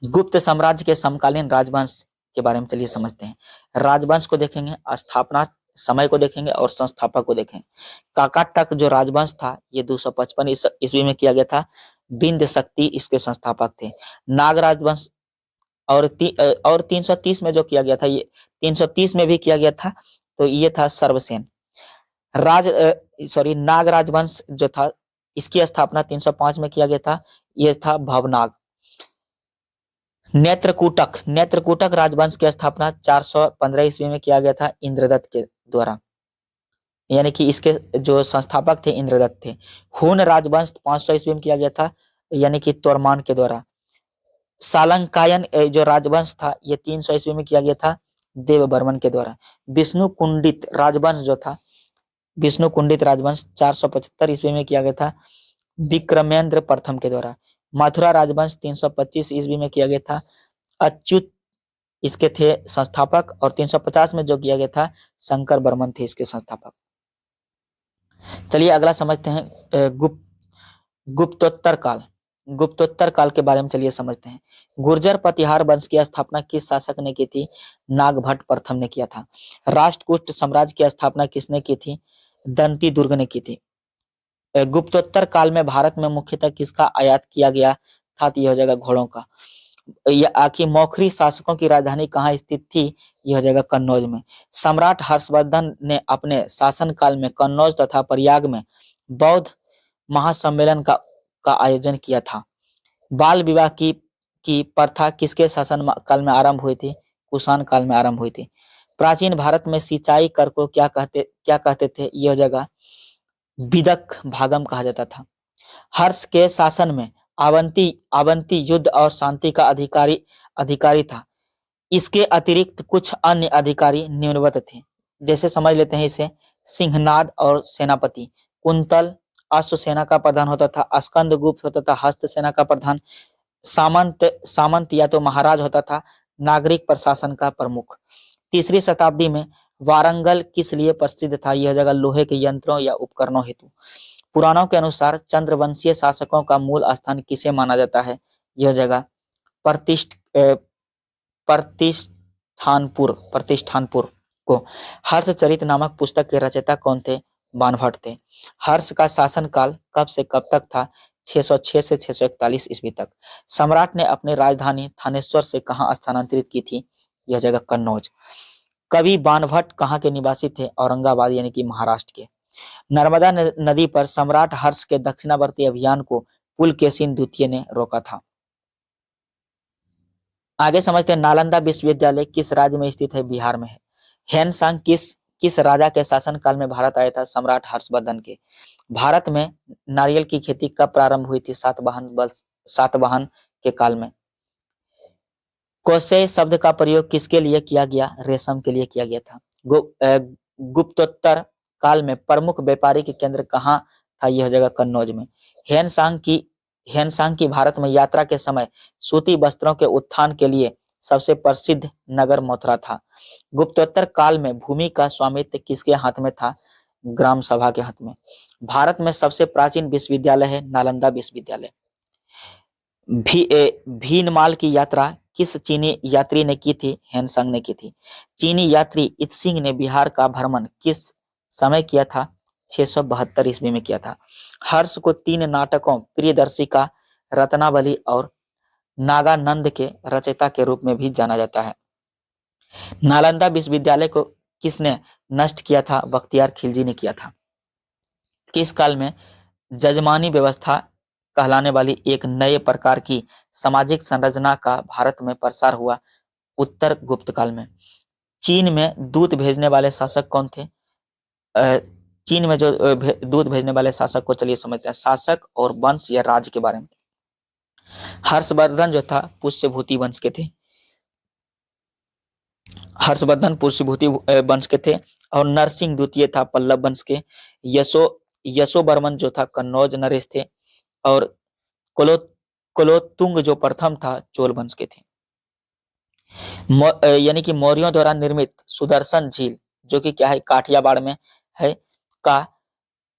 गुप्त साम्राज्य के समकालीन राजवंश के बारे में चलिए समझते हैं। राजवंश को देखेंगे, स्थापना समय को देखेंगे और संस्थापक को देखेंगे। काकाटक जो राजवंश था ये 255 ईस्वी में किया गया था। बिंद शक्ति इसके संस्थापक थे। नाग राजवंश और 330 में जो किया गया था, ये 330 में भी किया गया था, तो ये था सर्वसेन। नाग राजवंश जो था इसकी स्थापना 305 में किया गया था, यह था भवनाग। नेत्रकूटक राजवंश की स्थापना 415 ईस्वी में किया गया था इंद्रदत्त के द्वारा, यानी कि इसके जो संस्थापक थे इंद्रदत्त थे। हुन राजवंश 500 ईस्वी में किया गया था, यानी कि तोरमान के द्वारा। सालंकायन जो राजवंश था ये 300 ईस्वी में किया गया था देवबर्मन के द्वारा। विष्णुकुंडित राजवंश जो था, विष्णुकुंडित राजवंश 475 ईस्वी में किया गया था विक्रमेंद्र प्रथम के द्वारा। मथुरा राजवंश 325 ईस्वी में किया गया था, अच्युत इसके थे संस्थापक, और 350 में जो किया गया था शंकर बर्मन थे इसके संस्थापक। चलिए अगला समझते हैं गुप्तोत्तर काल के बारे में चलिए समझते हैं। गुर्जर प्रतिहार वंश की स्थापना किस शासक ने की थी? नागभट्ट प्रथम ने किया था। राष्ट्रकूट साम्राज्य की स्थापना किसने की थी? दंती दुर्ग ने की थी। गुप्तोत्तर काल में भारत में मुख्यतः किसका आयात किया गया था, तो यह हो जाएगा घोड़ों का। यह आखिर मौखरी शासकों की राजधानी कहाँ स्थित थी, यह हो जाएगा कन्नौज में। सम्राट हर्षवर्धन ने अपने शासनकाल में कन्नौज तथा प्रयाग में बौद्ध महासम्मेलन का आयोजन किया था। बाल विवाह की प्रथा किसके शासन काल में आरंभ हुई थी, कुषाण काल में आरंभ हुई थी। प्राचीन भारत में सिंचाई कर को क्या कहते थे, यह जगह विदक भागम कहा जाता था। हर्ष के शासन में अवंती युद्ध और शांति का अधिकारी था। इसके अतिरिक्त कुछ अन्य अधिकारी निम्नवत थे, जैसे समझ लेते हैं इसे। सिंहनाद और सेनापति। कुंतल अश्व सेना का प्रधान होता था। स्कंदगुप्त होता था हस्त सेना का प्रधान। सामंत या तो महाराज होता था। नागरिक प्रशासन का प्रमुख। तीसरी शताब्दी में वारंगल किस लिए प्रसिद्ध था, यह जगह लोहे के यंत्रों या उपकरणों हेतु। पुराणों के अनुसार चंद्रवंशीय शासकों का मूल स्थान किसे माना जाता है, यह जगह प्रतिष्ठानपुर को। हर्षचरित नामक पुस्तक के रचयिता कौन थे, बाणभट्ट थे। हर्ष का शासनकाल कब से कब तक था, 606 से 641 ईस्वी तक। सम्राट ने अपनी राजधानी थानेश्वर से कहां स्थानांतरित की थी, यह जगह कन्नौज। कवि बाणभट्ट कहाँ के निवासी थे, औरंगाबाद यानी कि महाराष्ट्र के। नर्मदा नदी पर सम्राट हर्ष के दक्षिणावर्ती अभियान को पुलकेशिन द्वितीय ने रोका था। आगे समझते हैं नालंदा विश्वविद्यालय किस राज्य में स्थित है, बिहार में है। ह्वेनसांग किस राजा के शासनकाल में भारत आया था, सम्राट हर्षवर्धन के। भारत में नारियल की खेती कब प्रारंभ हुई थी, सातवाहन के काल में। कौशेय शब्द का प्रयोग किसके लिए किया गया, रेशम के लिए किया गया था। गुप्तोत्तर काल में प्रमुख व्यापारिक केंद्र कहाँ था, यह जगह कन्नौज में। ह्वेनसांग की भारत में यात्रा के समय सूती वस्त्रों के उत्थान के लिए सबसे प्रसिद्ध नगर मथुरा था। गुप्तोत्तर काल में भूमि का स्वामित्व किसके हाथ में था, ग्राम सभा के हाथ में। भारत में सबसे प्राचीन विश्वविद्यालय है नालंदा विश्वविद्यालय। भीनमाल की यात्रा किस चीनी यात्री ने की थी, ह्वेनसांग ने की थी। चीनी यात्री इत्सिंग ने बिहार का भ्रमण किस समय किया था, 672 ईस्वी में किया था। हर्ष को 3 नाटकों प्रियदर्शिका, रत्नावली और नागानंद के रचयिता के रूप में भी जाना जाता है। नालंदा विश्वविद्यालय को किसने नष्ट किया था, बख्तियार खिलजी ने किया था। किस काल में जजमानी व्यवस्था कहलाने वाली एक नए प्रकार की सामाजिक संरचना का भारत में प्रसार हुआ, उत्तर गुप्त काल में। चीन में दूत भेजने वाले शासक कौन थे, चीन में जो दूत भेजने वाले शासक को चलिए समझते हैं, शासक और वंश या राज्य के बारे में। हर्षवर्धन जो था पुष्यभूति वंश के थे। हर्षवर्धन पुष्यभूति वंश के थे और नरसिंह द्वितीय था पल्लव वंश के। यशोवर्मन जो था कन्नौज नरेश थे और कुलोत्तुंग जो प्रथम था चोल वंश के थे। यानी कि मौर्यों द्वारा निर्मित सुदर्शन झील जो कि क्या है काठियावाड़ में है का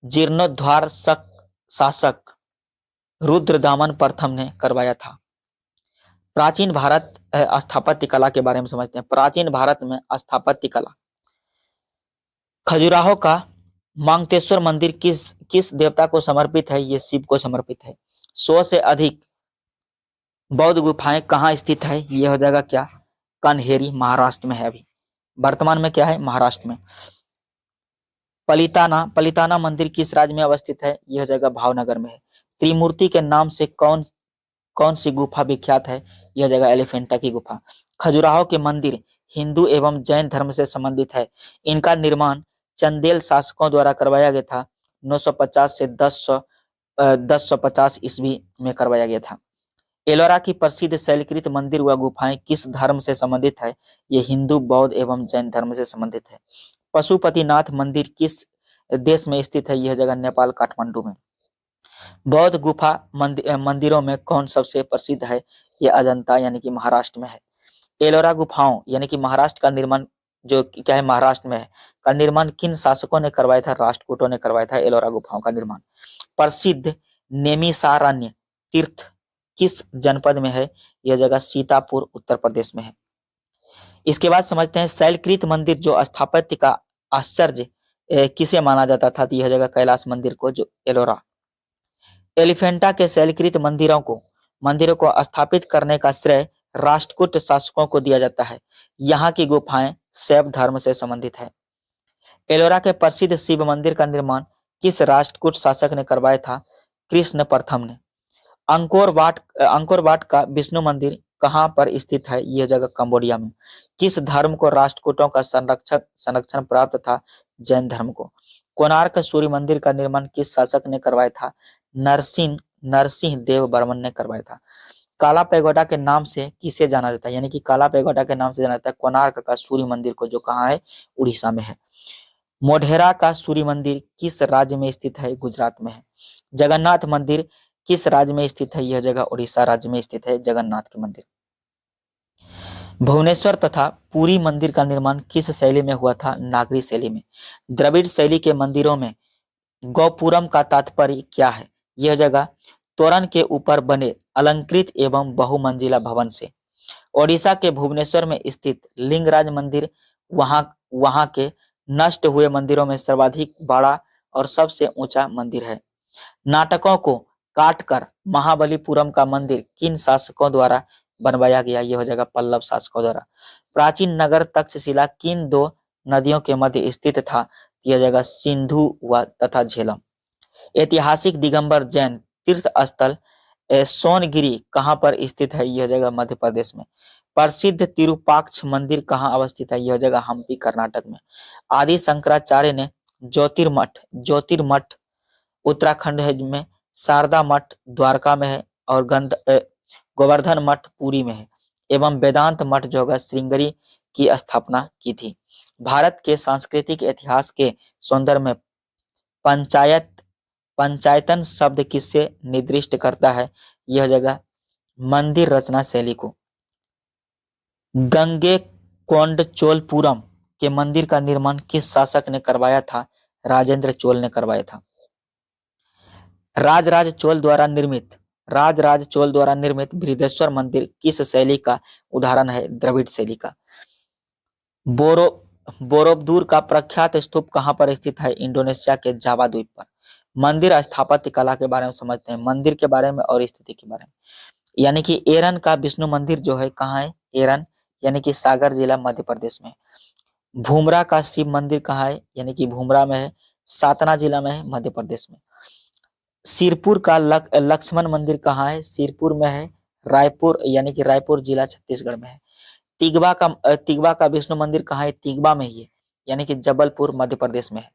जीर्णोद्धार शासक रुद्रदामन प्रथम ने करवाया था। प्राचीन भारत स्थापत्य कला के बारे में समझते हैं। प्राचीन भारत में स्थापत्य कला, खजुराहो का मांगतेश्वर मंदिर किस देवता को समर्पित है, ये शिव को समर्पित है। 100 से अधिक बौद्ध गुफाएं कहाँ स्थित है, ये हो जाएगा क्या, कन्हेरी महाराष्ट्र में है। अभी वर्तमान में क्या है, महाराष्ट्र में। पलिताना मंदिर किस राज्य में अवस्थित है, यह जगह भावनगर में है। त्रिमूर्ति के नाम से कौन सी गुफा विख्यात है, यह जगह एलिफेंटा की गुफा। खजुराहो के मंदिर हिंदू एवं जैन धर्म से संबंधित है। इनका निर्माण चंदेल शासकों द्वारा करवाया गया था। 950 से 1050 ईस्वी में करवाया गया था। एलोरा की प्रसिद्ध शैलकृत मंदिर व गुफाएं किस धर्म से संबंधित है, ये हिंदू, बौद्ध एवं जैन धर्म से संबंधित है। पशुपतिनाथ मंदिर किस देश में स्थित है, यह जगह नेपाल काठमांडू में। बौद्ध गुफा मंदिरों में कौन सबसे प्रसिद्ध है, यह अजंता यानी कि महाराष्ट्र में है। एलोरा गुफाओं यानी कि महाराष्ट्र का निर्माण जो क्या है महाराष्ट्र में है, का निर्माण किन शासकों ने करवाया था, राष्ट्रकूटों ने करवाया था एलोरा गुफाओं का निर्माण। प्रसिद्ध नेमिषारण्य तीर्थ किस जनपद में है, यह जगह सीतापुर उत्तर प्रदेश में है। इसके बाद समझते हैं शैलकृत मंदिर जो स्थापत्य का आश्चर्य किसे माना जाता था? तो यह जगह कैलाश मंदिर को, जो एलोरा। एलिफेंटा के शैलकृत मंदिरों को स्थापित करने का श्रेय राष्ट्रकूट शासकों को दिया जाता है। यहाँ की गुफाएं शैव धर्म से संबंधित है। एलोरा के प्रसिद्ध शिव मंदिर का निर्माण किस राष्ट्रकूट शासक ने करवाया था? कृष्ण प्रथम ने। अंकोर वाट का विष्णु मंदिर कहाँ पर स्थित है? यह जगह कंबोडिया में। किस धर्म को राष्ट्रकूटों का संरक्षण प्राप्त था? जैन धर्म को। कोणार्क सूर्य मंदिर का निर्माण किस शासक ने करवाया था? नरसिंह नरसिंह देव बर्मन ने करवाया था। काला पैगोडा के नाम से किसे जाना जाता है? यानी कि काला पैगोडा के नाम से जाना जाता है कोणार्क का सूर्य मंदिर को, जो कहाँ है? उड़ीसा में है। मोढेरा का सूर्य मंदिर किस राज्य में स्थित है? गुजरात में है। जगन्नाथ मंदिर किस राज्य में स्थित है? यह जगह उड़ीसा राज्य में स्थित है, जगन्नाथ के मंदिर। भुवनेश्वर तथा पुरी मंदिर का निर्माण किस शैली में हुआ था? नागरी शैली में। द्रविड़ शैली के मंदिरों में गौपुरम का तात्पर्य क्या है? यह जगह तोरण के ऊपर बने अलंकृत एवं बहुमंजिला भवन से। ओडिशा के भुवनेश्वर में स्थित लिंगराज मंदिर वहां के नष्ट हुए मंदिरों में सर्वाधिक बड़ा और सबसे ऊंचा मंदिर है। नाटकों को काटकर महाबलीपुरम का मंदिर किन शासकों द्वारा बनवाया गया? यह जगह पल्लव शासकों द्वारा। प्राचीन नगर तक्षशिला किन दो नदियों के मध्य स्थित था? यह जगह सिंधु तथा झेलम। ऐतिहासिक दिगंबर जैन तीर्थ स्थल सोनगिरी कहाँ पर स्थित है? यह जगह मध्य प्रदेश में। प्रसिद्ध तिरुपाक्ष मंदिर कहाँ अवस्थित है? यह जगह हम्पी कर्नाटक में। आदि शंकराचार्य ने ज्योतिर्मठ उत्तराखंड में, शारदा मठ द्वारका में है, और गोवर्धन मठ पुरी में है, एवं वेदांत मठ जो होगा श्रृंगेरी की स्थापना की थी। भारत के सांस्कृतिक इतिहास के सौंदर्य में पंचायतन शब्द किससे निर्दिष्ट करता है? यह जगह मंदिर रचना शैली को। गंगेकोंडचोलपुरम के मंदिर का निर्माण किस शासक ने करवाया था? राजेंद्र चोल ने करवाया था। राजराज चोल द्वारा निर्मित बृहदेश्वर मंदिर किस शैली का उदाहरण है? द्रविड़ शैली का। बोरोबदूर का प्रख्यात स्तूप कहाँ पर स्थित है? इंडोनेशिया के जावा द्वीप पर। मंदिर स्थापत्य कला के बारे में समझते हैं, मंदिर के बारे में और स्थिति के बारे में। यानी कि एरन का विष्णु मंदिर जो है कहाँ है? एरन यानी कि सागर जिला मध्य प्रदेश में। भूमरा का शिव मंदिर कहाँ है? यानी कि भूमरा में है, सातना जिला में है, मध्य प्रदेश में। सिरपुर का लक्ष्मण मंदिर कहाँ है? सिरपुर में है, रायपुर यानी कि रायपुर जिला छत्तीसगढ़ में है। तिगवा का विष्णु मंदिर कहाँ है? तिगवा में ही है, यानी कि जबलपुर मध्य प्रदेश में है।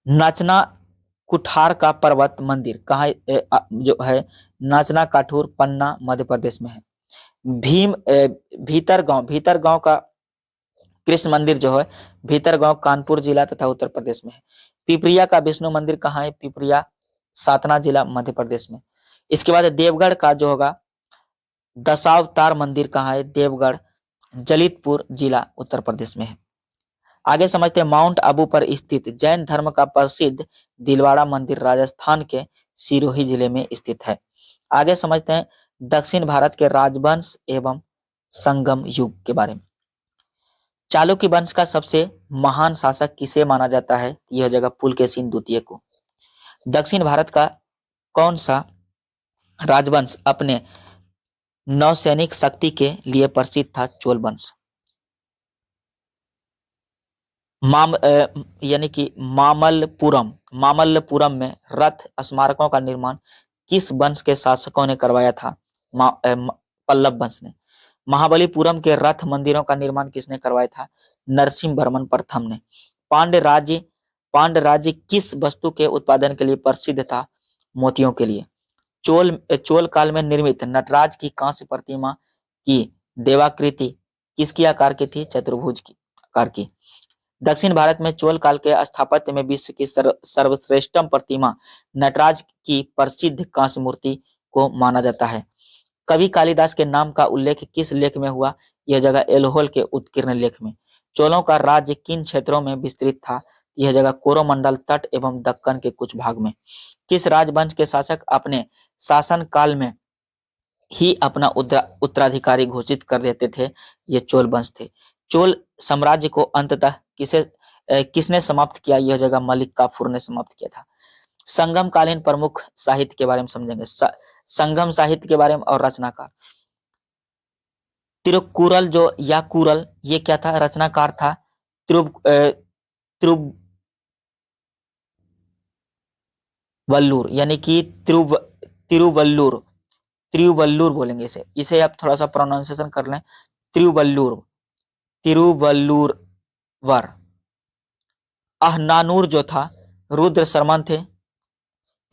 नाचना कुठार का पर्वत मंदिर कहाँ जो है? नाचना काठूर पन्ना मध्य प्रदेश में है। भीतरगांव का कृष्ण मंदिर जो है भीतरगांव कानपुर जिला तथा उत्तर प्रदेश में है। पिपरिया का विष्णु मंदिर कहाँ है? पिपरिया सातना जिला मध्य प्रदेश में। इसके बाद देवगढ़ का जो होगा दशावतार मंदिर कहाँ है? देवगढ़ जलितपुर जिला उत्तर प्रदेश में है। आगे समझते हैं माउंट आबू पर स्थित जैन धर्म का प्रसिद्ध दिलवाड़ा मंदिर राजस्थान के सिरोही जिले में स्थित है। आगे समझते हैं दक्षिण भारत के राजवंश एवं संगम युग के बारे में। चालुक्य वंश का सबसे महान शासक किसे माना जाता है? यह जगह पुलकेशिन द्वितीय को। दक्षिण भारत का कौन सा राजवंश अपने नौसैनिक शक्ति के लिए प्रसिद्ध था? चोल वंश। यानी कि मामल्लपुरम में रथ स्मारकों का निर्माण किस वंश के शासकों ने करवाया था? पल्लव वंश ने। महाबलीपुरम के रथ मंदिरों का निर्माण किसने करवाया था? नरसिंह वर्मन प्रथम ने। पांड्य राज्य किस वस्तु के उत्पादन के लिए प्रसिद्ध था? मोतियों के लिए। चोल काल में निर्मित नटराज की कांस्य प्रतिमा की देवाकृति किसकी आकार की थी? चतुर्भुज की आकार की। दक्षिण भारत में चोल काल के स्थापत्य में विश्व की सर्वश्रेष्ठतम प्रतिमा नटराज की प्रसिद्ध कांस्य मूर्ति को माना जाता है। कवि कालिदास के नाम का उल्लेख किस लेख में हुआ? यह जगह एल्होल के उत्कीर्ण लेख में। चोलों का राज्य किन क्षेत्रों में विस्तृत था? यह जगह कोरोमंडल तट एवं दक्कन के कुछ भाग में। किस राजवंश के शासक अपने शासन काल में ही अपना उत्तराधिकारी घोषित कर देते थे? ये चोल वंश थे। चोल साम्राज्य को अंततः किसने समाप्त किया? यह जगह मलिक काफूर ने समाप्त किया था। संगम कालीन प्रमुख साहित्य के बारे में समझेंगे। संगम साहित्य के बारे में और रचनाकार। तिरुक्कुरल जो या कुरल, ये क्या था? रचनाकार था तिरुवल्लुर, यानी कि तिरुवल्लुर, तिरुवल्लुर बोलेंगे इसे। इसे आप थोड़ा सा प्रोनाउंसिएशन कर लें, तिरुवल्लुर, तिरुवल्लुर। अहनानूर जो था रुद्र शर्मन थे।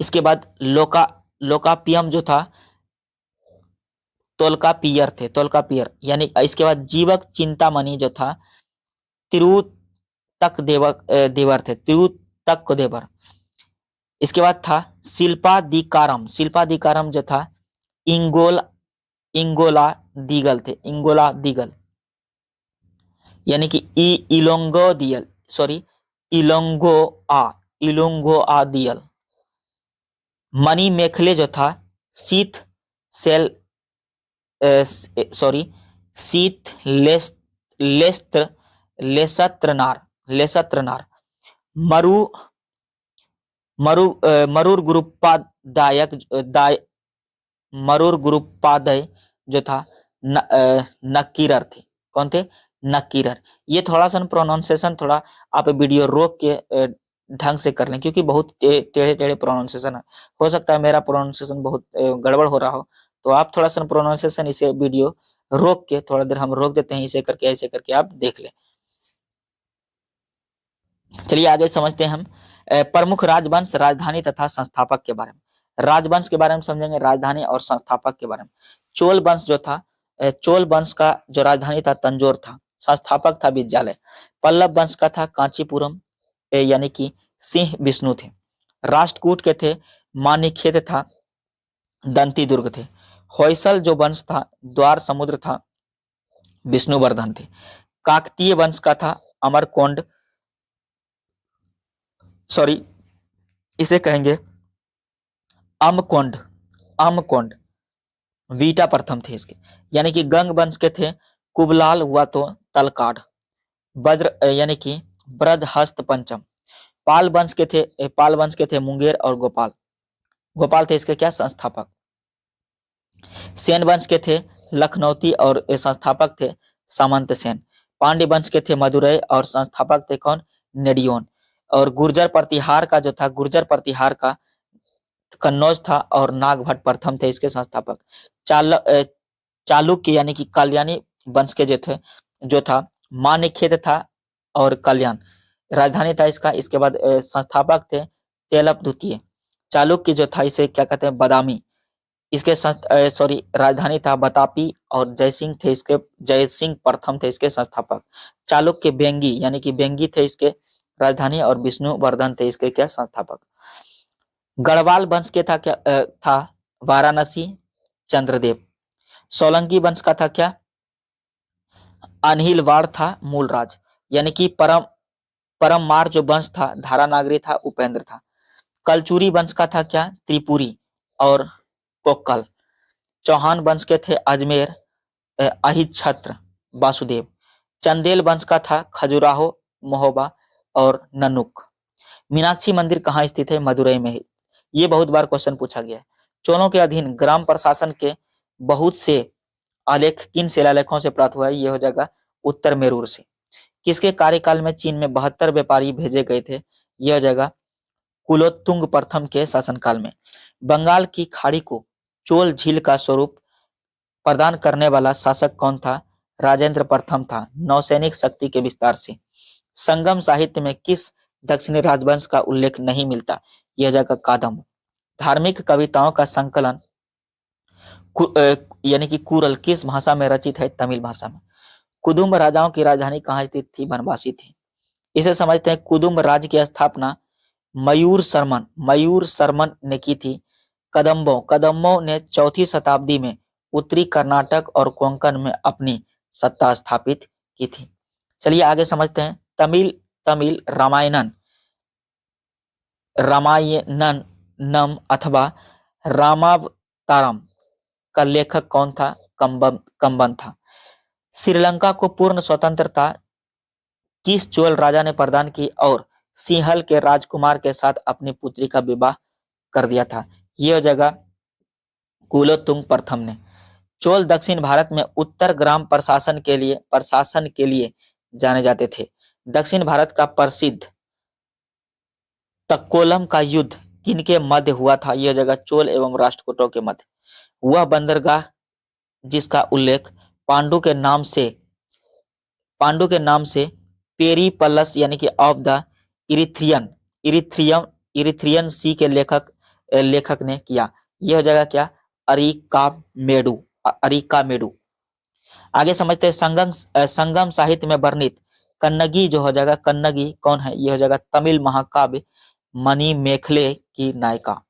इसके बाद लोकापियम जो था तोलकापियर थे, तोलकापियर। यानी इसके बाद जीवक चिंतामणि जो था देवर थे, देवर। इसके बाद था शिल्पादिकारम, शिल्पादिकारम जो था इंगोला दीगल थे, इंगोला दीगल। यानी कि इलोंगो दियल, सॉरी इलोंगो आ दियल। मणि मेखले जो था शीत सेल सॉरी शीत लेस्त्र लेसत्रनार, लेसत्रनार। मरु मरुर मरुर गुरुपादय जो था नकीरर थे। कौन थे? नकीरर। ये थोड़ा सा प्रोनाउंसिएशन थोड़ा आप वीडियो रोक के ढंग से कर लें, क्योंकि बहुत टेढ़े टेढ़े प्रोनाउंसिएशन है। हो सकता है मेरा प्रोनाउंसिएशन बहुत गड़बड़ हो रहा हो, तो आप थोड़ा सा प्रोनाउंसिएशन इसे वीडियो रोक के, थोड़ा देर हम रोक देते हैं, इसे करके ऐसे करके आप देख लें। चलिए आगे समझते हैं हम प्रमुख राजवंश, राजधानी तथा संस्थापक के बारे में। राजवंश के बारे में समझेंगे, राजधानी और संस्थापक के बारे में। चोल वंश जो था, चोल वंश का जो राजधानी था तंजौर था, संस्थापक था विद्यालय। पल्लव वंश का था कांचीपुरम, यानी कि सिंह विष्णु थे। राष्ट्रकूट के थे मानिखेत था, दंती दुर्ग थे। होयसल जो वंश था द्वार समुद्र था, विष्णुवर्धन थे। काकतीय वंश का था अमरकोंड, सॉरी इसे कहेंगे अमकोंड, अमकोंड। वीटा प्रथम थे इसके। यानी कि गंग वंश के थे कुबलाल हुआ तो तलकाड, वज्र यानी कि ब्रजहस्त पंचम। पाल वंश के थे मुंगेर और गोपाल, गोपाल थे इसके क्या? संस्थापक। सेन वंश के थे लखनौती और संस्थापक थे सामंत सेन। पांड्य वंश के थे मदुरई और संस्थापक थे कौन? नेडियोन। और गुर्जर प्रतिहार का जो था, गुर्जर प्रतिहार का कन्नौज था और नागभट्ट प्रथम थे इसके संस्थापक। चालुक्य यानी कि कल्याणी वंश के जो था मान्यखेत था और कल्याण राजधानी था इसका। इसके बाद संस्थापक थे तेलप द्वितीय। चालुक्य जो था इसे क्या कहते हैं? बदामी। इसके सॉरी राजधानी था बतापी और जयसिंह थे इसके, जयसिंह प्रथम थे इसके संस्थापक। चालुक्य बेंगी यानी कि बेंगी थे इसके राजधानी और विष्णुवर्धन थे इसके क्या? संस्थापक। गढ़वाल वंश के था क्या? था वाराणसी चंद्रदेव। सोलंकी वंश का था क्या? अनिलवाड़ था मूलराज। यानी कि परमार जो वंश था धारानागरी था उपेंद्र था। कलचुरी वंश का था क्या? त्रिपुरी और कोक्कल। चौहान वंश के थे अजमेर अहिच्छत्र वासुदेव। चंदेल वंश का था खजुराहो महोबा और ननुक। मीनाक्षी मंदिर कहाँ स्थित है? मदुरई में। ये बहुत बार क्वेश्चन पूछा गया है। चोलों के अधीन ग्राम प्रशासन के बहुत से आलेख किन शिलालेखों से प्राप्त हुआ है? ये हो जाएगा उत्तर मेरूर से। किसके कार्यकाल में चीन में 72 व्यापारी भेजे गए थे? यह हो जाएगा कुलोत्तुंग प्रथम के शासनकाल में। बंगाल की खाड़ी को चोल झील का स्वरूप प्रदान करने वाला शासक कौन था? राजेंद्र प्रथम था, नौसैनिक शक्ति के विस्तार से। संगम साहित्य में किस दक्षिणी राजवंश का उल्लेख नहीं मिलता? यह जगह कादम्ब। धार्मिक कविताओं का संकलन यानी कि कुरल किस भाषा में रचित है? तमिल भाषा में। कुदुम्ब राजाओं की राजधानी कहाँ स्थित थी? बनवासी थी। इसे समझते हैं। कुदुम्ब राज्य की स्थापना मयूर शर्मन ने की थी। कदम्बों ने 4वीं शताब्दी में उत्तरी कर्नाटक और कोंकण में अपनी सत्ता स्थापित की थी। चलिए आगे समझते हैं। तमिल रामायणम अथवा रामावतारम का लेखक कौन था? कंबन था। श्रीलंका को पूर्ण स्वतंत्रता किस चोल राजा ने प्रदान की और सिंहल के राजकुमार के साथ अपनी पुत्री का विवाह कर दिया था? यह जगह कुलोत्तुंग प्रथम ने। चोल दक्षिण भारत में उत्तर ग्राम प्रशासन के लिए जाने जाते थे। दक्षिण भारत का प्रसिद्ध तक्कोलम का युद्ध किनके मध्य हुआ था? यह जगह चोल एवं राष्ट्रकूटों के मध्य। वह बंदरगाह जिसका उल्लेख पांडु के नाम से पेरीपलस यानी कि ऑफ द इरिथ्रियन सी के लेखक ने किया। यह जगह क्या? अरिकामेडु। आगे समझते हैं संगम साहित्य में वर्णित कन्नगी जो हो जाएगा, कन्नगी कौन है? यह हो जाएगा तमिल महाकाव्य मणिमेखले की नायिका।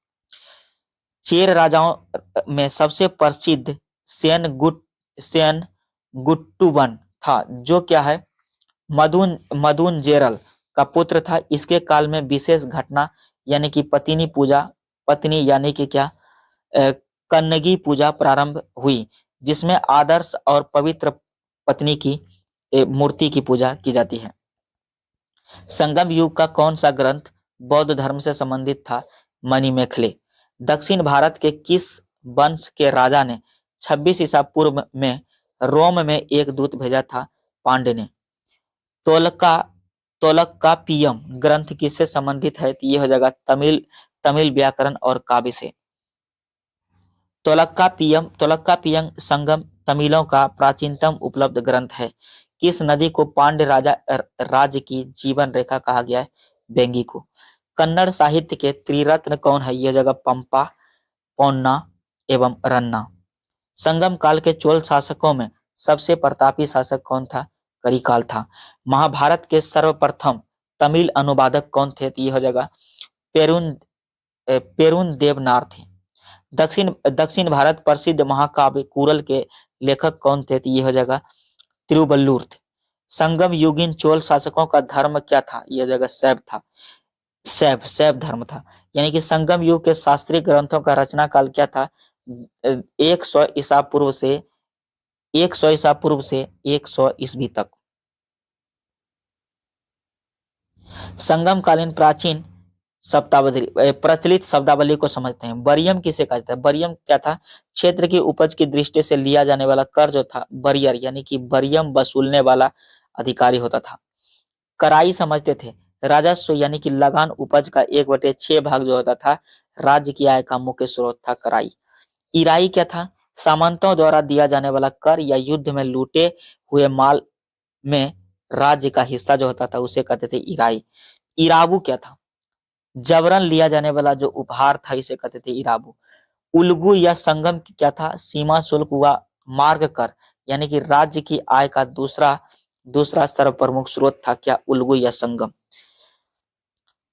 चेर राजाओं में सबसे प्रसिद्ध सेन गुट्टुबन था, जो क्या है? मदुनजेरल का पुत्र था। इसके काल में विशेष घटना यानी कि पत्नी यानी कि क्या कन्नगी पूजा प्रारंभ हुई, जिसमें आदर्श और पवित्र पत्नी की मूर्ति की पूजा की जाती है। संगम युग का कौन सा ग्रंथ बौद्ध धर्म से संबंधित था? मणिमेखले। दक्षिण भारत के किस वंश के राजा ने 26 ईसा पूर्व में रोम में एक दूत भेजा था? पांड्य ने। तोलकाप्पियम ग्रंथ किससे संबंधित है? यह जगह तमिल व्याकरण और काव्य से। तोलकाप्पियम संगम तमिलों का प्राचीनतम उपलब्ध ग्रंथ है। किस नदी को पांड्य राज्य की जीवन रेखा कहा गया है? बेंगी को। कन्नड़ साहित्य के त्रिरत्न कौन है? यह जगह पंपा, पोन्ना एवं रन्ना। संगम काल के चोल शासकों में सबसे प्रतापी शासक कौन था? करिकाल था। महाभारत के सर्वप्रथम तमिल अनुवादक कौन थे? यह जगह पेरुन देवनार थे। दक्षिण भारत प्रसिद्ध महाकाव्य कुरल के लेखक कौन थे? यह जगह तिरुवल्लुर थे। संगम युगीन चोल शासकों का धर्म क्या था? यह जगह शैव था। शैव धर्म था। यानी कि संगम युग के शास्त्रीय ग्रंथों का रचना काल क्या था? 100 ईसा पूर्व से 100 ईस्वी तक। संगम कालीन प्राचीन प्रचलित शब्दावली को समझते हैं। बरियम किसे कहा जाता है? बरियम क्या था? क्षेत्र की उपज की दृष्टि से लिया जाने वाला कर जो था, बरियर यानी कि बरियम वसूलने वाला अधिकारी होता था। कराई समझते थे, राजस्व यानी कि लगान उपज का 1/6 भाग जो होता था, राज्य की आय का मुख्य स्रोत था कराई। इराई क्या था? सामंतों द्वारा दिया जाने वाला कर या युद्ध में लूटे हुए माल में राज्य का हिस्सा जो होता था उसे कहते थे इराई। इराबू क्या था? जबरन लिया जाने वाला जो उपहार था इसे कहते थे इराबू। उल्गू या संगम क्या था? सीमा शुल्क व मार्ग कर यानी कि राज्य की आय का दूसरा सर्वप्रमुख स्रोत था क्या? उल्गू या संगम।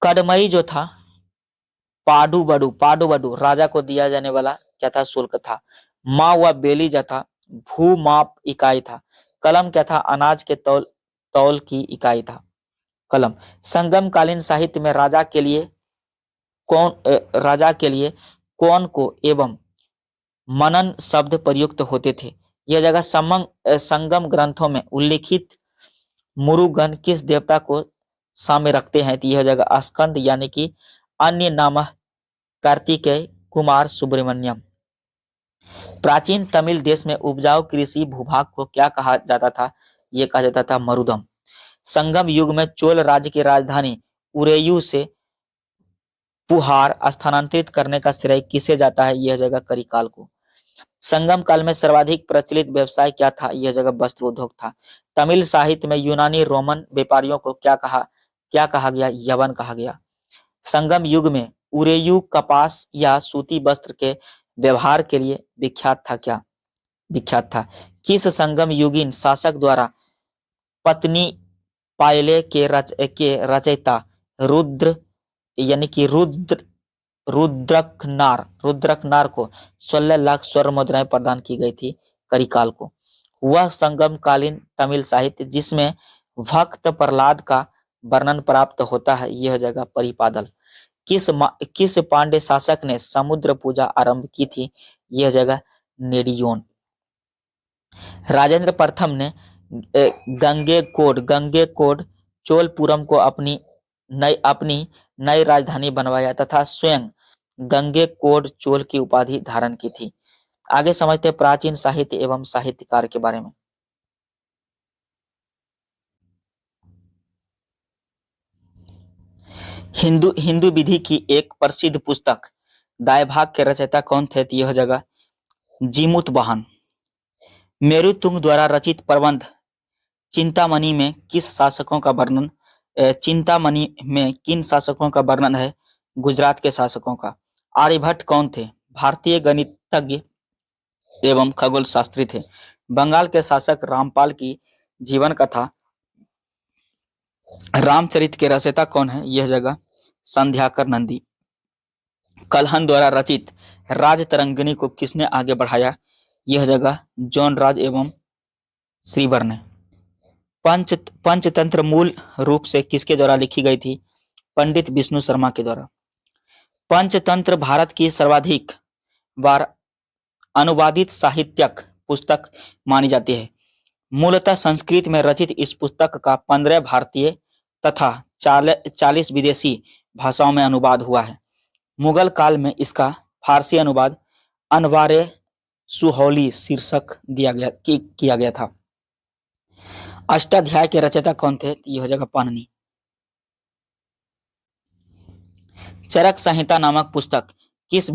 कडमई जो था पाडू राजा को दिया जाने वाला क्या था? शुल्क था। मा व बेली जो था भू माप इकाई था। कलम क्या था? अनाज के तौल की इकाई था कलम। संगम कालीन साहित्य में राजा के लिए कौन को एवं मनन शब्द प्रयुक्त होते थे? यह जगह संगम ग्रंथों में उल्लिखित मुरुगन किस देवता को सामने रखते हैं? यह जगह स्कंद यानी कि अन्य नाम कार्तिकेय कुमार सुब्रमण्यम। प्राचीन तमिल देश में उपजाऊ कृषि भूभाग को क्या कहा जाता था? यह कहा जाता था मरुदम। संगम युग में चोल राज्य की राजधानी उरेयू से पुहार स्थानांतरित करने का श्रेय किसे जाता है? यह जगह करिकाल को। संगम काल में सर्वाधिक प्रचलित व्यवसाय क्या था? यह जगह वस्त्र उद्योग था। तमिल साहित्य में यूनानी रोमन व्यापारियों को क्या कहा गया? यवन कहा गया। संगम युग में उरेयू कपास या सूती वस्त्र के व्यवहार के लिए विख्यात था। किस संगम युगीन शासक द्वारा पत्नी पायले के रचयिता रुद्र यानी कि रुद्रकनार को 16 लाख स्वर्ण मुद्राएं प्रदान की गई थी करिकाल को। वह संगम कालीन तमिल साहित्य जिसमें भक्त प्रहलाद का वर्णन प्राप्त होता है, यह जगह परिपादल। किस पांड्य शासक ने समुद्र पूजा आरंभ की थी? यह जगह नेडियोन। राजेंद्र प्रथम ने गंगेकोड चोलपुरम को अपनी नई राजधानी बनवाया तथा स्वयं गंगेकोंड चोल की उपाधि धारण की थी। आगे समझते हैं प्राचीन साहित्य एवं साहित्यकार के बारे में। हिंदू हिंदू विधि की एक प्रसिद्ध पुस्तक दाय भाग के रचयिता कौन थे? तो यह जगह जीमूत वाहन। मेरुतुंग द्वारा रचित प्रबंध चिंतामणि में किस शासकों का वर्णन चिंतामणि में किन शासकों का वर्णन है? गुजरात के शासकों का। आर्यभट्ट कौन थे? भारतीय गणितज्ञ एवं खगोल शास्त्री थे। बंगाल के शासक रामपाल की जीवन कथा रामचरित के रचयिता कौन है? यह जगह संध्याकर नंदी। कल्हन द्वारा रचित राजतरंगिणी को किसने आगे बढ़ाया? यह जगह जॉन राज एवं श्रीवर ने। पंचतंत्र मूल रूप से किसके द्वारा लिखी गई थी? पंडित विष्णु शर्मा के द्वारा। पंचतंत्र भारत की सर्वाधिक बार अनुवादित साहित्यिक पुस्तक मानी जाती है। मूलतः संस्कृत में रचित इस पुस्तक का 15 भारतीय तथा 40 विदेशी भाषाओं में अनुवाद हुआ है। मुगल काल में इसका फारसी अनुवाद अनवारे सुहौली शीर्षक किया गया था। अष्टाध्याय के रचयिता कौन थे? यह जगह पाणिनि। चरक संहिता नामक पुस्तक किस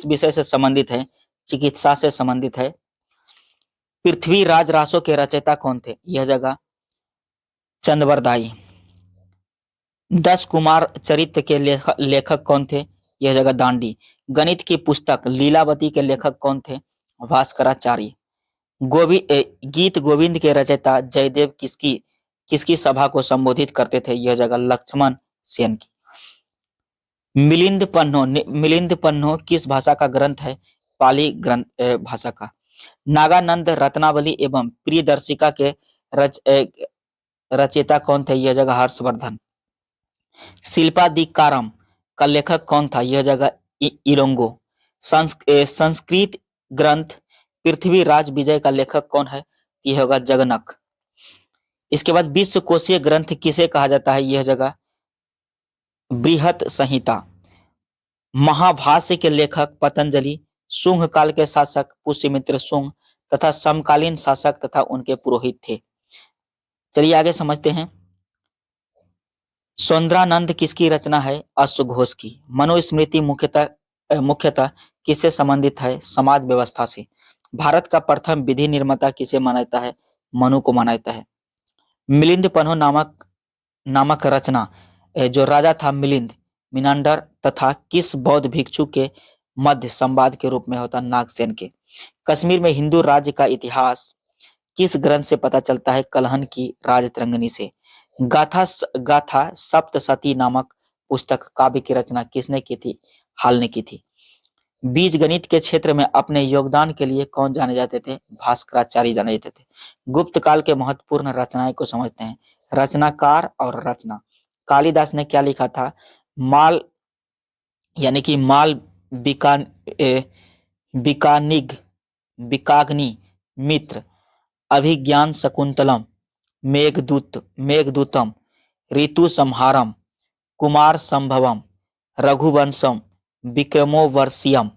विषय से संबंधित है? चिकित्सा से संबंधित है। पृथ्वीराज रासो के रचयिता कौन थे? यह जगह चंद्रवरदाई। 10 कुमार चरित्र के लेखक कौन थे? यह जगह दांडी। गणित की पुस्तक लीलावती के लेखक कौन थे? भास्कराचार्य। गीत गोविंद के रचयिता जयदेव किसकी सभा को संबोधित करते थे? यह जगह लक्ष्मण सेन की। मिलिंद पन्नो किस भाषा का ग्रंथ है? पाली ग्रंथ भाषा का। नागानंद रत्नावली एवं प्रियदर्शिका के रचयिता कौन थे? यह जगह हर्षवर्धन। शिल्पादिकारम का लेखक कौन था? यह जगह इलोंगो। संस्कृत ग्रंथ पृथ्वीराज विजय का लेखक कौन है? यह होगा जगनक। इसके बाद विश्व कोशीय ग्रंथ किसे कहा जाता है? यह जगह बृहत संहिता। महाभाष्य के लेखक पतंजलि, शुंग काल के शासक पुष्यमित्र शुंग तथा समकालीन शासक तथा उनके पुरोहित थे। चलिए आगे समझते हैं। सौंदरानंद किसकी रचना है? अश्वघोष की। मनुस्मृति मुख्यतः किससे संबंधित है? समाज व्यवस्था से। भारत का प्रथम विधि निर्माता किसे माना जाता है? मनु को माना जाता है। मिलिंद पन्हो नामक रचना जो राजा था मिलिंद मिनांडर तथा किस बौद्ध भिक्षु के मध्य संवाद के रूप में होता? नागसेन के। कश्मीर में हिंदू राज्य का इतिहास किस ग्रंथ से पता चलता है? कल्हन की राजतरंगिणी से। गाथा सप्तशती नामक पुस्तक काव्य की रचना किसने की थी? हाल ने की थी। बीज गणित के क्षेत्र में अपने योगदान के लिए कौन जाने जाते थे? भास्कराचार्य जाने जाते थे। गुप्त काल के महत्वपूर्ण रचनाएं को समझते हैं। रचनाकार और रचना। कालिदास ने क्या लिखा था? माल यानी कि माल बिकाग्नि मित्र, अभिज्ञान शकुंतलम, मेघदूतम, ऋतु संहारम, कुमार संभवम, रघुवंशम, विक्रमोर्वशीयम,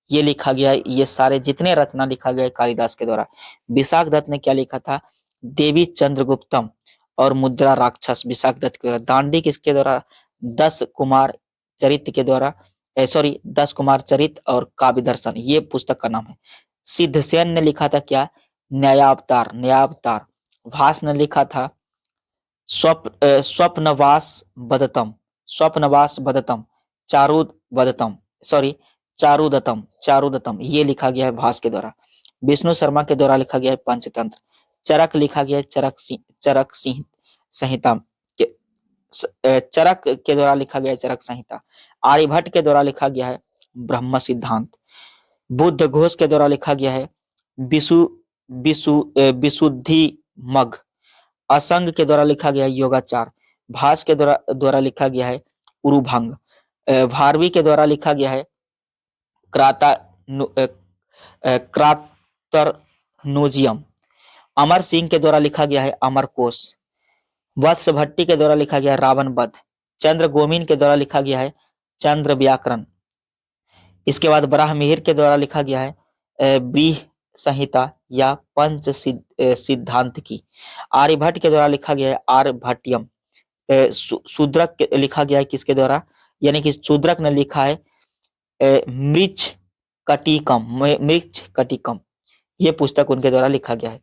ये लिखा गया है। ये सारे जितने रचना लिखा गया है कालिदास के द्वारा। विशाख दत्त ने क्या लिखा था? देवी चंद्रगुप्तम और मुद्रा राक्षस विशाख दत्त के द्वारा। दांडी किसके द्वारा? 10 कुमार चरित्र के द्वारा 10 कुमार चरित्र और काव्य दर्शन, ये पुस्तक का नाम है। सिद्धसेन ने लिखा था क्या? न्यायावतार। भास ने लिखा था स्वप्नवास बदतम, चारुदत्तम, ये लिखा गया है भास के द्वारा। विष्णु शर्मा के द्वारा लिखा गया है पंचतंत्र। चरक लिखा गया है चरक के द्वारा लिखा गया है चरक संहिता। आर्यभट्ट के द्वारा लिखा गया है ब्रह्म सिद्धांत। बुद्ध घोष के द्वारा लिखा गया है विशुद्धि मग। असंग के द्वारा लिखा गया है योगाचार। भास के द्वारा लिखा गया है उरुभंग। भारवी के द्वारा लिखा गया है क्रातरनोजियम। अमर सिंह के द्वारा लिखा गया है अमरकोश। वत्स भट्टी के द्वारा लिखा गया है रावण वध। चंद्र गोमिन के द्वारा लिखा गया है चंद्र व्याकरण। इसके बाद बराहमिहिर के द्वारा लिखा गया है ब्रीह संहिता या पंच सिद्धांत की। आर्यभट्ट के द्वारा लिखा गया है आर्यभट्टियम। शूद्रक लिखा गया है किसके द्वारा, यानी कि शूद्रक ने लिखा है मृच्छ कटिकम। ये पुस्तक उनके द्वारा लिखा गया है।